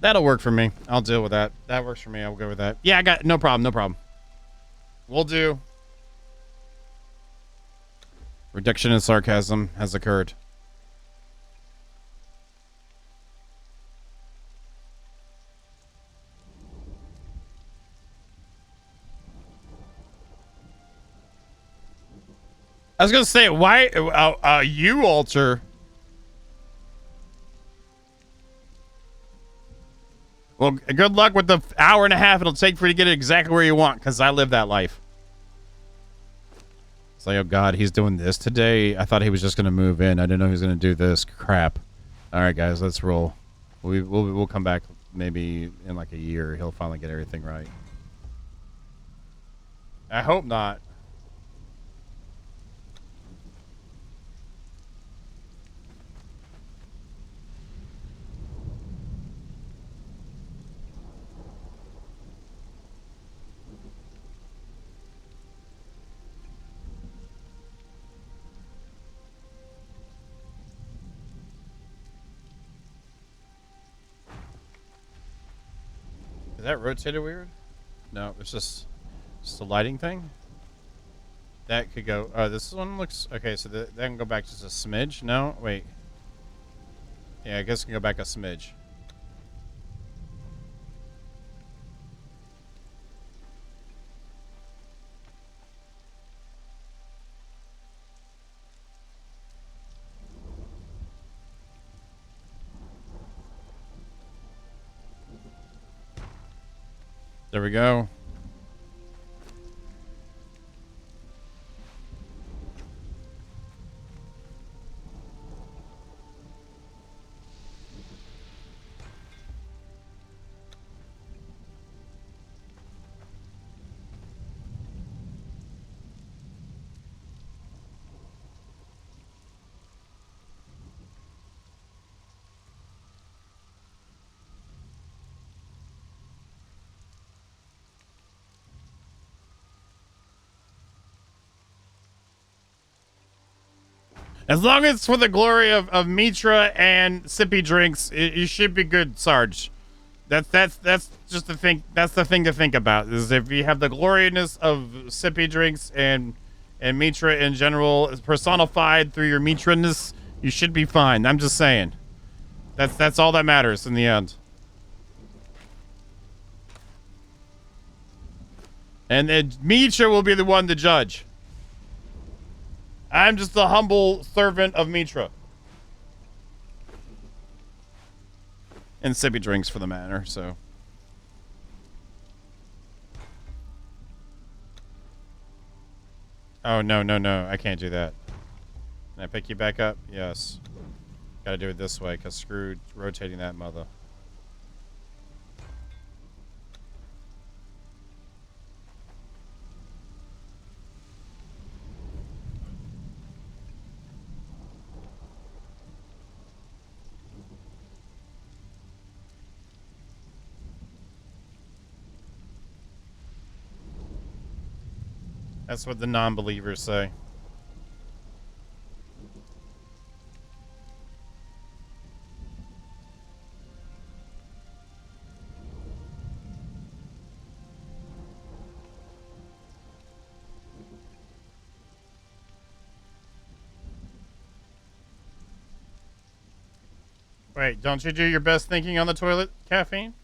That'll work for me. I'll deal with that. That works for me. I'll go with that. Yeah, I got no problem. No problem. We'll do. Reduction in sarcasm has occurred. I was gonna say, why you alter? Well, good luck with the hour and a half it'll take for you to get it exactly where you want, because I live that life. It's like, oh god, he's doing this today. I thought he was just gonna move in. I didn't know he was gonna do this crap. All right, guys, let's roll. We'll come back maybe in like a year. He'll finally get everything right. I hope not. Is that rotated weird? No, it's just a lighting thing. That could go. Oh, this one looks okay. So that can go back just a smidge. No, wait. Yeah, I guess it can go back a smidge. There we go. As long as it's for the glory of Mitra and sippy drinks, you should be good, Sarge. That's just the thing. That's the thing to think about. Is if you have the gloriness of sippy drinks and Mitra in general personified through your Mitra-ness, you should be fine. I'm just saying. That's all that matters in the end. And then Mitra will be the one to judge. I'm just a humble servant of Mitra. And sippy drinks for the matter, so. Oh, no, no, no. I can't do that. Can I pick you back up? Yes. Gotta do it this way, because screw rotating that mother. That's what the non-believers say. Wait, don't you do your best thinking on the toilet, Caffeine?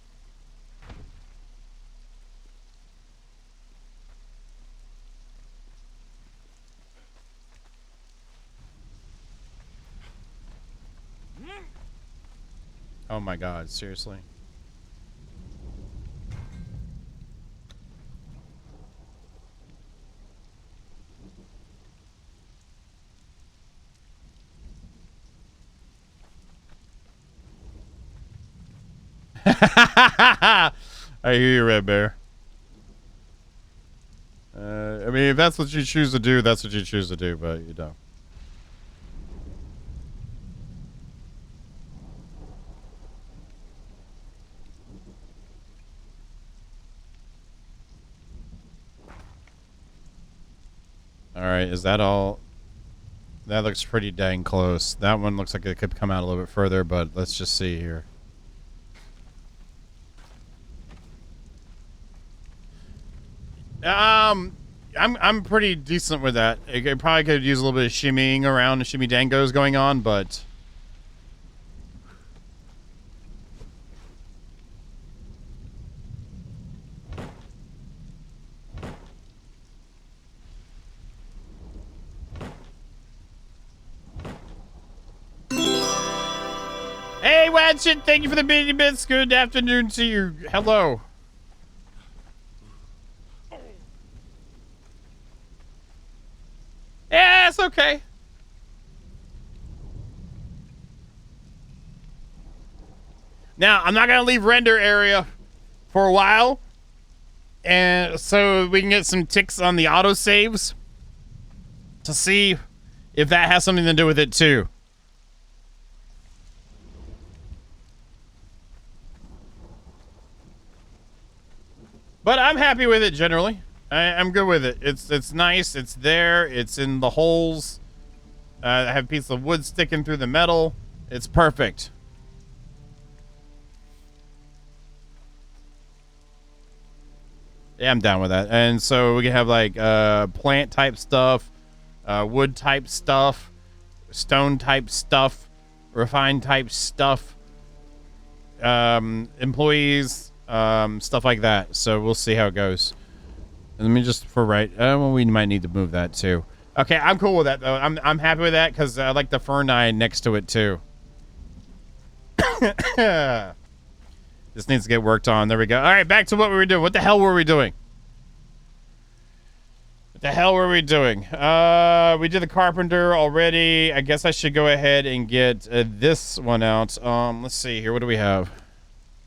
Oh my god, seriously? I hear you, Red Bear. mean, if that's what you choose to do, that's what you choose to do, but you don't. All right, is that all? That looks pretty dang close. That one looks like it could come out a little bit further, but let's just see here. I'm pretty decent with that. It probably could use a little bit of shimmying around, and shimmy dangos going on, but hey, Watchet, thank you for the bitty bits. Good afternoon to you. Hello. Yeah, it's okay. Now, I'm not going to leave render area for a while. And so we can get some ticks on the autosaves to see if that has something to do with it too. But I'm happy with it generally. I'm good with it. It's nice. It's there. It's in the holes. I have a piece of wood sticking through the metal. It's perfect. Yeah, I'm down with that. And so we can have like plant type stuff, wood type stuff, stone type stuff, refined type stuff, employees, stuff like that. So we'll see how it goes. Let me just well, we might need to move that too. Okay, I'm cool with that though. I'm happy with that because I like the fern eye next to it too. This needs to get worked on. There we go. All right, back to what we were doing. What the hell were we doing? What the hell were we doing? We did the carpenter already. I guess I should go ahead and get this one out. Let's see here. What do we have?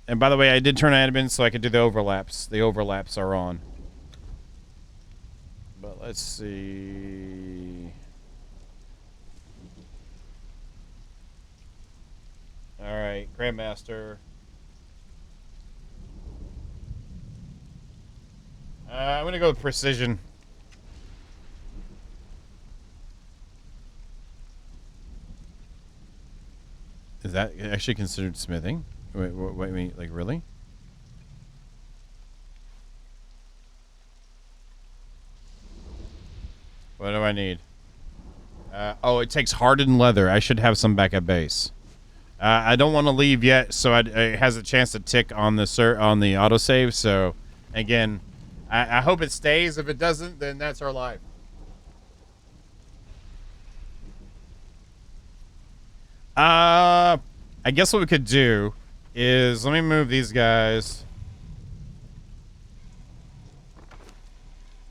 And by the way, I did turn admin so I could do the overlaps. The overlaps are on. But let's see. All right, Grandmaster. I'm gonna go with precision. Is that actually considered smithing? Wait, like really? What do I need? Oh, it takes hardened leather. I should have some back at base. I don't want to leave yet, so it has a chance to tick on the autosave. So, again, I hope it stays. If it doesn't, then that's our life. I guess what we could do is let me move these guys.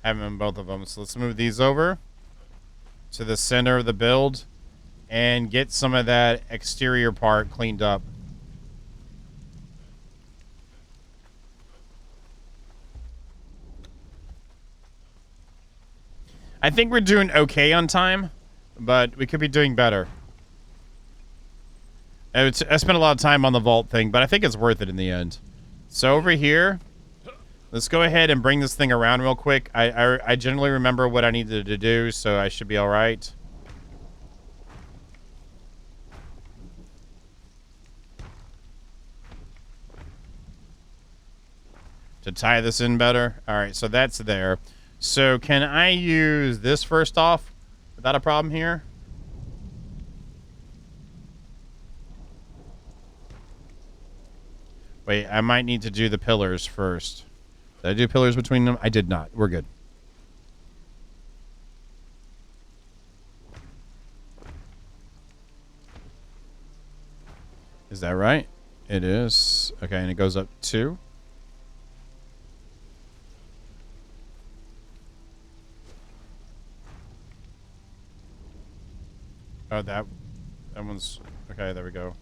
Have them both of them. So let's move these over to the center of the build and get some of that exterior part cleaned up. I think we're doing okay on time, but we could be doing better. I spent a lot of time on the vault thing, but I think it's worth it in the end. So over here, let's go ahead and bring this thing around real quick. I generally remember what I needed to do, so I should be all right. To tie this in better. All right, so that's there. So can I use this first off without a problem here? Wait, I might need to do the pillars first. Did I do pillars between them? I did not. We're good. Is that right? It is. Okay, and it goes up 2. Oh, that one's... Okay, there we go.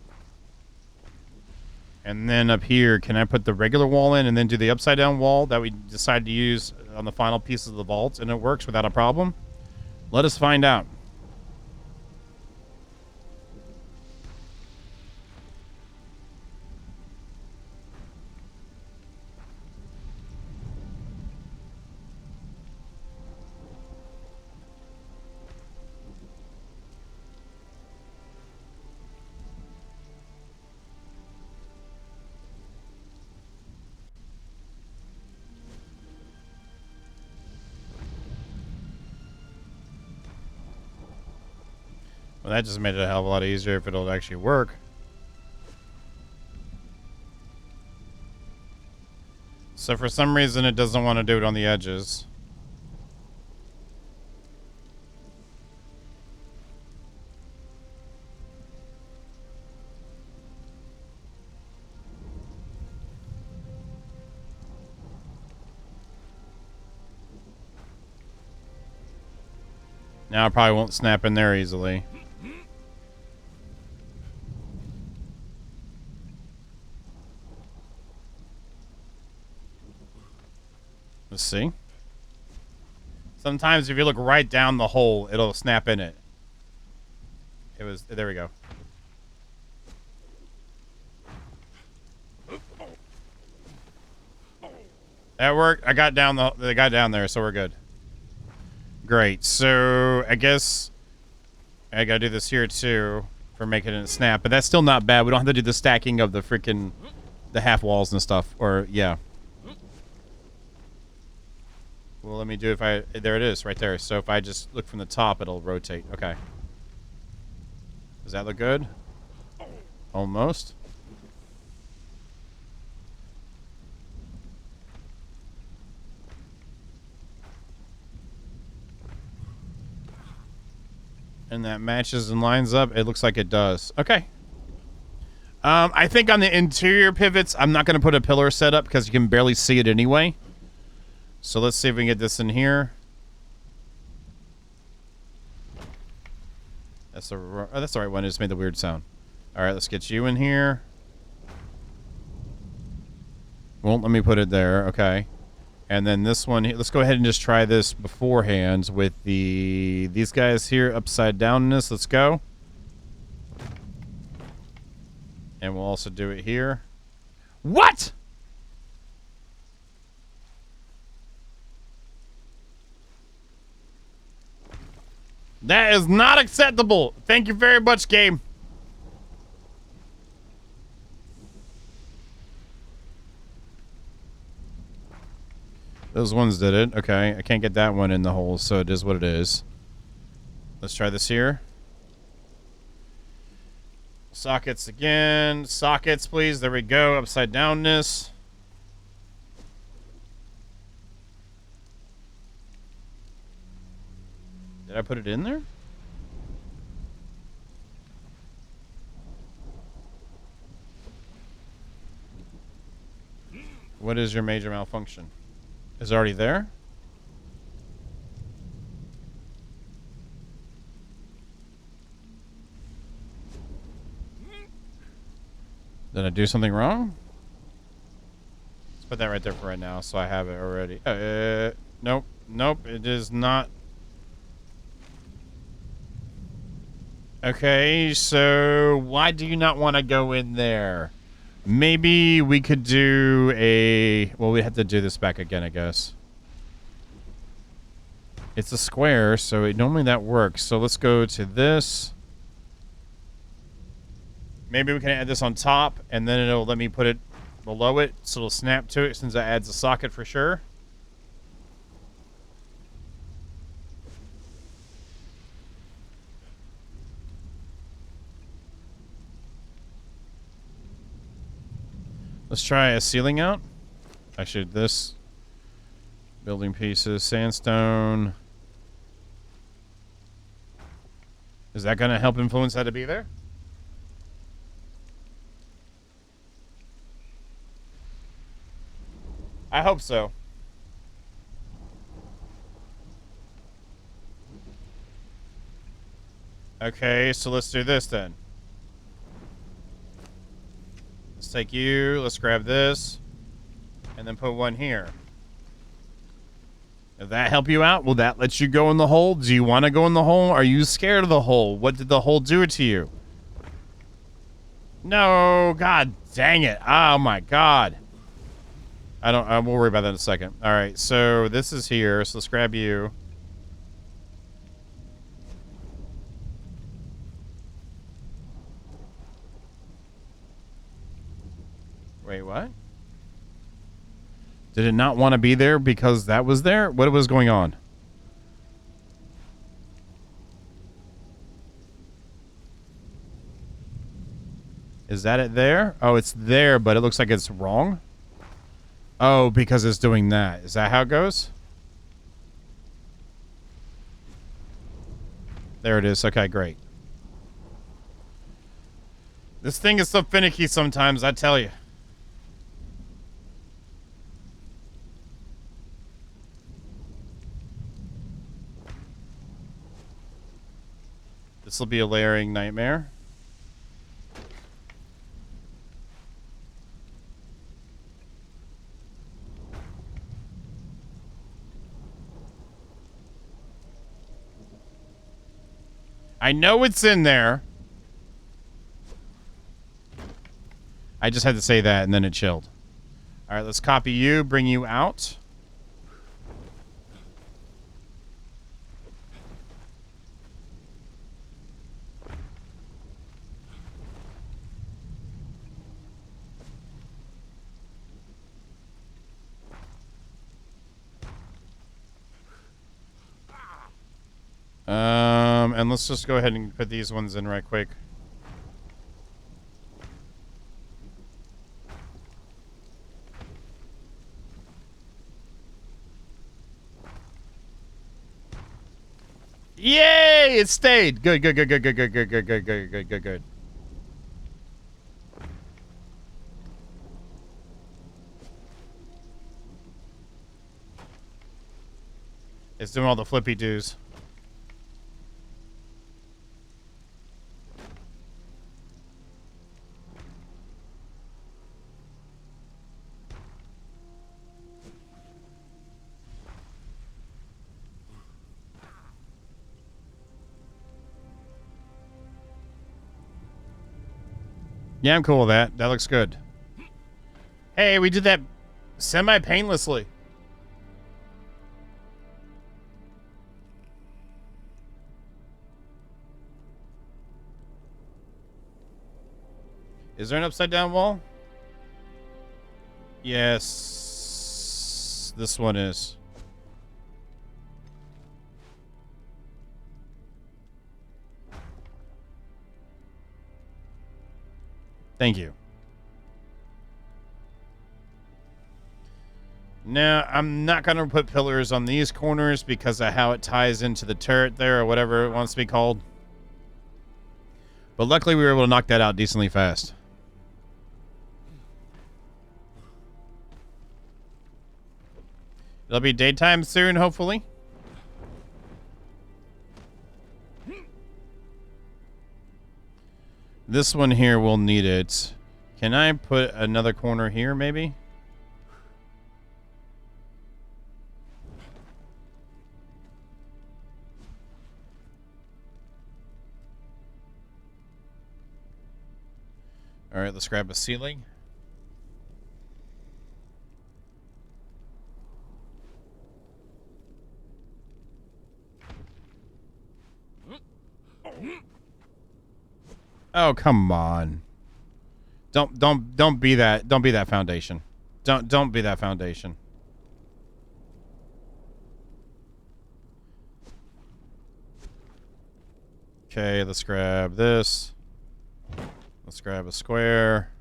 And then up here, can I put the regular wall in and then do the upside down wall that we decided to use on the final piece of the vault and it works without a problem? Let us find out. Well, that just made it a hell of a lot easier if it'll actually work. So for some reason, it doesn't want to do it on the edges. Now it probably won't snap in there easily. Let's see. Sometimes if you look right down the hole, it'll snap in it. There we go. That worked. I got down there, so we're good. Great. So I guess I gotta do this here too for making it snap, but that's still not bad. We don't have to do the stacking of the half walls and stuff. Or yeah. Well, let me do there it is right there. So if I just look from the top, it'll rotate. Okay. Does that look good? Almost. And that matches and lines up. It looks like it does. Okay. I think on the interior pivots, I'm not going to put a pillar setup because you can barely see it anyway. So let's see if we can get this in here. That's the right one. It just made the weird sound. All right, let's get you in here. Won't let me put it there. Okay. And then this one, let's go ahead and just try this beforehand with these guys here, upside downness. Let's go. And we'll also do it here. What? That is not acceptable. Thank you very much, game. Those ones did it. Okay, I can't get that one in the hole, so it is what it is. Let's try this here. Sockets again. Sockets, please. There we go. Upside downness. Did I put it in there? What is your major malfunction? Is it already there? Did I do something wrong? Let's put that right there for right now so I have it already. Nope. Nope, it is not. Okay, so why do you not want to go in there? Maybe we could do well, we have to do this back again, I guess. It's a square, so normally that works. So let's go to this. Maybe we can add this on top, and then it'll let me put it below it, so it'll snap to it since that adds a socket for sure. Let's try a ceiling out. Actually, this building pieces, sandstone. Is that going to help influence that to be there? I hope so. Okay, so let's do this then. Let's take you. Let's grab this. And then put one here. Did that help you out? Will that let you go in the hole? Do you want to go in the hole? Are you scared of the hole? What did the hole do to you? No, god dang it. Oh my god. I will worry about that in a second. All right, so this is here. So let's grab you. Wait, what? Did it not want to be there because that was there? What was going on? Is that it there? Oh, it's there, but it looks like it's wrong. Oh, because it's doing that. Is that how it goes? There it is. Okay, great. This thing is so finicky sometimes, I tell you. This will be a layering nightmare. I know it's in there. I just had to say that and then it chilled. All right, let's copy you, bring you out. And let's just go ahead and put these ones in right quick. Yay! It stayed. Good, good, good, good, good, good, good, good, good, good, good, good, good. It's doing all the flippy doos. Yeah, I'm cool with that. That looks good. Hey, we did that semi-painlessly. Is there an upside-down wall? Yes. This one is. Thank you. Now, I'm not going to put pillars on these corners because of how it ties into the turret there or whatever it wants to be called. But luckily, we were able to knock that out decently fast. It'll be daytime soon, hopefully. This one here will need it. Can I put another corner here, maybe? All right, let's grab a ceiling. Oh, come on. Don't be that. Don't be that foundation. Don't be that foundation. Okay, let's grab this. Let's grab a square.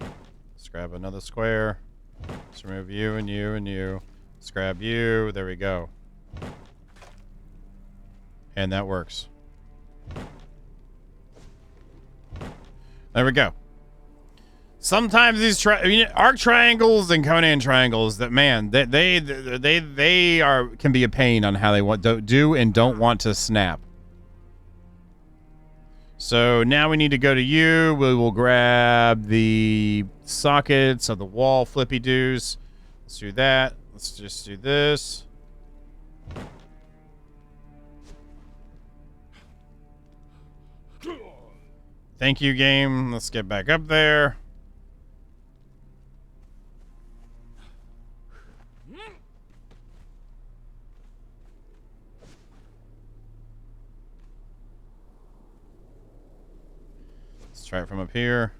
Let's grab another square. Let's remove you and you and you. Let's grab you. There we go. And that works. There we go. Sometimes these arc triangles and Conan triangles, that man, they can be a pain on how they do and don't want to snap. So now we need to go to you. We will grab the sockets of the wall flippy doos. Let's do that. Let's just do this. Thank you, game. Let's get back up there. Let's try it from up here.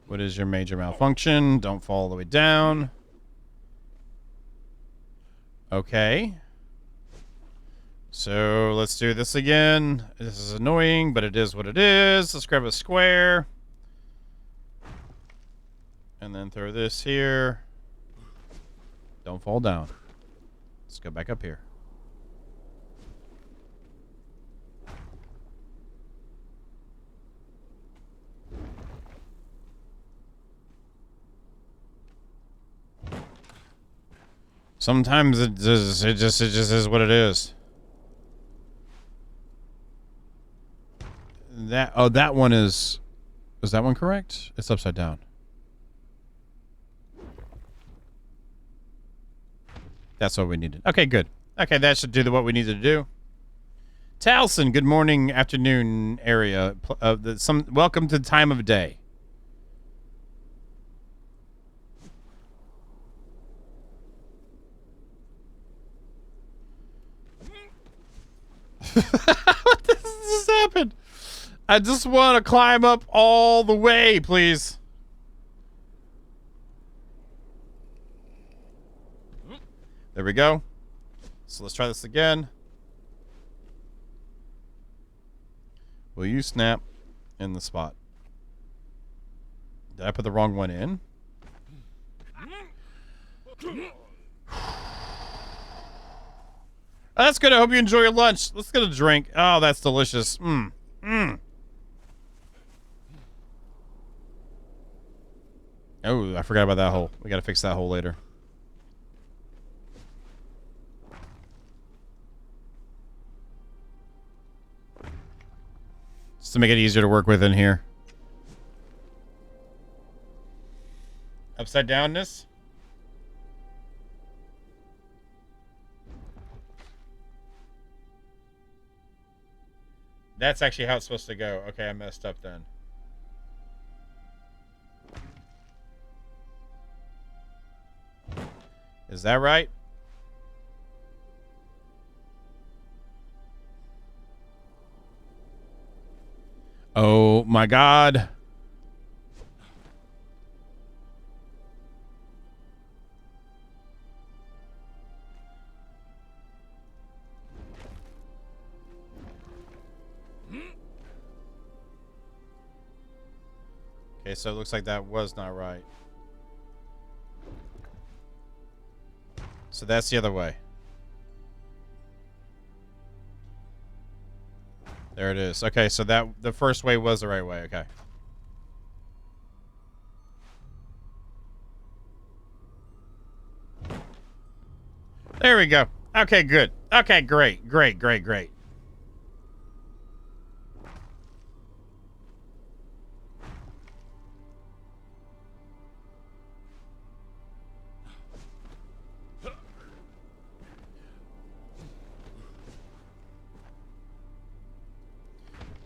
What is your major malfunction? Don't fall all the way down. Okay. So let's do this again. This is annoying, but it is what it is. Let's grab a square. And then throw this here. Don't fall down. Let's go back up here. Sometimes it just is what it is. That one is that one correct? It's upside down. That's what we needed. Okay, good. Okay, that should do what we needed to do. Talson, good morning, afternoon area. Welcome to the time of day. What does this happen? I just want to climb up all the way, please. There we go. So let's try this again. Will you snap in the spot? Did I put the wrong one in? Oh, that's good. I hope you enjoy your lunch. Let's get a drink. Oh, that's delicious. Oh, I forgot about that hole. We gotta fix that hole later. Just to make it easier to work with in here. Upside downness. That's actually how it's supposed to go. Okay, I messed up then. Is that right? Oh my God. Okay, so it looks like that was not right. So that's the other way. There it is. Okay, so that the first way was the right way. Okay. There we go. Okay, good. Okay, great. Great, great, great.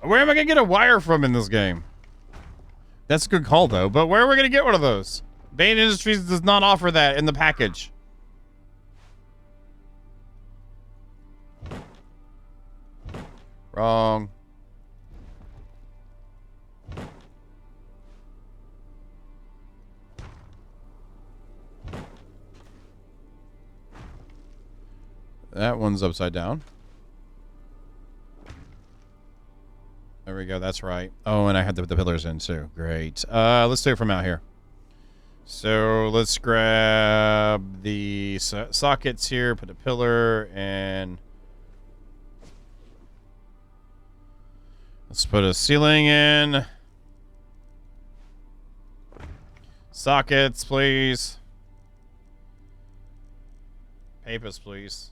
Where am I going to get a wire from in this game? That's a good call, though. But where are we going to get one of those? Bain Industries does not offer that in the package. Wrong. That one's upside down. There we go. That's right. Oh, and I had the pillars in too. Great. Let's do it from out here. So let's grab the sockets here, put a pillar, and Let's put a ceiling in. Sockets, please. Papers, please.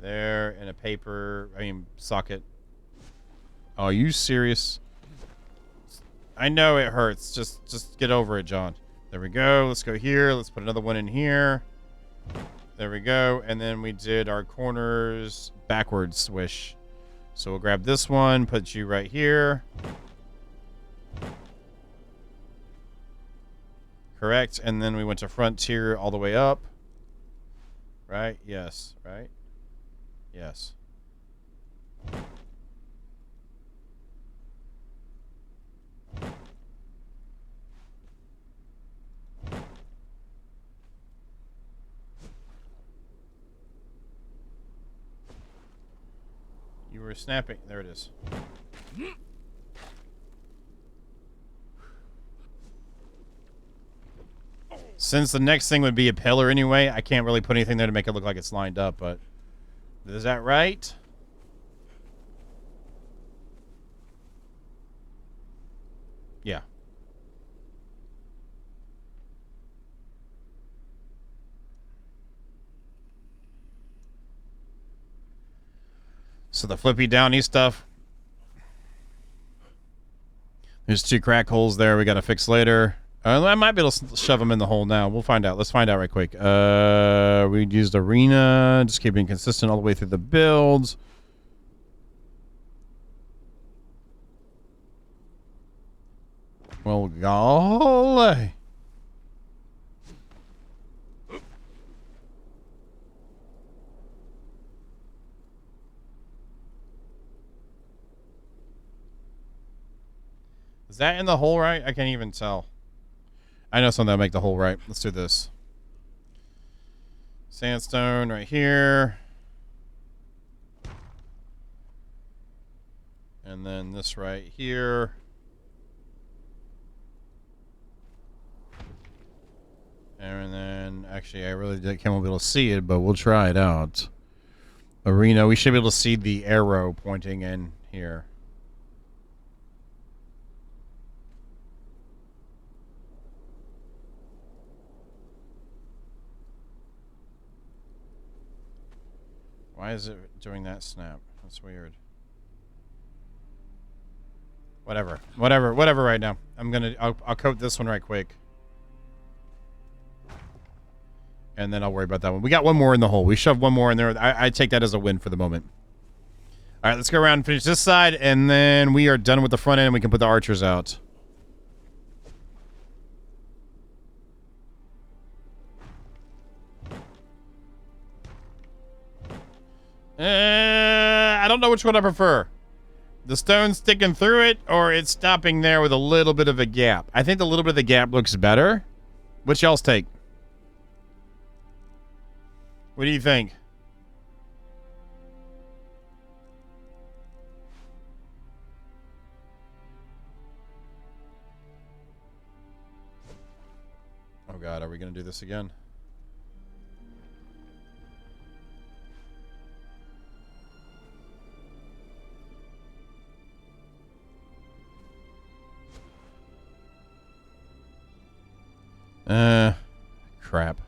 There, and a paper, socket. Oh, are you serious? I know it hurts. Just get over it, John. There we go. Let's go here. Let's put another one in here. There we go. And then we did our corners backwards swish. So we'll grab this one, put you right here. Correct. And then we went to frontier all the way up. Right? Yes. Right? Yes. You were snapping. There it is. Since the next thing would be a pillar anyway, I can't really put anything there to make it look like it's lined up, but is that right? Yeah. So the flippy downy stuff. There's 2 crack holes there we got to fix later. I might be able to shove them in the hole now. We'll find out. Let's find out right quick. We used arena, just keeping consistent all the way through the builds. Well, golly. Is that in the hole right? I can't even tell. I know something that'll make the hole right. Let's do this. Sandstone right here. And then this right here. And then, actually, I really can't be able to see it, but we'll try it out. Arena, we should be able to see the arrow pointing in here. Why is it doing that snap? That's weird. Whatever right now. I'll coat this one right quick. And then I'll worry about that one. We got one more in the hole. We shoved one more in there. I take that as a win for the moment. All right, let's go around and finish this side, and then we are done with the front end, and we can put the archers out. I don't know which one I prefer. The stone sticking through it, or it's stopping there with a little bit of a gap. I think the little bit of the gap looks better. What y'all's take? What do you think? Oh God, are we gonna do this again? Crap.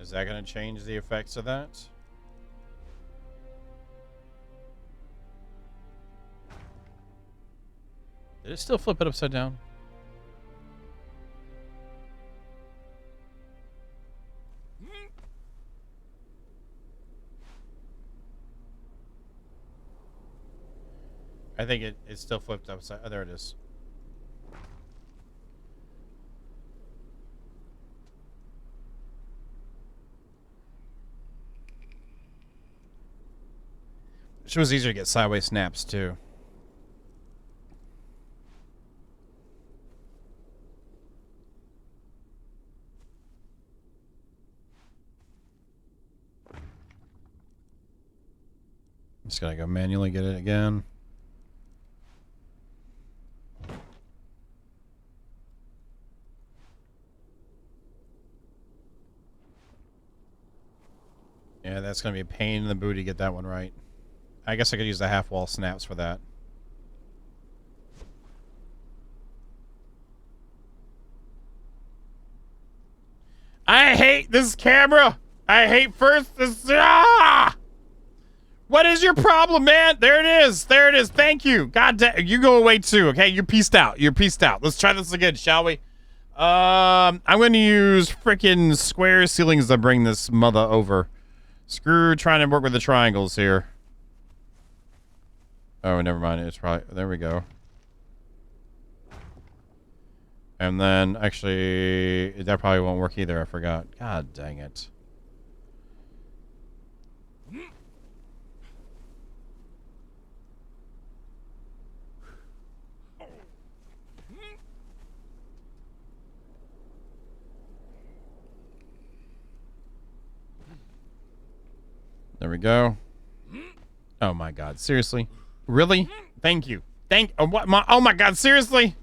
Is that going to change the effects of that? Did it still flip it upside down? I think it still flipped upside. Oh, there it is. It was easier to get sideways snaps too. Just gotta go manually get it again. Yeah, that's going to be a pain in the booty to get that one right. I guess I could use the half wall snaps for that. I hate this camera. I hate first this. Ah! What is your problem, man? There it is. There it is. Thank you. God damn. You go away too. Okay, you're pieced out. You're pieced out. Let's try this again, shall we? I'm going to use freaking square ceilings to bring this mother over. Screw trying to work with the triangles here. Oh, never mind. It's probably... There we go. And then, actually, that probably won't work either. I forgot. God dang it. There we go. Oh my God! Seriously? Really? Thank you. What? Oh my God! Seriously?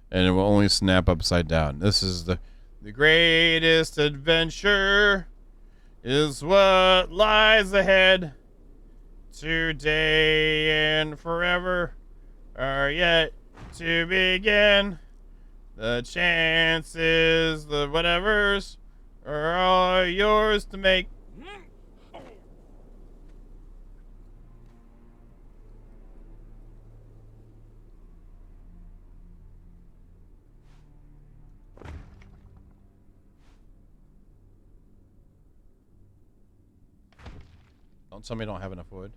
And it will only snap upside down. This is the greatest adventure is what lies ahead. Today and forever are yet to begin. The chances, the whatevers, are all yours to make. Don't tell me I don't have enough wood.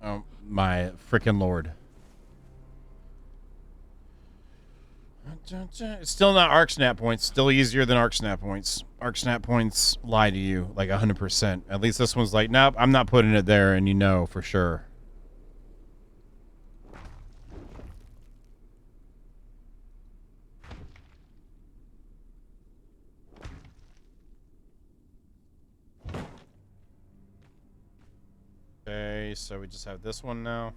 Oh, my freaking lord. It's still not arc snap points. Still easier than arc snap points. Arc snap points lie to you like 100%. At least this one's like, nope, I'm not putting it there, and you know for sure. Okay, so we just have this one now.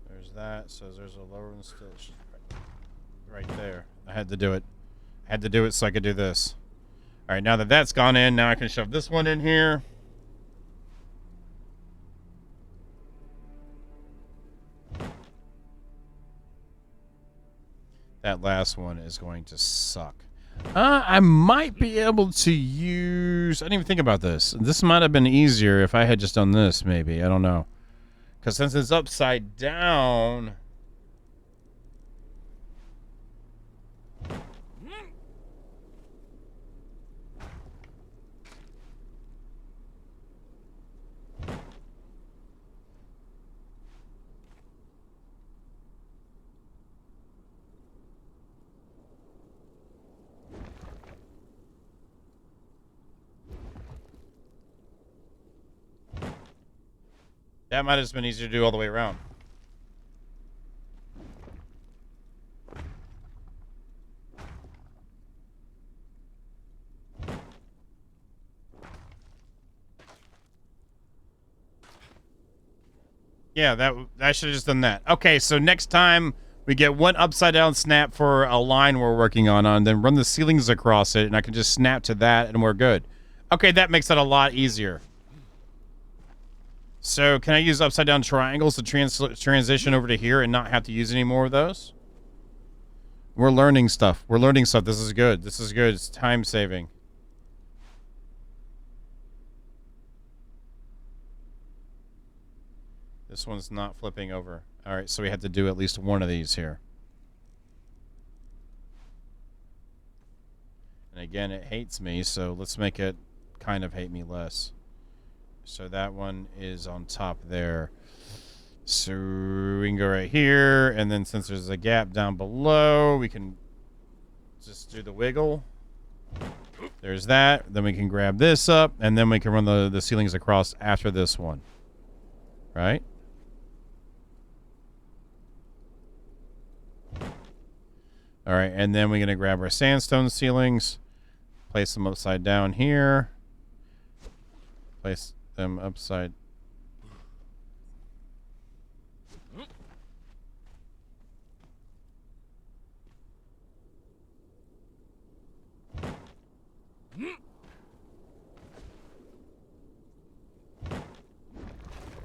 There's that. So there's a lower one still right there. I had to do it. I had to do it so I could do this. All right, now that that's gone in, now I can shove this one in here. That last one is going to suck. I might be able to use... I didn't even think about this. This might have been easier if I had just done this, maybe. I don't know. Because since it's upside down... That might have just been easier to do all the way around. Yeah, I should have just done that. Okay, so next time we get one upside down snap for a line we're working on, then run the ceilings across it, and I can just snap to that, and we're good. Okay, that makes it a lot easier. So can I use upside down triangles to transition over to here and not have to use any more of those? We're learning stuff. We're learning stuff. This is good. This is good. It's time saving. This one's not flipping over. All right, so we have to do at least one of these here. And again, it hates me, so let's make it kind of hate me less. So that one is on top there. So we can go right here, and then since there's a gap down below, we can just do the wiggle. There's that. Then we can grab this up, and then we can run the ceilings across after this one. Right? All right, and then we're going to grab our sandstone ceilings, place them upside down here, place them upside.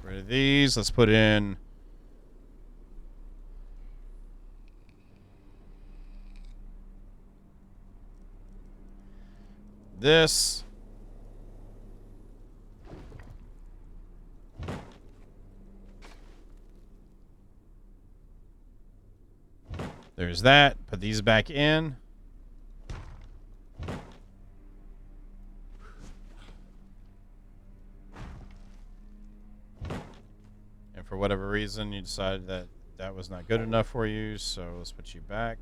Rid of these. Let's put in this. There's that. Put these back in. And for whatever reason, you decided that that was not good enough for you, so let's put you back.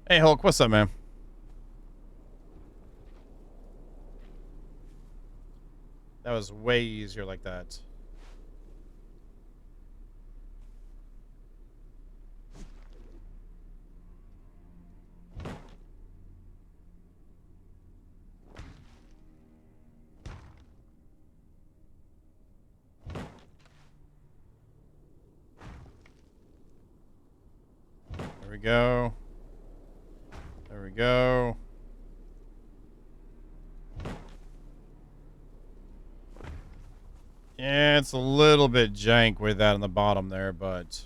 Hey, Hulk, what's up, man? That was way easier like that. There we go. There we go. Yeah, it's a little bit jank with that on the bottom there, but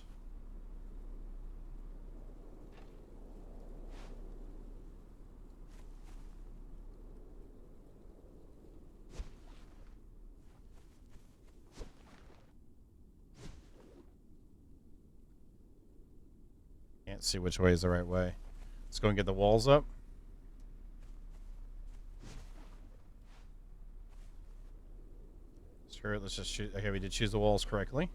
can't see which way is the right way. Let's go and get the walls up. Sure, let's just choose. Okay, we did choose the walls correctly.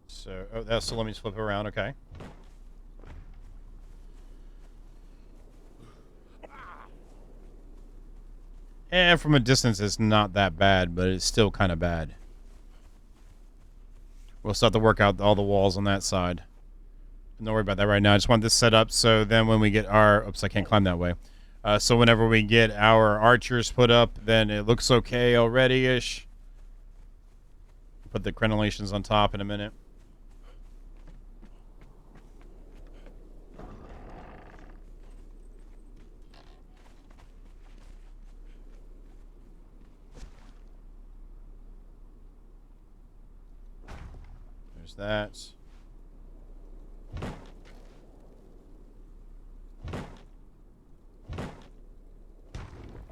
So, oh, that's so let me just flip it around, okay. And from a distance, it's not that bad, but it's still kind of bad. We'll still have to work out all the walls on that side. Don't worry about that right now. I just want this set up so then when we get our... Oops, I can't climb that way. So whenever we get our archers put up, then it looks okay already-ish. Put the crenellations on top in a minute. There's that.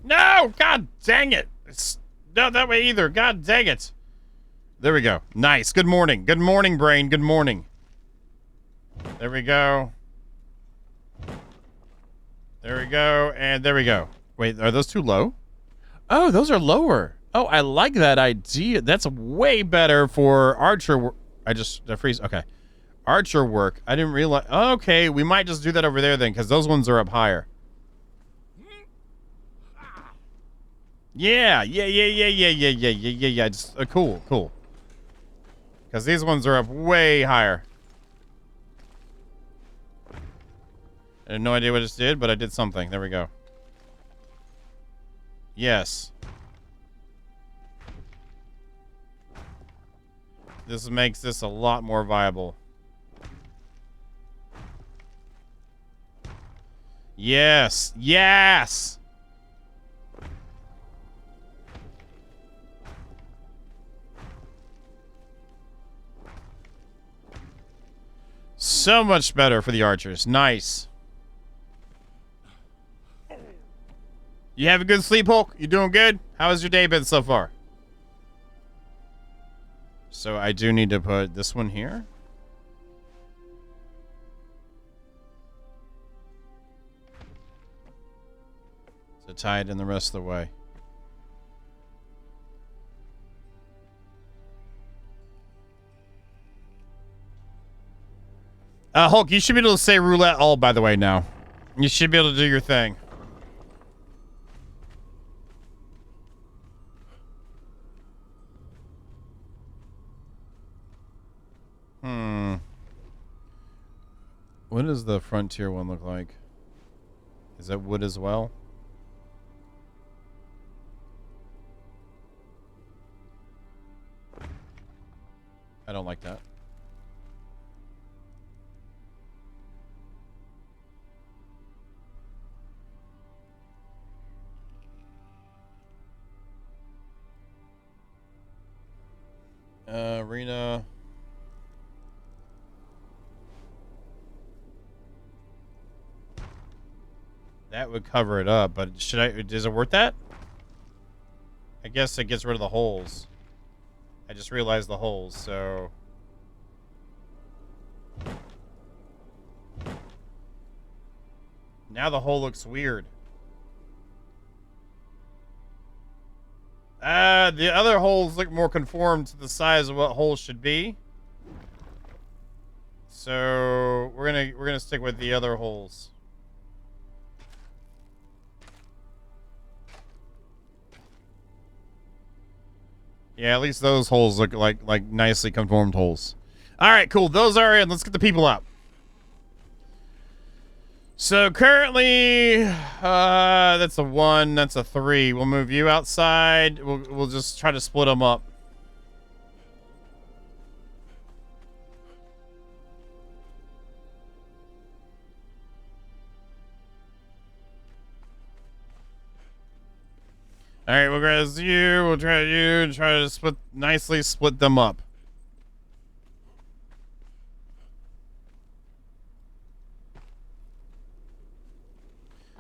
No! God dang it! It's not that way either. God dang it. There we go. Nice. Good morning. Good morning, brain. Good morning. There we go. There we go. And there we go. Wait, are those too low? Oh, those are lower. Oh, I like that idea. That's way better for archer work. I just freeze. Okay. Archer work. I didn't realize. Okay, we might just do that over there then, because those ones are up higher. Yeah. Just, cool. Because these ones are up way higher. I have no idea what I just did, but I did something. There we go. Yes. This makes this a lot more viable. Yes. Yes! So much better for the archers. Nice. You have a good sleep, Hulk? You doing good? How has your day been so far? So I do need to put this one here. tie it in the rest of the way. Hulk, you should be able to say roulette all, by the way, now. You should be able to do your thing. What does the Frontier one look like? Is that wood as well? I don't like that. Arena. That would cover it up, but should I? Is it worth that? I guess it gets rid of the holes. I just realized the holes, so. Now the hole looks weird. The other holes look more conformed to the size of what holes should be. So we're gonna stick with the other holes. Yeah, at least those holes look like nicely conformed holes. All right, cool. Those are in. Let's get the people up. So currently, that's a 1. That's a 3. We'll move you outside. We'll just try to split them up. All right, we'll grab you. We'll try you and try to nicely split them up.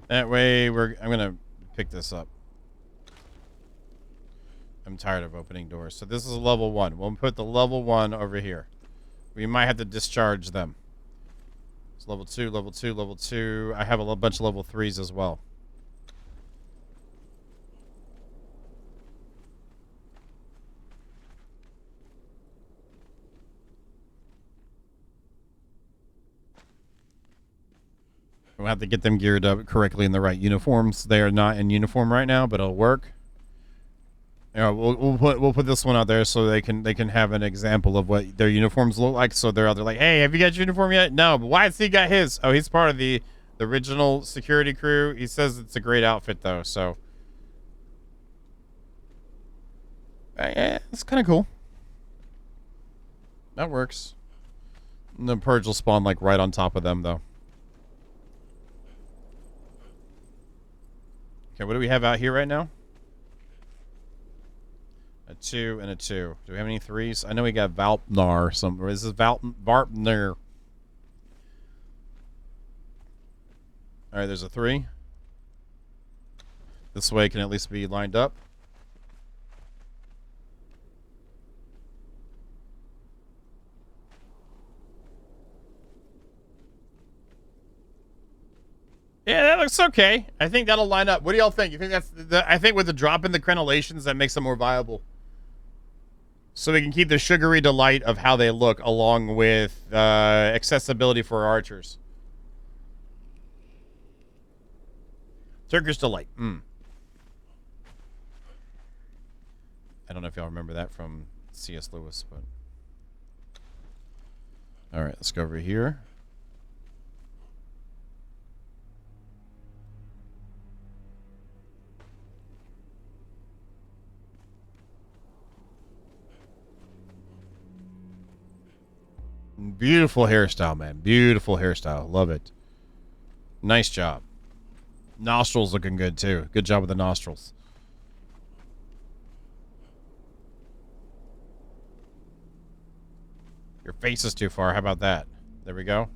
That way, I'm gonna pick this up. I'm tired of opening doors. So this is a level 1. We'll put the level 1 over here. We might have to discharge them. It's level 2, level 2, level 2. I have a bunch of level 3s as well. We'll have to get them geared up correctly in the right uniforms. They are not in uniform right now, but it'll work. You know, we'll put this one out there so they can have an example of what their uniforms look like. So they're out there like, hey, have you got your uniform yet? No, but why has he got his? Oh, he's part of the original security crew. He says it's a great outfit though, so yeah, it's kind of cool. That works. And the purge will spawn like right on top of them though. Okay, what do we have out here right now? A 2 and a 2. Do we have any 3s? I know we got Valpnar. This is Varpner. All right, there's a 3. This way can at least be lined up. Yeah, that looks okay. I think that'll line up. What do y'all think? You think that's I think with the drop in the crenellations, that makes them more viable. So we can keep the sugary delight of how they look along with accessibility for archers. Turkish delight. I don't know if y'all remember that from C.S. Lewis, but all right, let's go over here. Beautiful hairstyle, man. Beautiful hairstyle. Love it. Nice job. Nostrils looking good, too. Good job with the nostrils. Your face is too far. How about that? There we go.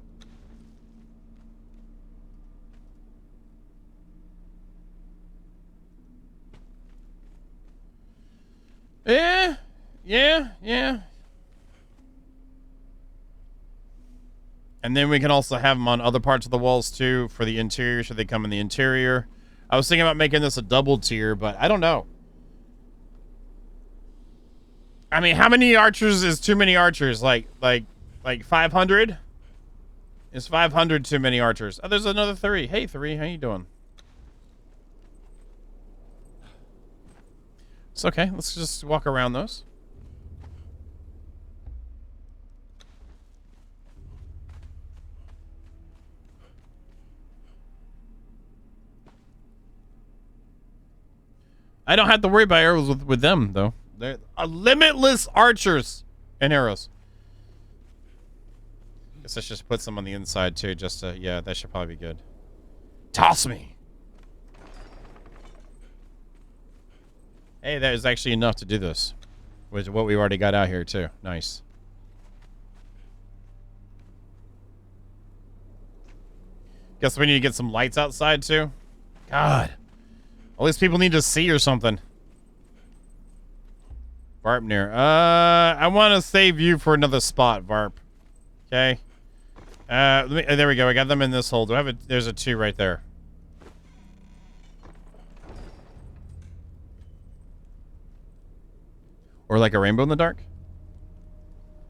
Yeah. And then we can also have them on other parts of the walls too for the interior, so they come in the interior. I was thinking about making this a double tier, but I don't know. I mean, how many archers is too many archers? Like 500? Is 500 too many archers? Oh, there's another 3. Hey, 3, how you doing? It's okay. Let's just walk around those. I don't have to worry about arrows with them, though. They're limitless archers and arrows. Guess let's just put some on the inside, too, just to... Yeah, that should probably be good. Toss me! Hey, that is actually enough to do this. With what we've already got out here, too. Nice. Guess we need to get some lights outside, too. God. All these people need to see or something. Varp near. I want to save you for another spot, Varp. Okay. There we go. I got them in this hole. Do I have a... There's a 2 right there. Or like a rainbow in the dark?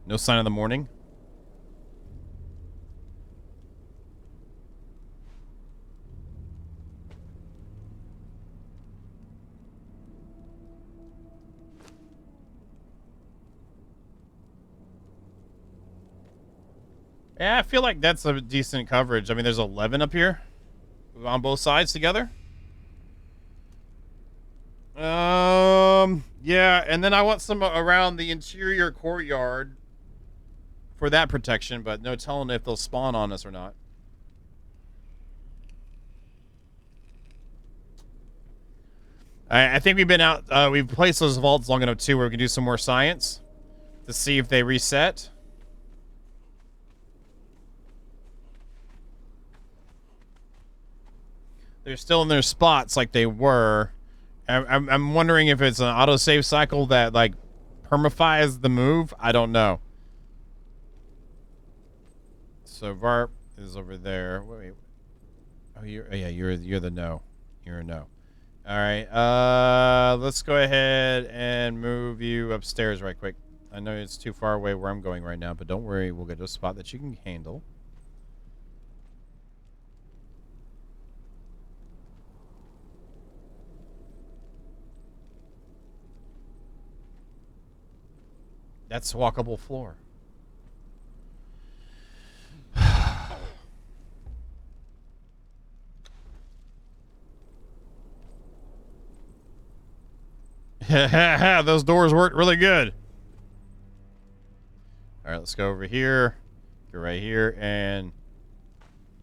No sign of the morning? Yeah, I feel like that's a decent coverage. I mean, there's 11 up here on both sides together. Yeah, and then I want some around the interior courtyard for that protection, but no telling if they'll spawn on us or not. I think we've been out, we've placed those vaults long enough too where we can do some more science to see if they reset. They're still in their spots like they were. I'm wondering if it's an autosave cycle that, like, permafies the move. I don't know. So Varp is over there. Wait. Oh, you're the no. You're a no. All right. Let's go ahead and move you upstairs right quick. I know it's too far away where I'm going right now, but don't worry. We'll get to a spot that you can handle. That's walkable floor. Those doors worked really good. All right, let's go over here. Go right here, and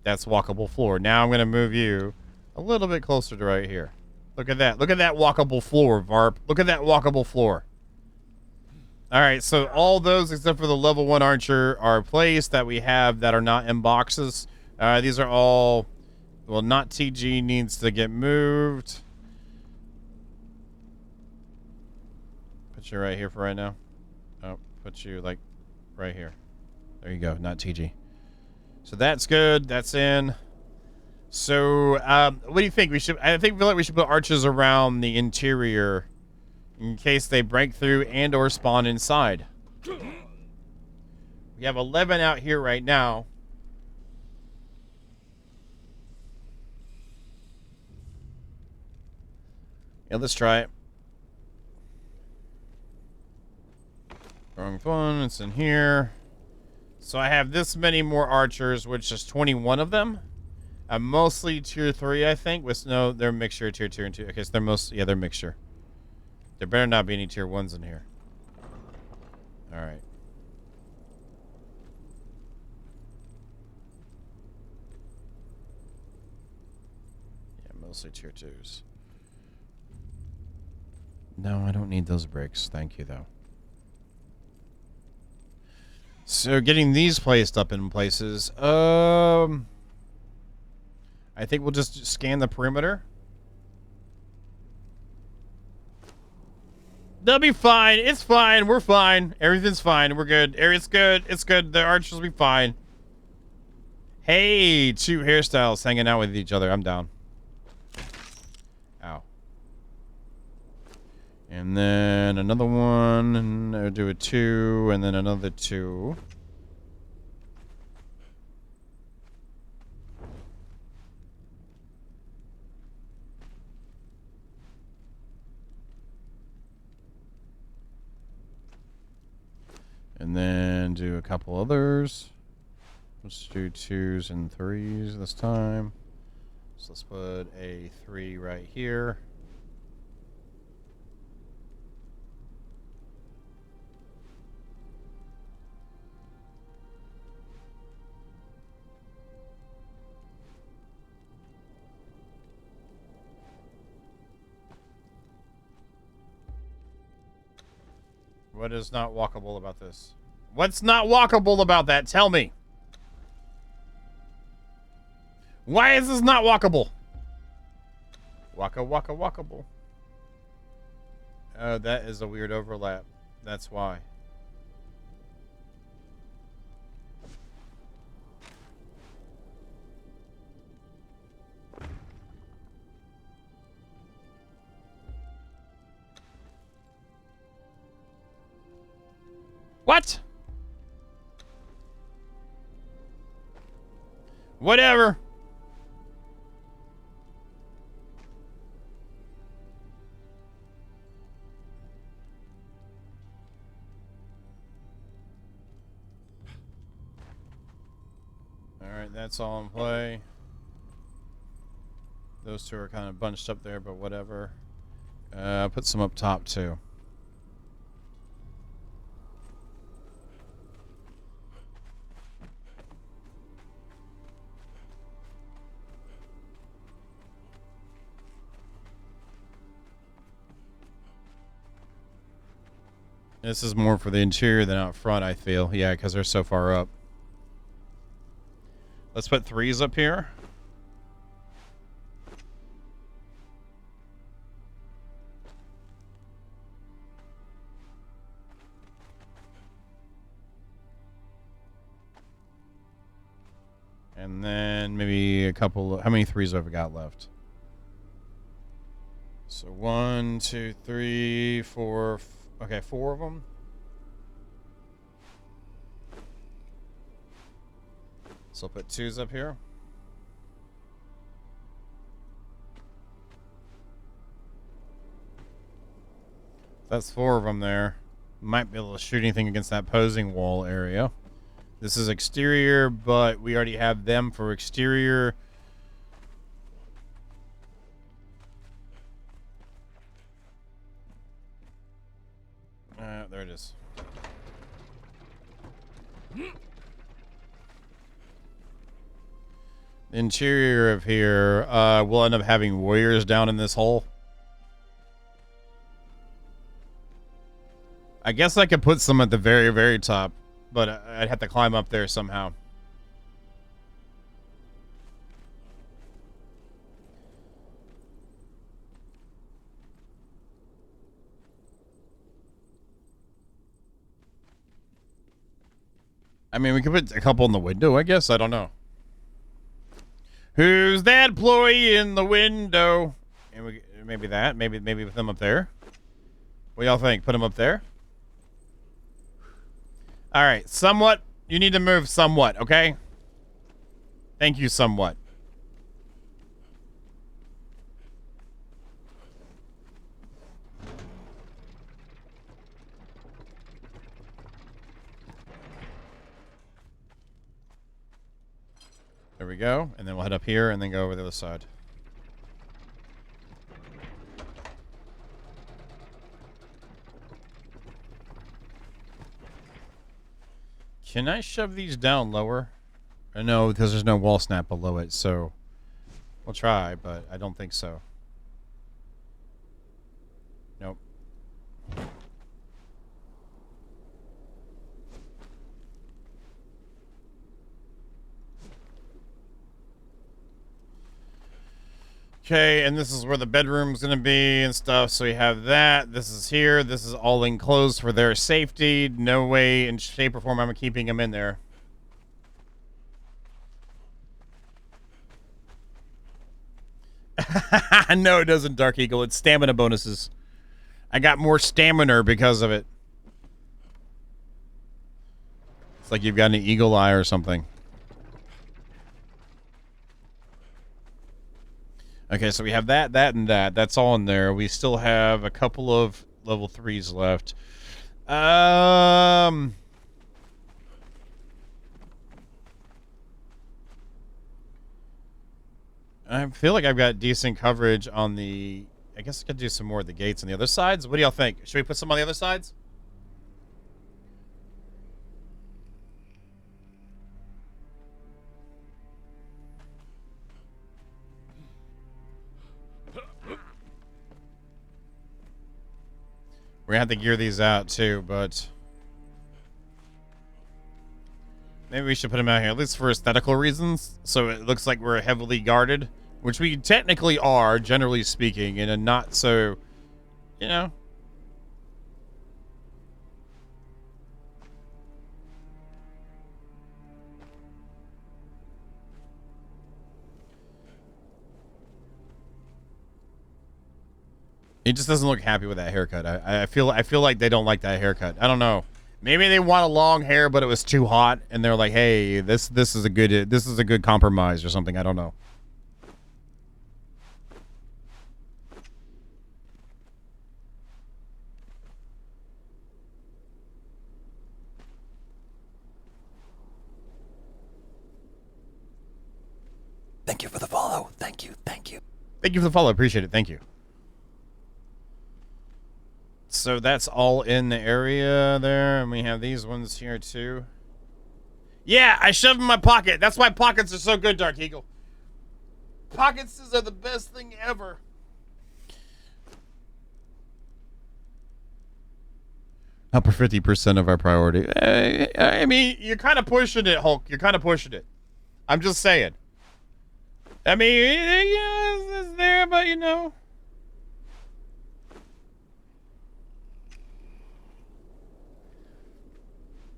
that's walkable floor. Now I'm going to move you a little bit closer to right here. Look at that. Look at that walkable floor, Varp. Look at that walkable floor. All right, so all those except for the level 1 archer are placed that we have that are not in boxes. These are all, well, not TG needs to get moved. Put you right here for right now. Oh, put you like right here. There you go, not TG. So that's good. That's in. So what do you think? We should. I feel like we should put archers around the interior in case they break through and or spawn inside. We have 11 out here right now. Yeah, let's try it. Wrong one, it's in here. So I have this many more archers, which is 21 of them. Mostly tier 3, I think. With no, they're mixture, tier 2 and 2. Okay, so they're they're mixture. There better not be any tier 1s in here. Alright. Yeah, mostly tier 2s. No, I don't need those bricks. Thank you, though. So, getting these placed up in places. I think we'll just scan the perimeter. They'll be fine. It's fine. We're fine. Everything's fine. We're good. It's good. It's good. The archers will be fine. Hey, 2 hairstyles hanging out with each other. I'm down. And then another one, and I'll do a 2, and then another 2. And then do a couple others. Let's do 2s and 3s this time. So let's put a 3 right here. What is not walkable about this? What's not walkable about that? Tell me. Why is this not walkable? Walkable. Oh, that is a weird overlap. That's why. What? Whatever. Alright, that's all in play. Those two are kind of bunched up there, but whatever. Put some up top too. This is more for the interior than out front, I feel. Yeah, because they're so far up. Let's put 3s up here. And then maybe a couple. How many 3s have we got left? So 1, 2, 3, 4. Okay, 4 of them. So I'll put 2s up here. That's 4 of them there. Might be able to shoot anything against that posing wall area. This is exterior, but we already have them for exterior. There it is. The interior of here, we'll end up having warriors down in this hole. I guess I could put some at the very, very top, but I'd have to climb up there somehow. I mean, we could put a couple in the window, I guess. I don't know. Who's that employee in the window? And we maybe that. Maybe put them up there. What y'all think? Put them up there? All right. Somewhat. You need to move somewhat, okay? Thank you, somewhat. There we go. And then we'll head up here and then go over the other side. Can I shove these down lower? No, because there's no wall snap below it, so we'll try, but I don't think so. Nope. Okay, and this is where the bedroom's gonna be and stuff. So we have that. This is here. This is all enclosed for their safety. No way in shape or form I'm keeping them in there. No, it doesn't, Dark Eagle. It's stamina bonuses. I got more stamina because of it. It's like you've got an eagle eye or something. Okay, so we have that, and that. That's all in there. We still have a couple of level 3s left. I feel like I've got decent coverage on the... I guess I could do some more of the gates on the other sides. What do y'all think? Should we put some on the other sides? We're gonna have to gear these out too, but maybe we should put them out here, at least for aesthetical reasons, so it looks like we're heavily guarded, which we technically are, generally speaking, in a not so, you know. He just doesn't look happy with that haircut. I feel like they don't like that haircut. I don't know. Maybe they want a long hair, but it was too hot, and they're like, "Hey, this is a good compromise or something." I don't know. Thank you for the follow. Thank you. Thank you for the follow. Appreciate it. Thank you. So that's all in the area there, and we have these ones here too. Yeah, I shove them in my pocket. That's why pockets are so good, Dark Eagle. Pockets are the best thing ever. Upper 50% of our priority. I mean, you're kind of pushing it, Hulk. You're kind of pushing it. I'm just saying. I mean, yeah, it's there, but you know.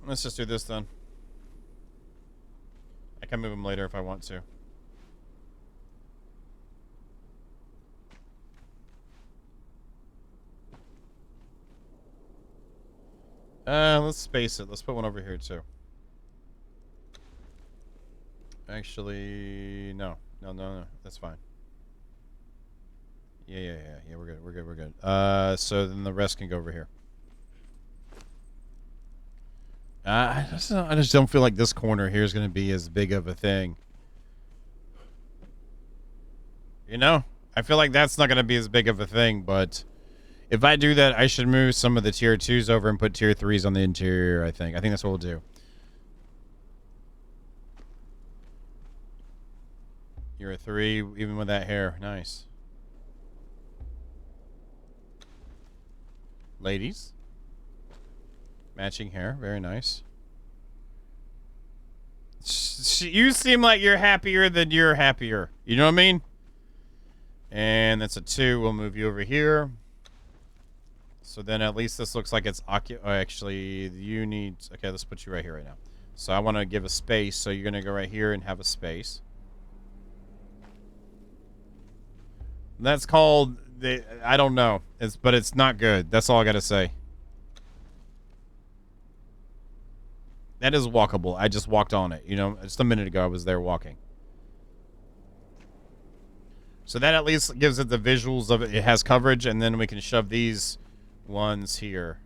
Let's just do this then. I can move them later if I want to. Let's space it. Let's put one over here too. Actually, no. No. That's fine. Yeah. We're good. So then the rest can go over here. I just don't feel like this corner here is going to be as big of a thing. You know? I feel like that's not going to be as big of a thing, but if I do that, I should move some of the tier 2s over and put tier 3s on the interior, I think. I think that's what we'll do. You're a 3, even with that hair. Nice. Ladies. Matching hair. Very nice. You seem like you're happier than you're happier. You know what I mean? And that's a 2. We'll move you over here. So then at least this looks like it's actually, you need... Okay, let's put you right here right now. So I want to give a space. So you're going to go right here and have a space. That's called... I don't know. But it's not good. That's all I got to say. That is walkable. I just walked on it. You know, just a minute ago I was there walking. So that at least gives it the visuals of it. It has coverage, and then we can shove these ones here.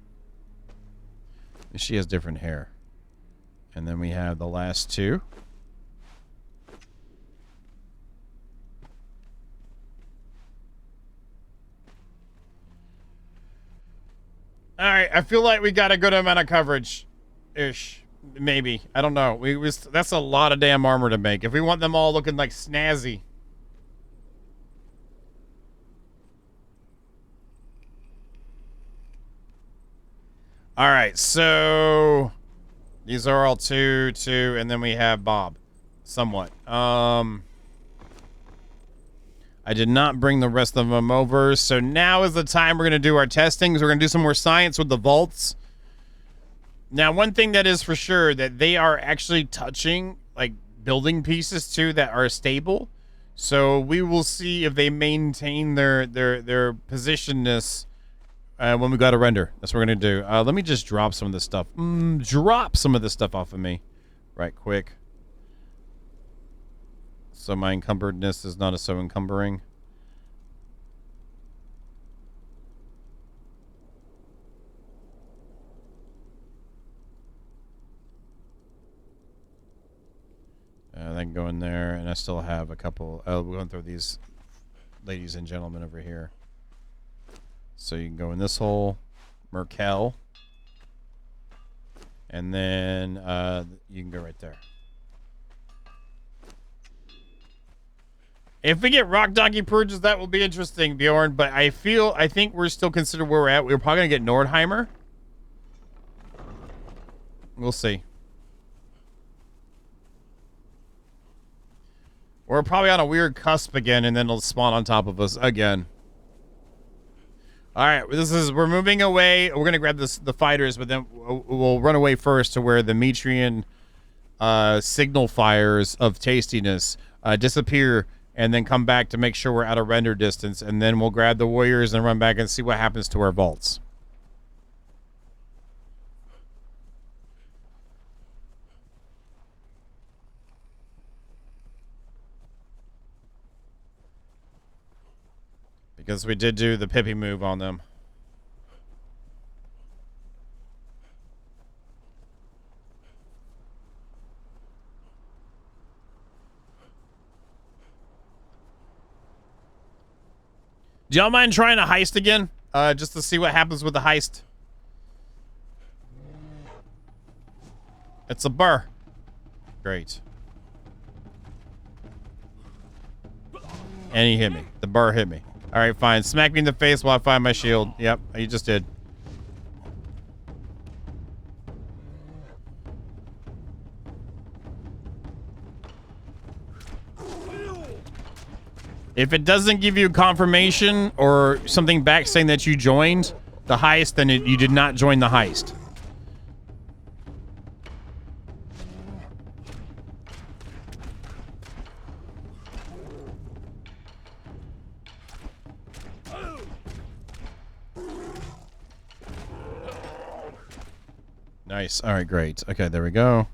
She has different hair. And then we have the last 2. Alright, I feel like we got a good amount of coverage-ish. Maybe. I don't know. That's a lot of damn armor to make. If we want them all looking like snazzy. Alright, so... These are all 2, and then we have Bob. Somewhat. I did not bring the rest of them over, so now is the time we're going to do our testing. So we're going to do some more science with the vaults. Now, one thing that is for sure, that they are actually touching, like, building pieces, too, that are stable. So we will see if they maintain their positionness when we go to render. That's what we're going to do. Let me just drop some of this stuff. Drop some of this stuff off of me. Right quick. So my encumberdness is not so encumbering. Then go in there, and I still have a couple. We're going through these ladies and gentlemen over here. So you can go in this hole, Merkel, and then you can go right there. If we get rock donkey purges, that will be interesting, Bjorn. But I think we're still considered where we're at. We're probably gonna get Nordheimer. We'll see. We're probably on a weird cusp again, and then it'll spawn on top of us again. All right, we're moving away. We're gonna grab the fighters, but then we'll run away first to where the Metrian signal fires of tastiness disappear, and then come back to make sure we're out of render distance, and then we'll grab the warriors and run back and see what happens to our vaults. Because we did do the Pippi move on them. Do y'all mind trying a heist again? Just to see what happens with the heist. It's a burr. Great. And he hit me. The burr hit me. All right, fine. Smack me in the face while I find my shield. Yep, you just did. If it doesn't give you confirmation or something back saying that you joined the heist, then you did not join the heist. Nice. All right, great. Okay, there we go.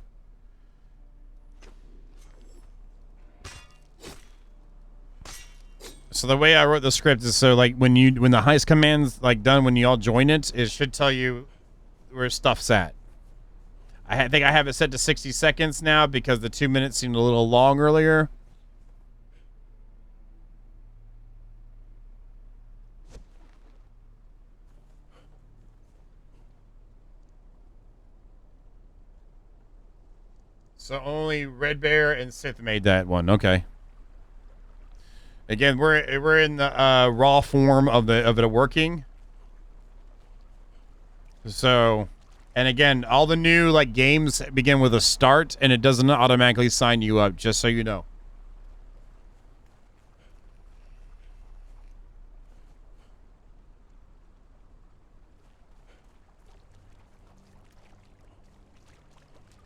So the way I wrote the script is so like when the heist command's like done, when you all join it, it should tell you where stuff's at. I think I have it set to 60 seconds now because the 2 minutes seemed a little long earlier. So only Red Bear and Sith made that one. Okay. Again, we're in the raw form of it working. So, and again, all the new like games begin with a start, and it doesn't automatically sign you up. Just so you know.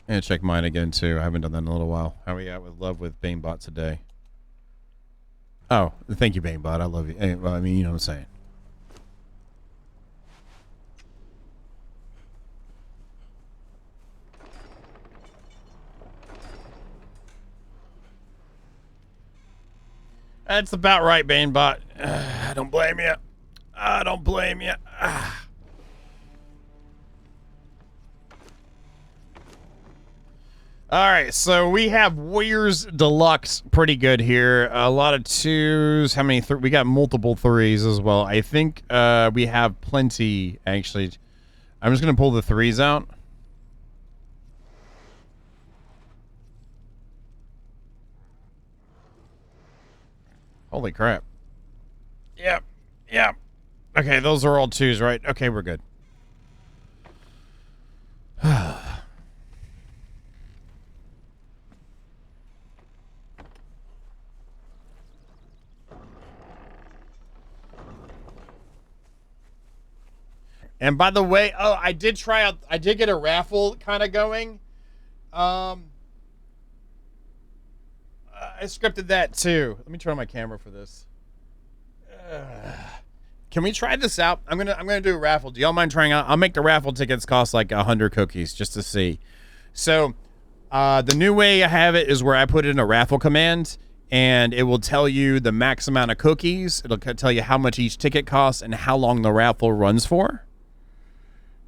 And check mine again too. I haven't done that in a little while. How are we at with love with BaneBot today? Oh, thank you, BaneBot. I love you. Well, I mean, you know what I'm saying. That's about right, BaneBot. I don't blame you. I don't blame you. All right, so we have Warriors Deluxe pretty good here. A lot of twos. How many? We got multiple threes as well. I think we have plenty, actually. I'm just going to pull the threes out. Holy crap. Yep. Yep. Okay, those are all twos, right? Okay, we're good. And by the way, oh, I did get a raffle kind of going. I scripted that too. Let me turn on my camera for this. Can we try this out? I'm gonna do a raffle. Do y'all mind trying out? I'll make the raffle tickets cost like 100 cookies just to see. So the new way I have it is where I put in a raffle command, and it will tell you the max amount of cookies. It'll tell you how much each ticket costs and how long the raffle runs for.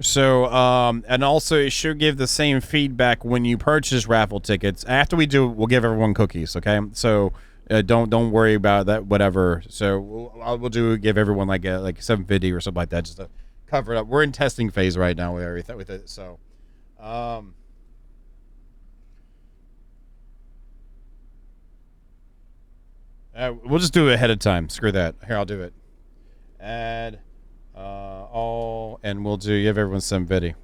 So and also it should give the same feedback when you purchase raffle tickets. After we do, we'll give everyone cookies. Okay, so. Don't worry about that, whatever. So we'll give everyone like 750 or something like that, just to cover it up. We're in testing phase right now with everything with it. So, we'll just do it ahead of time. Screw that. Here, I'll do it. Add all, and we'll give everyone 750.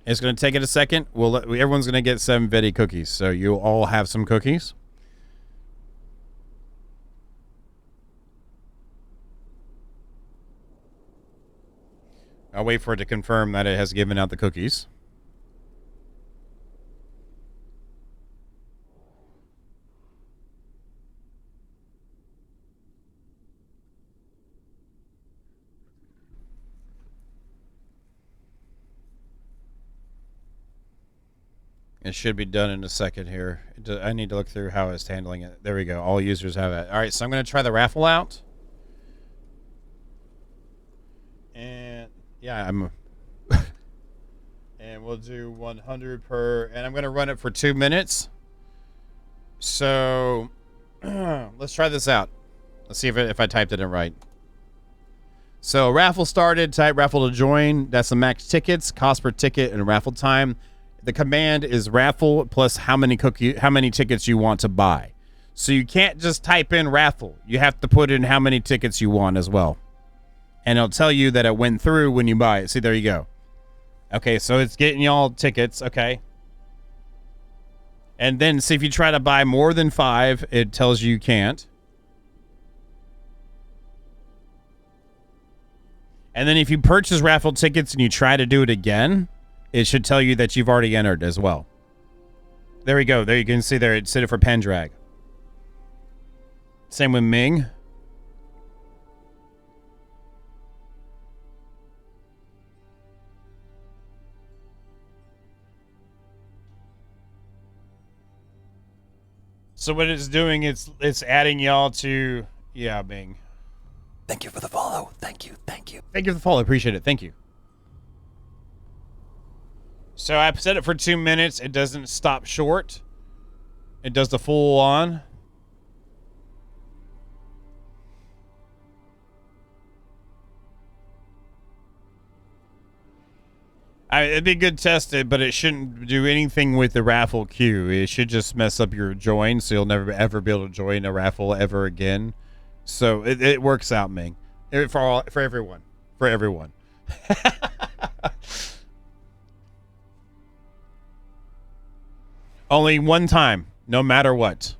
It's going to take it a second. Everyone's going to get 750 cookies, so you all have some cookies. I'll wait for it to confirm that it has given out the cookies. It should be done in a second here. I need to look through how it's handling it. There we go. All users have it. All right, so I'm going to try the raffle out. And yeah, and we'll do 100 per, and I'm going to run it for 2 minutes. So let's try this out. Let's see if I typed it in right. So raffle started. Type raffle to join. That's the max tickets, cost per ticket, and raffle time. The command is raffle plus how many tickets you want to buy. So you can't just type in raffle. You have to put in how many tickets you want as well. And it'll tell you that it went through when you buy it. See, there you go. Okay, so it's getting y'all tickets. Okay. And then see if you try to buy more than 5, it tells you can't. And then if you purchase raffle tickets and you try to do it again, it should tell you that you've already entered as well. There we go. There you can see there. It's set it for Pendrag. Same with Ming. So what it's doing, it's adding y'all to, yeah, Ming. Thank you for the follow. Thank you. Thank you for the follow. Appreciate it. Thank you. So I set it for 2 minutes. It doesn't stop short. It does the full on. It'd be good tested, but it shouldn't do anything with the raffle queue. It should just mess up your join, so you'll never ever be able to join a raffle ever again. So it works out, Ming. For everyone. For everyone. Only one time, no matter what.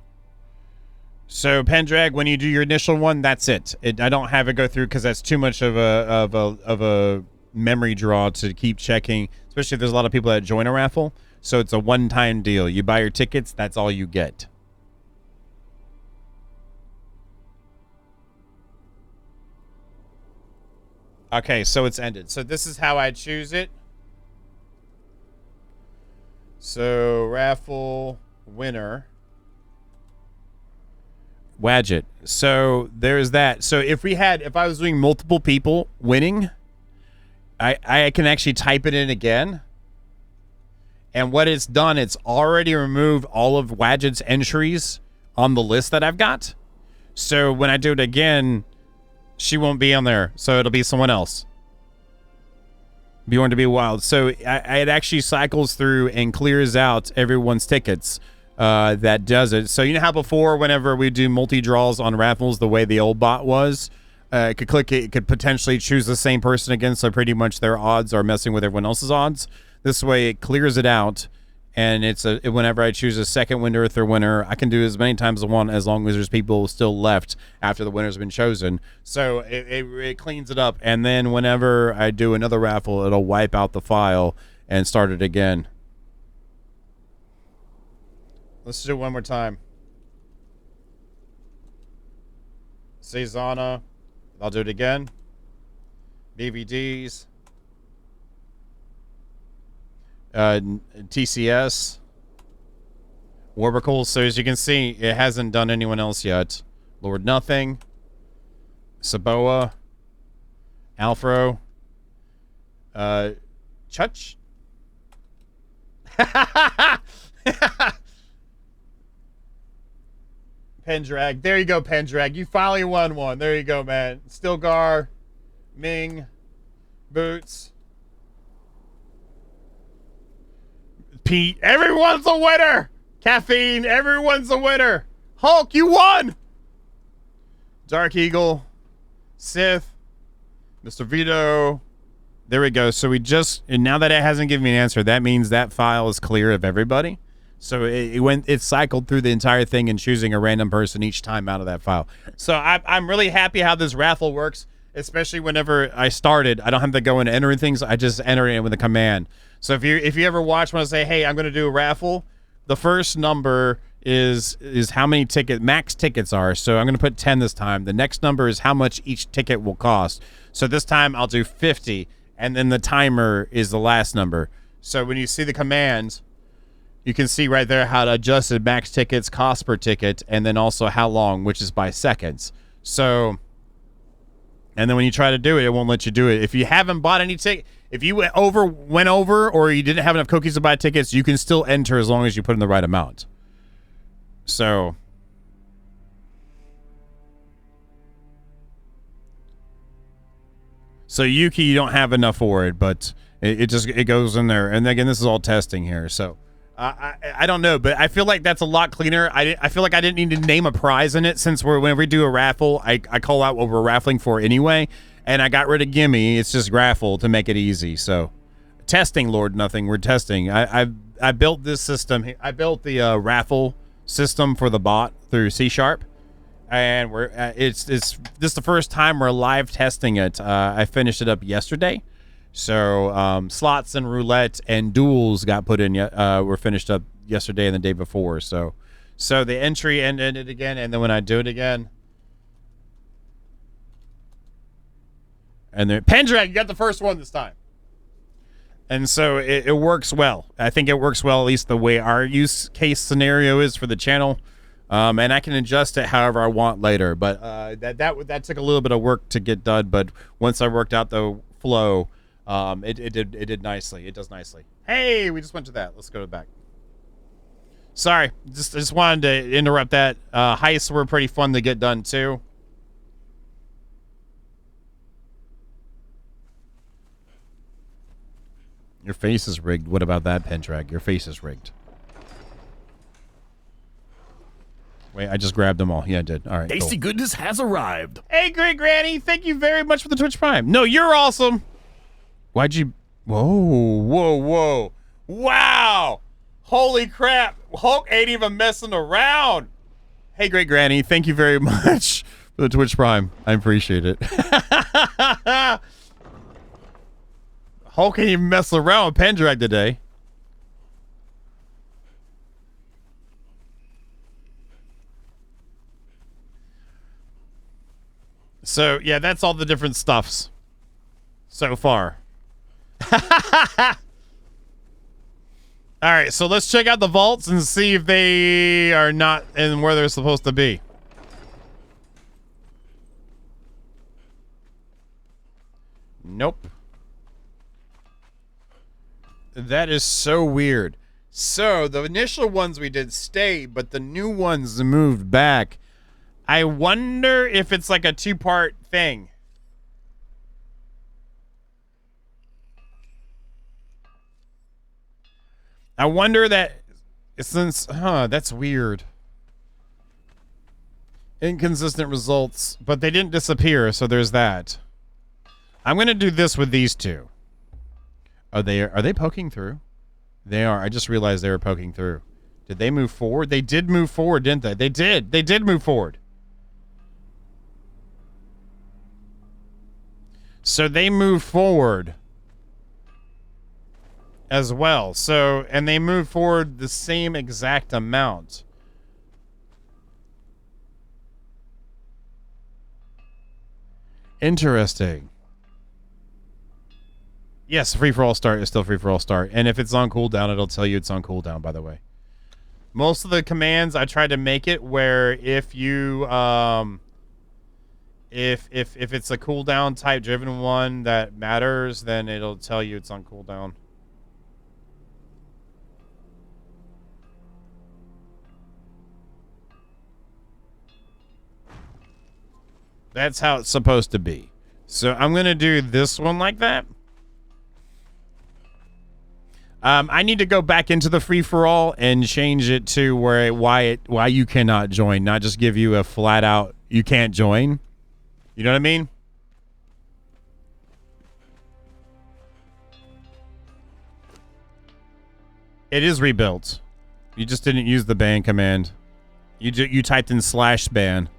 So Pendrag, when you do your initial one, that's it. I don't have it go through because that's too much of a memory draw to keep checking, especially if there's a lot of people that join a raffle. So it's a one-time deal. You buy your tickets, that's all you get. Okay, so it's ended. So this is how I choose it. So raffle winner. Wadget. So there's that. So if I was doing multiple people winning, I can actually type it in again. And what it's done, it's already removed all of Wadget's entries on the list that I've got. So when I do it again, she won't be on there. So it'll be someone else. Born to be Wild. So it actually cycles through and clears out everyone's tickets that does it. So you know how before, whenever we do multi-draws on raffles, the way the old bot was, it could click it, it could potentially choose the same person again, so pretty much their odds are messing with everyone else's odds. This way it clears it out, and whenever I choose a second winner or third winner, I can do as many times as I want as long as there's people still left after the winner's been chosen. So it cleans it up, and then whenever I do another raffle, it'll wipe out the file and start it again. Let's do it one more time. Cezanna. I'll do it again. DVDs. TCS. Warbicles. So as you can see, it hasn't done anyone else yet. Lord Nothing. Saboa. Alfro. Chuch. Pendrag. There you go, Pendrag. You finally won one. There you go, man. Stilgar. Ming. Boots. Pete. Everyone's a winner. Caffeine. Everyone's a winner. Hulk, you won. Dark Eagle. Sith. Mr. Vito. There we go. So we just, and now that it hasn't given me an answer, that means that file is clear of everybody. So it cycled through the entire thing and choosing a random person each time out of that file. So I'm really happy how this raffle works, especially whenever I started. I don't have to go and enter things. I just enter it with a command. So if you ever watch when I say, hey, I'm going to do a raffle, the first number is how many max tickets are. So I'm going to put 10 this time. The next number is how much each ticket will cost. So this time I'll do 50. And then the timer is the last number. So when you see the commands, you can see right there how to adjust the max tickets, cost per ticket, and then also how long, which is by seconds. So, and then when you try to do it, it won't let you do it. If you haven't bought any ticket, if you went over, or you didn't have enough cookies to buy tickets, you can still enter as long as you put in the right amount. So... So Yuki, you don't have enough for it, but it goes in there. And again, this is all testing here. So I don't know, but I feel like that's a lot cleaner. I feel like I didn't need to name a prize in it, since whenever we do a raffle, I call out what we're raffling for anyway. And I got rid of gimme. It's just raffle to make it easy. So testing, Lord Nothing. We're testing. I built this system. I built the raffle system for the bot through C#. And we're it's this is the first time we're live testing it. I finished it up yesterday, so slots and roulette and duels got put in. Were finished up yesterday and the day before. So the entry ended it again, and then when I do it again, and then Pendrag, you got the first one this time. And so it works well. I think it works well, at least the way our use case scenario is for the channel. And I can adjust it however I want later, but that took a little bit of work to get done. But once I worked out the flow, it did nicely. It does nicely. Hey, we just went to that. Let's go back. Sorry, just wanted to interrupt that. Heists were pretty fun to get done too. Your face is rigged. What about that, Pendrag? Your face is rigged. Wait, I just grabbed them all. Yeah, I did. All right, Tasty cool. goodness has arrived. Hey, Great Granny, thank you very much for the Twitch Prime. No, you're awesome. Why'd you... Whoa. Wow. Holy crap. Hulk ain't even messing around. Hey, Great Granny, thank you very much for the Twitch Prime. I appreciate it. Hulk ain't even messing around with Pendrag today. So, yeah, that's all the different stuffs so far. All right, so let's check out the vaults and see if they are not in where they're supposed to be. Nope. That is so weird. So, the initial ones we did stayed, but the new ones moved back. I wonder if it's like a two-part thing. I wonder that since, that's weird. Inconsistent results, but they didn't disappear, so there's that. I'm going to do this with these two. Are they poking through? They are. I just realized they were poking through. Did they move forward? They did move forward, didn't they? They did. They did move forward. So they move forward as well. So, and they move forward the same exact amount. Interesting. Yes, free for all start is still free for all start. And if it's on cooldown, it'll tell you it's on cooldown, by the way. Most of the commands I tried to make it where if you if it's a cooldown type driven one that matters, then it'll tell you it's on cooldown. That's how it's supposed to be. So I'm gonna do this one like that. I need to go back into the free for all and change it to where why you cannot join, not just give you a flat out you can't join. You know what I mean? It is rebuilt. You just didn't use the ban command. You typed in /ban.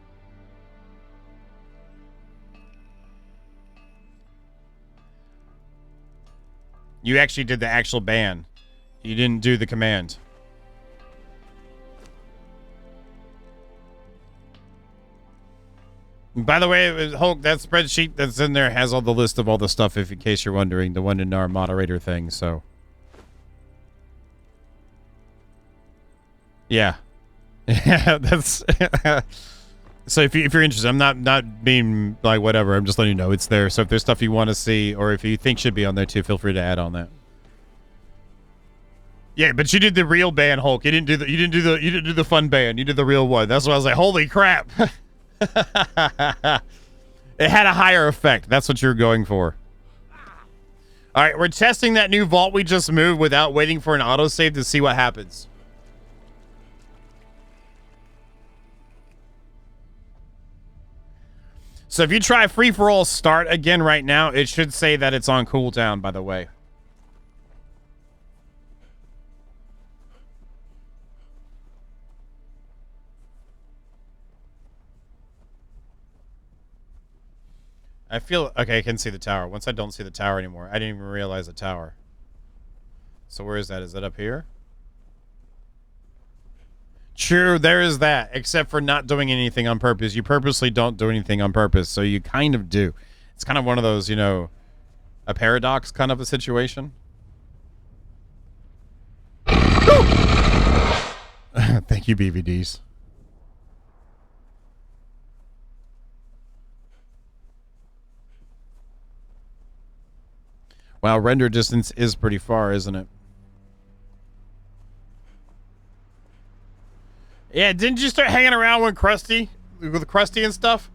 You actually did the actual ban. You didn't do the command. By the way, Hulk, that spreadsheet that's in there has all the list of all the stuff, if in case you're wondering, the one in our moderator thing, so. Yeah. Yeah, that's... So if you're interested, I'm not being like whatever. I'm just letting you know it's there. So if there's stuff you want to see, or if you think should be on there too, feel free to add on that. Yeah, but you did the real ban, Hulk. You didn't do the fun ban. You did the real one. That's why I was like, holy crap. It had a higher effect. That's what you're going for. All right, we're testing that new vault we just moved without waiting for an autosave to see what happens. So if you try free-for-all start again right now, it should say that it's on cooldown, by the way. I feel... Okay, I can see the tower. Once I don't see the tower anymore, I didn't even realize the tower. So where is that? Is that up here? True, there is that, except for not doing anything on purpose. You purposely don't do anything on purpose, so you kind of do. It's kind of one of those, you know, a paradox kind of a situation. Thank you, BVDs. Wow, render distance is pretty far, isn't it? Yeah, didn't you start hanging around with Krusty and stuff?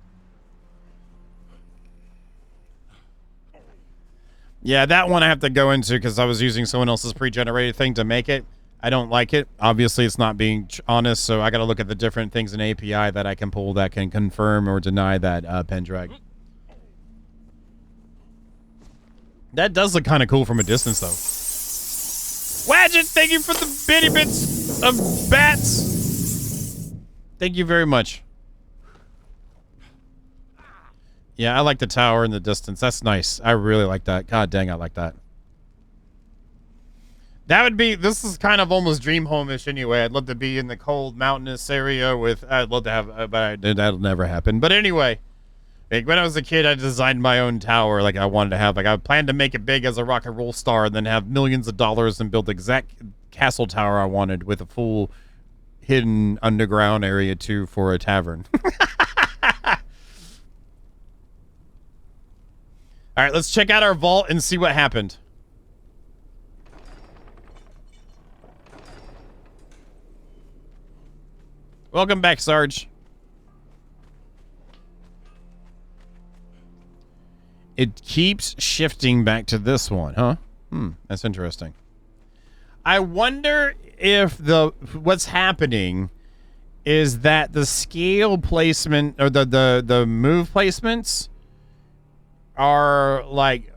Yeah, that one I have to go into because I was using someone else's pre-generated thing to make it. I don't like it. Obviously, it's not being honest, so I got to look at the different things in API that I can pull that can confirm or deny that pen drag. That does look kind of cool from a distance, though. Wadget, thank you for the bitty bits of bats. Thank you very much. Yeah, I like the tower in the distance. That's nice. I really like that. God dang, I like that. That would be... This is kind of almost dream home-ish anyway. I'd love to be in the cold mountainous area with... I'd love to have... but that'll never happen. But anyway, like when I was a kid, I designed my own tower like I wanted to have. Like I planned to make it big as a rock and roll star and then have millions of dollars and build the exact castle tower I wanted with a full... hidden underground area too for a tavern. All right, let's check out our vault and see what happened. Welcome back, Sarge. It keeps shifting back to this one, huh? That's interesting. I wonder if what's happening is that the scale placement or the move placements are like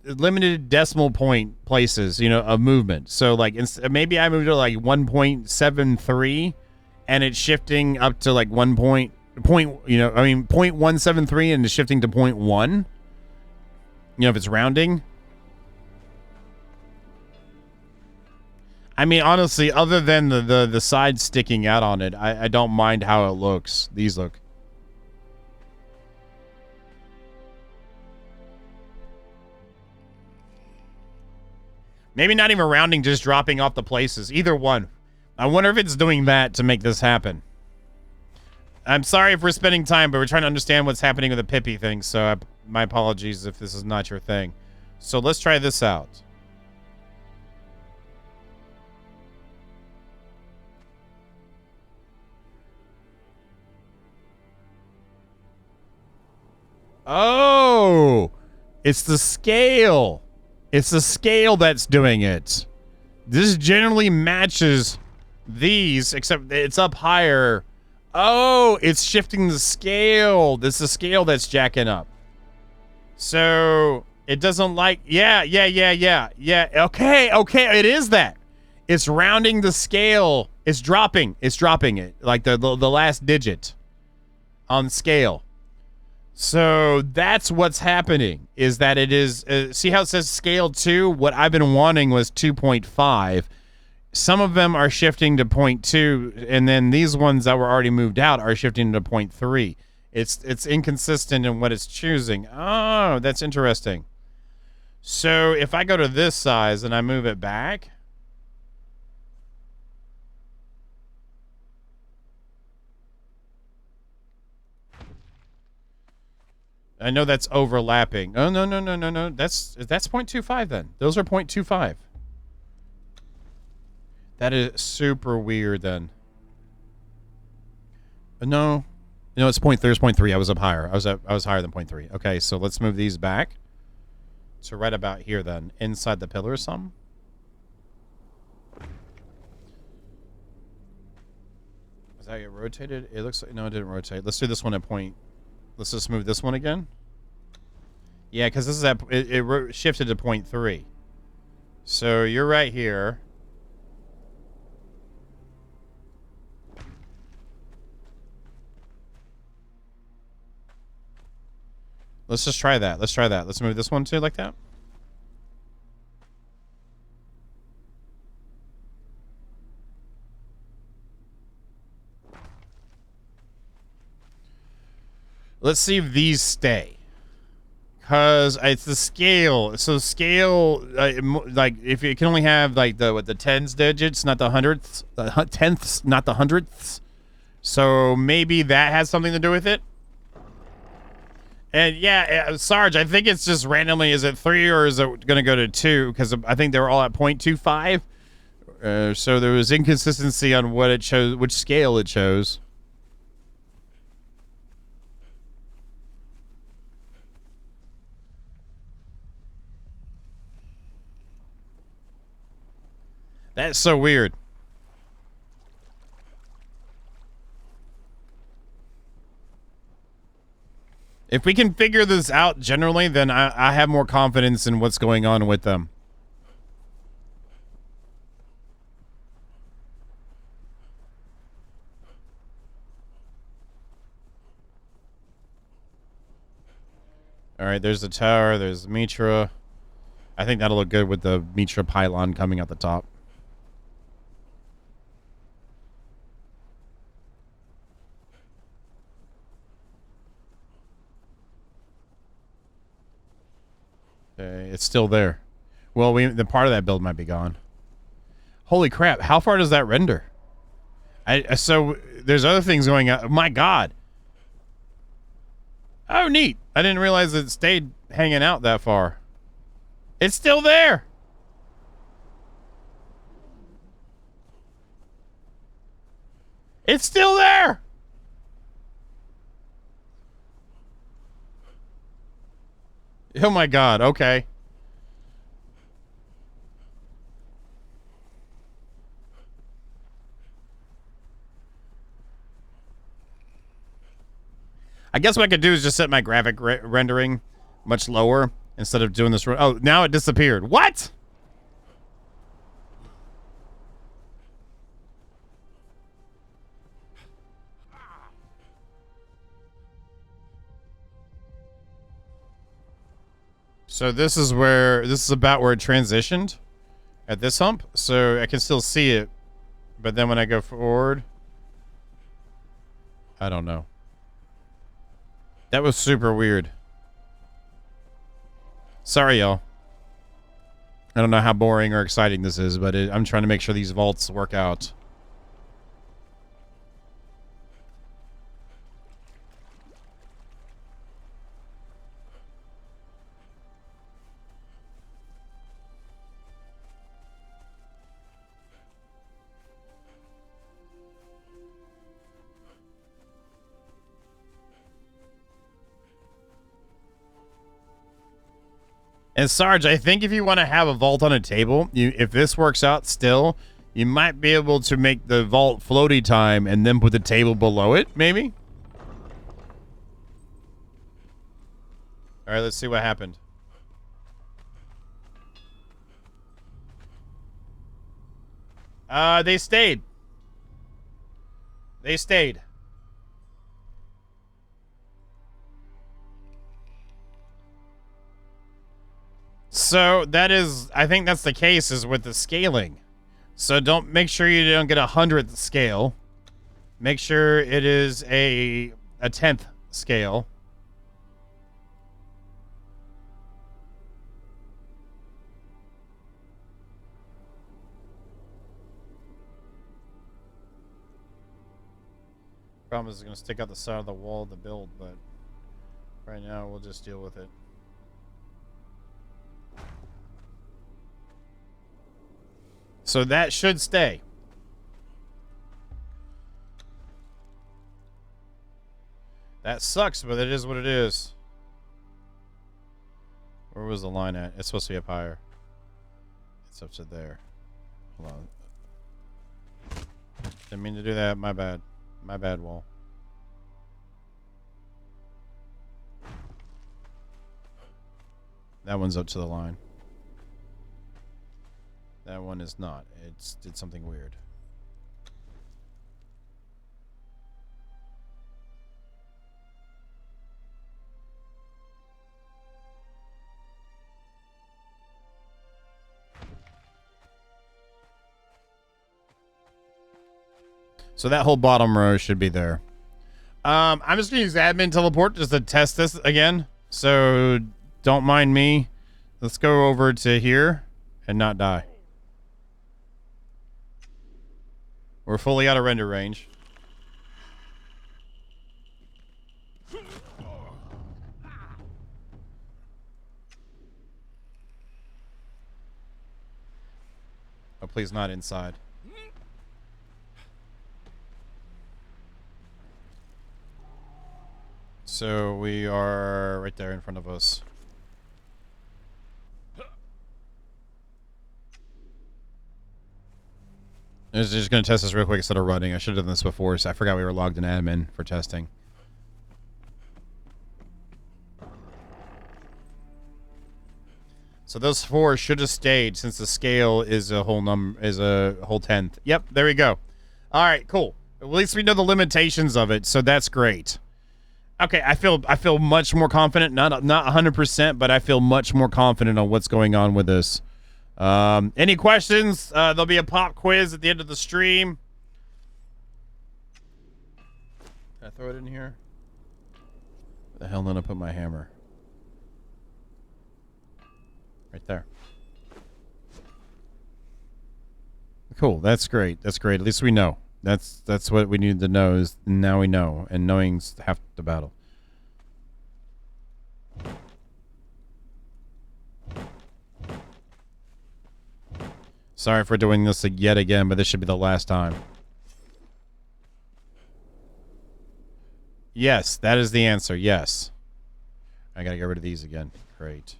limited decimal point places, you know, of movement. So like maybe I moved to like 1.73 and it's shifting up to like 0.173 and it's shifting to 0.1. You know, if it's rounding. I mean, honestly, other than the side sticking out on it, I don't mind how it looks. These look. Maybe not even rounding, just dropping off the places. Either one. I wonder if it's doing that to make this happen. I'm sorry if we're spending time, but we're trying to understand what's happening with the Pippi thing, so my apologies if this is not your thing. So let's try this out. Oh, it's the scale. It's the scale that's doing it. This generally matches these, except it's up higher. Oh, it's shifting the scale. This is the scale that's jacking up. So it doesn't like, yeah. Okay, it is that. It's rounding the scale. It's dropping it, like the last digit on scale. So that's what's happening, is that it is, see how it says scale 2? What I've been wanting was 2.5. Some of them are shifting to 0.2, and then these ones that were already moved out are shifting to 0.3. It's inconsistent in what it's choosing. Oh, that's interesting. So if I go to this size and I move it back, I know that's overlapping. Oh, no. That's 0.25 then. Those are 0.25. That is super weird then. No, it's there's 0.3. I was up higher. I was higher than 0.3. Okay, so let's move these back to right about here then, inside the pillar or something. Does that get rotated? It looks like, no, it didn't rotate. Let's do this one at point. Let's just move this one again. Yeah, because this is at it shifted to 0.3. So you're right here. Let's just try that. Let's try that. Let's move this one too like that. Let's see if these stay. Because it's the scale. So scale, like, if you can only have, like, the tens digits, not the hundredths. The tenths, not the hundredths. So maybe that has something to do with it. And, yeah, Sarge, I think it's just randomly, is it 3 or is it going to go to 2? Because I think they were all at 0.25. So there was inconsistency on what it chose, which scale it chose. That's so weird. If we can figure this out generally, then I have more confidence in what's going on with them. All right, there's the tower. There's Mitra. I think that'll look good with the Mitra pylon coming out the top. Okay, it's still there. Well, the part of that build might be gone. Holy crap! How far does that render? So there's other things going on. My God. Oh, neat. I didn't realize it stayed hanging out that far. It's still there. It's still there. Oh my God. Okay. I guess what I could do is just set my graphic rendering much lower instead of doing this. Oh, now it disappeared. What? So this is about where it transitioned at this hump. So I can still see it, but then when I go forward, I don't know. That was super weird. Sorry, y'all. I don't know how boring or exciting this is, but I'm trying to make sure these vaults work out. And Sarge, I think if you want to have a vault on a table, if this works out still, you might be able to make the vault floaty time and then put the table below it, maybe? All right, let's see what happened. They stayed. They stayed. So that is, I think that's the case is with the scaling. So make sure you don't get 100th scale. Make sure it is a 10th scale. Problem is going to stick out the side of the wall of the build, but right now we'll just deal with it. So that should stay. That sucks, but it is what it is. Where was the line at? It's supposed to be up higher. It's up to there. Hold on. Didn't mean to do that. My bad. My bad, wall. That one's up to the line. That one is not. It did something weird. So that whole bottom row should be there. I'm just gonna use admin teleport just to test this again. So don't mind me. Let's go over to here and not die. We're fully out of render range. Oh, please not inside. So we are right there in front of us. I was just going to test this real quick instead of running. I should have done this before, so I forgot we were logged in admin for testing. So those 4 should have stayed since the scale is a whole whole 10th. Yep, there we go. All right, cool. At least we know the limitations of it, so that's great. Okay, I feel much more confident. Not 100%, but I feel much more confident on what's going on with this. Any questions? There'll be a pop quiz at the end of the stream. Can I throw it in here? Where the hell did I put my hammer? Right there. Cool. That's great. That's great. At least we know. That's what we need to know. Is now we know, and knowing's half the battle. Sorry for doing this yet again, but this should be the last time. Yes, that is the answer. Yes. I gotta get rid of these again. Great.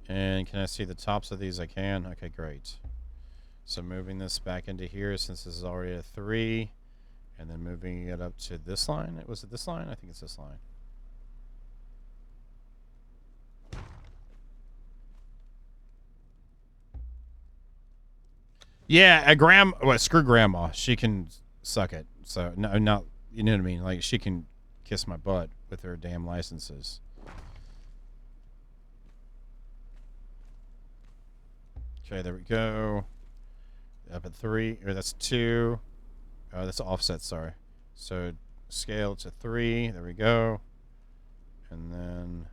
And can I see the tops of these? I can. Okay, great. So moving this back into here since this is already a 3. And then moving it up to this line. Was it this line? I think it's this line. Yeah, screw grandma. She can suck it. So, no, not, you know what I mean? Like, she can kiss my butt with her damn licenses. Okay, there we go. Up at 3, or that's 2. Oh, that's offset, sorry. So scale to 3. There we go. And then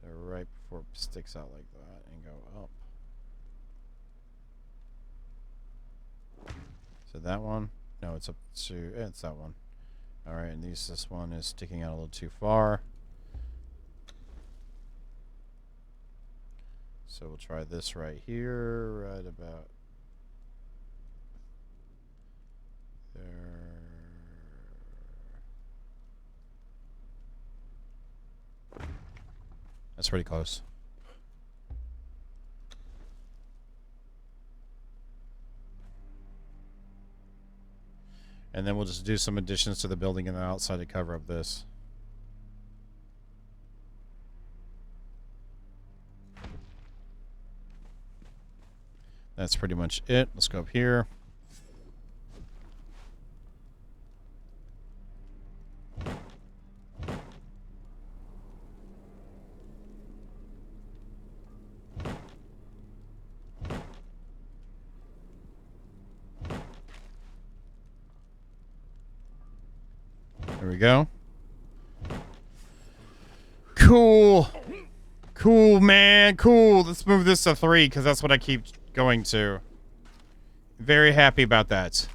right before it sticks out like that and go up. So that one? No, it's up to, it's that one. All right, and this one is sticking out a little too far. So we'll try this right here, right about there. That's pretty close. And then we'll just do some additions to the building and the outside to cover up this. That's pretty much it. Let's go up here. There we go. Cool. Cool, man. Cool. Let's move this to 3 because that's what I keep going to. Very happy about that.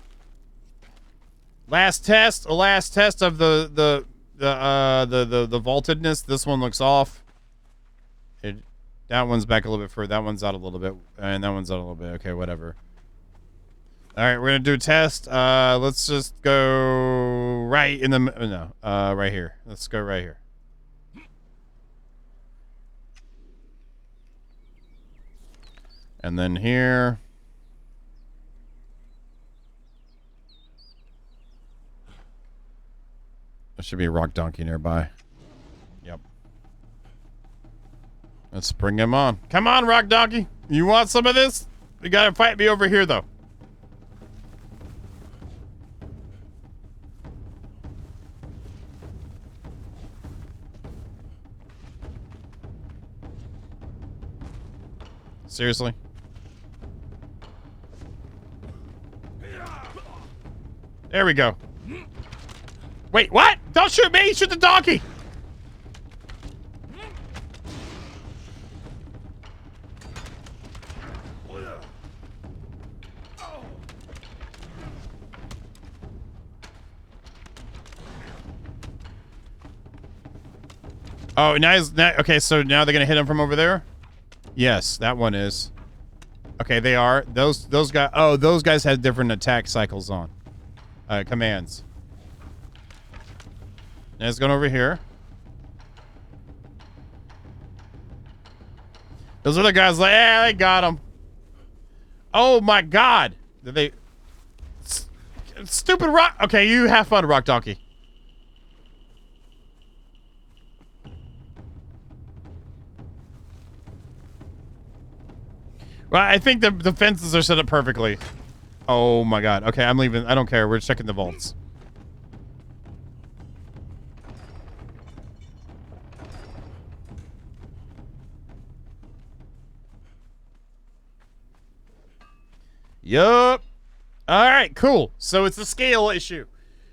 Last test of the vaultedness. This one looks off. That one's back a little bit further. That one's out a little bit, and that one's out a little bit. Okay, whatever. All right, we're gonna do a test. Let's just go right in the right here. Let's go right here. And then here. There should be a rock donkey nearby. Yep. Let's bring him on. Come on, rock donkey. You want some of this? You gotta fight me over here, though. Seriously? There we go. Wait, what? Don't shoot me! Shoot the donkey! Oh, okay, so now they're gonna hit him from over there? Yes, that one is. Okay, they are. Those guys. Oh, those guys have different attack cycles on. Commands. Now it's going over here. Those other guys like, yeah, they got him. Oh my God! Did they? Stupid rock. Okay, you have fun, rock donkey. Well, I think the fences are set up perfectly. Oh my God. Okay, I'm leaving. I don't care. We're checking the vaults. Yup. All right, cool. So it's a scale issue.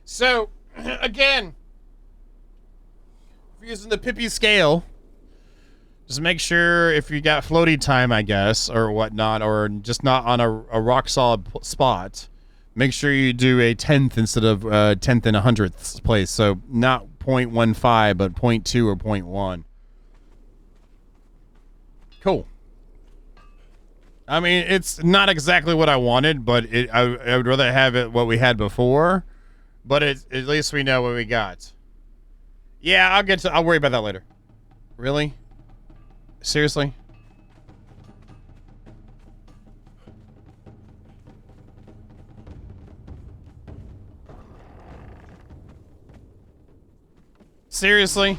So, again, if you're using the Pippi scale, just make sure if you got floaty time, I guess, or whatnot, or just not on a rock solid spot, make sure you do a 10th instead of 10th and 100th place. So not 0.15, but 0.2 or 0.1. Cool. I mean, it's not exactly what I wanted, but I would rather have it what we had before. But at least we know what we got. Yeah, I'll worry about that later. Really? Seriously? Seriously?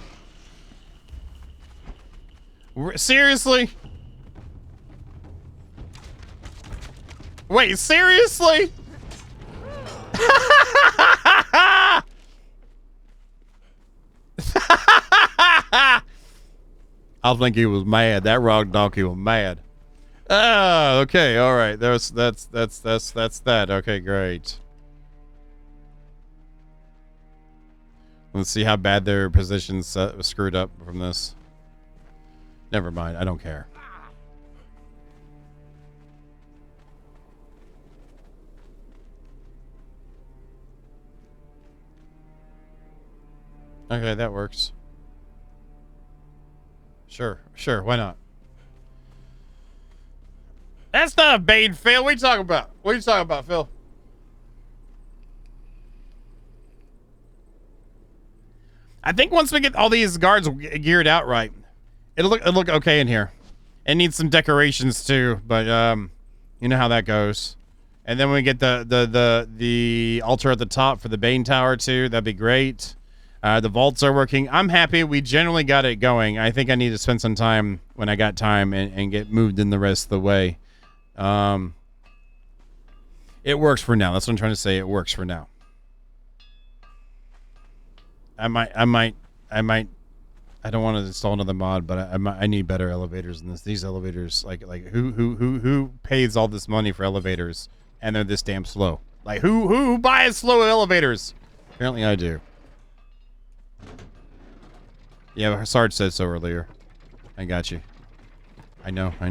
Seriously? Wait, seriously? I think he was mad. That rock donkey was mad. Oh, okay, all right. That's that. Okay, great. Let's see how bad their position's screwed up from this. Never mind. I don't care. Okay, that works. Sure, why not? That's not a bait, Phil. What are you talking about? What are you talking about, Phil? I think once we get all these guards geared out right, it'll look okay in here. It needs some decorations too, but you know how that goes. And then when we get the altar at the top for the Bane Tower too, that'd be great. The vaults are working. I'm happy. We generally got it going. I think I need to spend some time when I got time and get moved in the rest of the way. It works for now. That's what I'm trying to say. It works for now. I don't want to install another mod, but I need better elevators than this. These elevators, like who pays all this money for elevators and they're this damn slow? Like who buys slow elevators? Apparently I do. Yeah, Sarge said so earlier. I got you. I know. I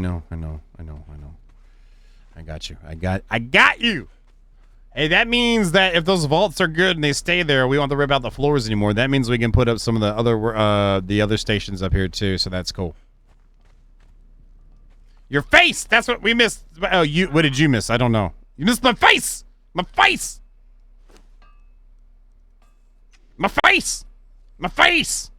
got you. I got you. Hey, that means that if those vaults are good and they stay there, we don't have to rip out the floors anymore. That means we can put up some of the other stations up here too, so that's cool. Your face! That's what we missed. Oh, what did you miss? I don't know. You missed my face! My face! My face! My face!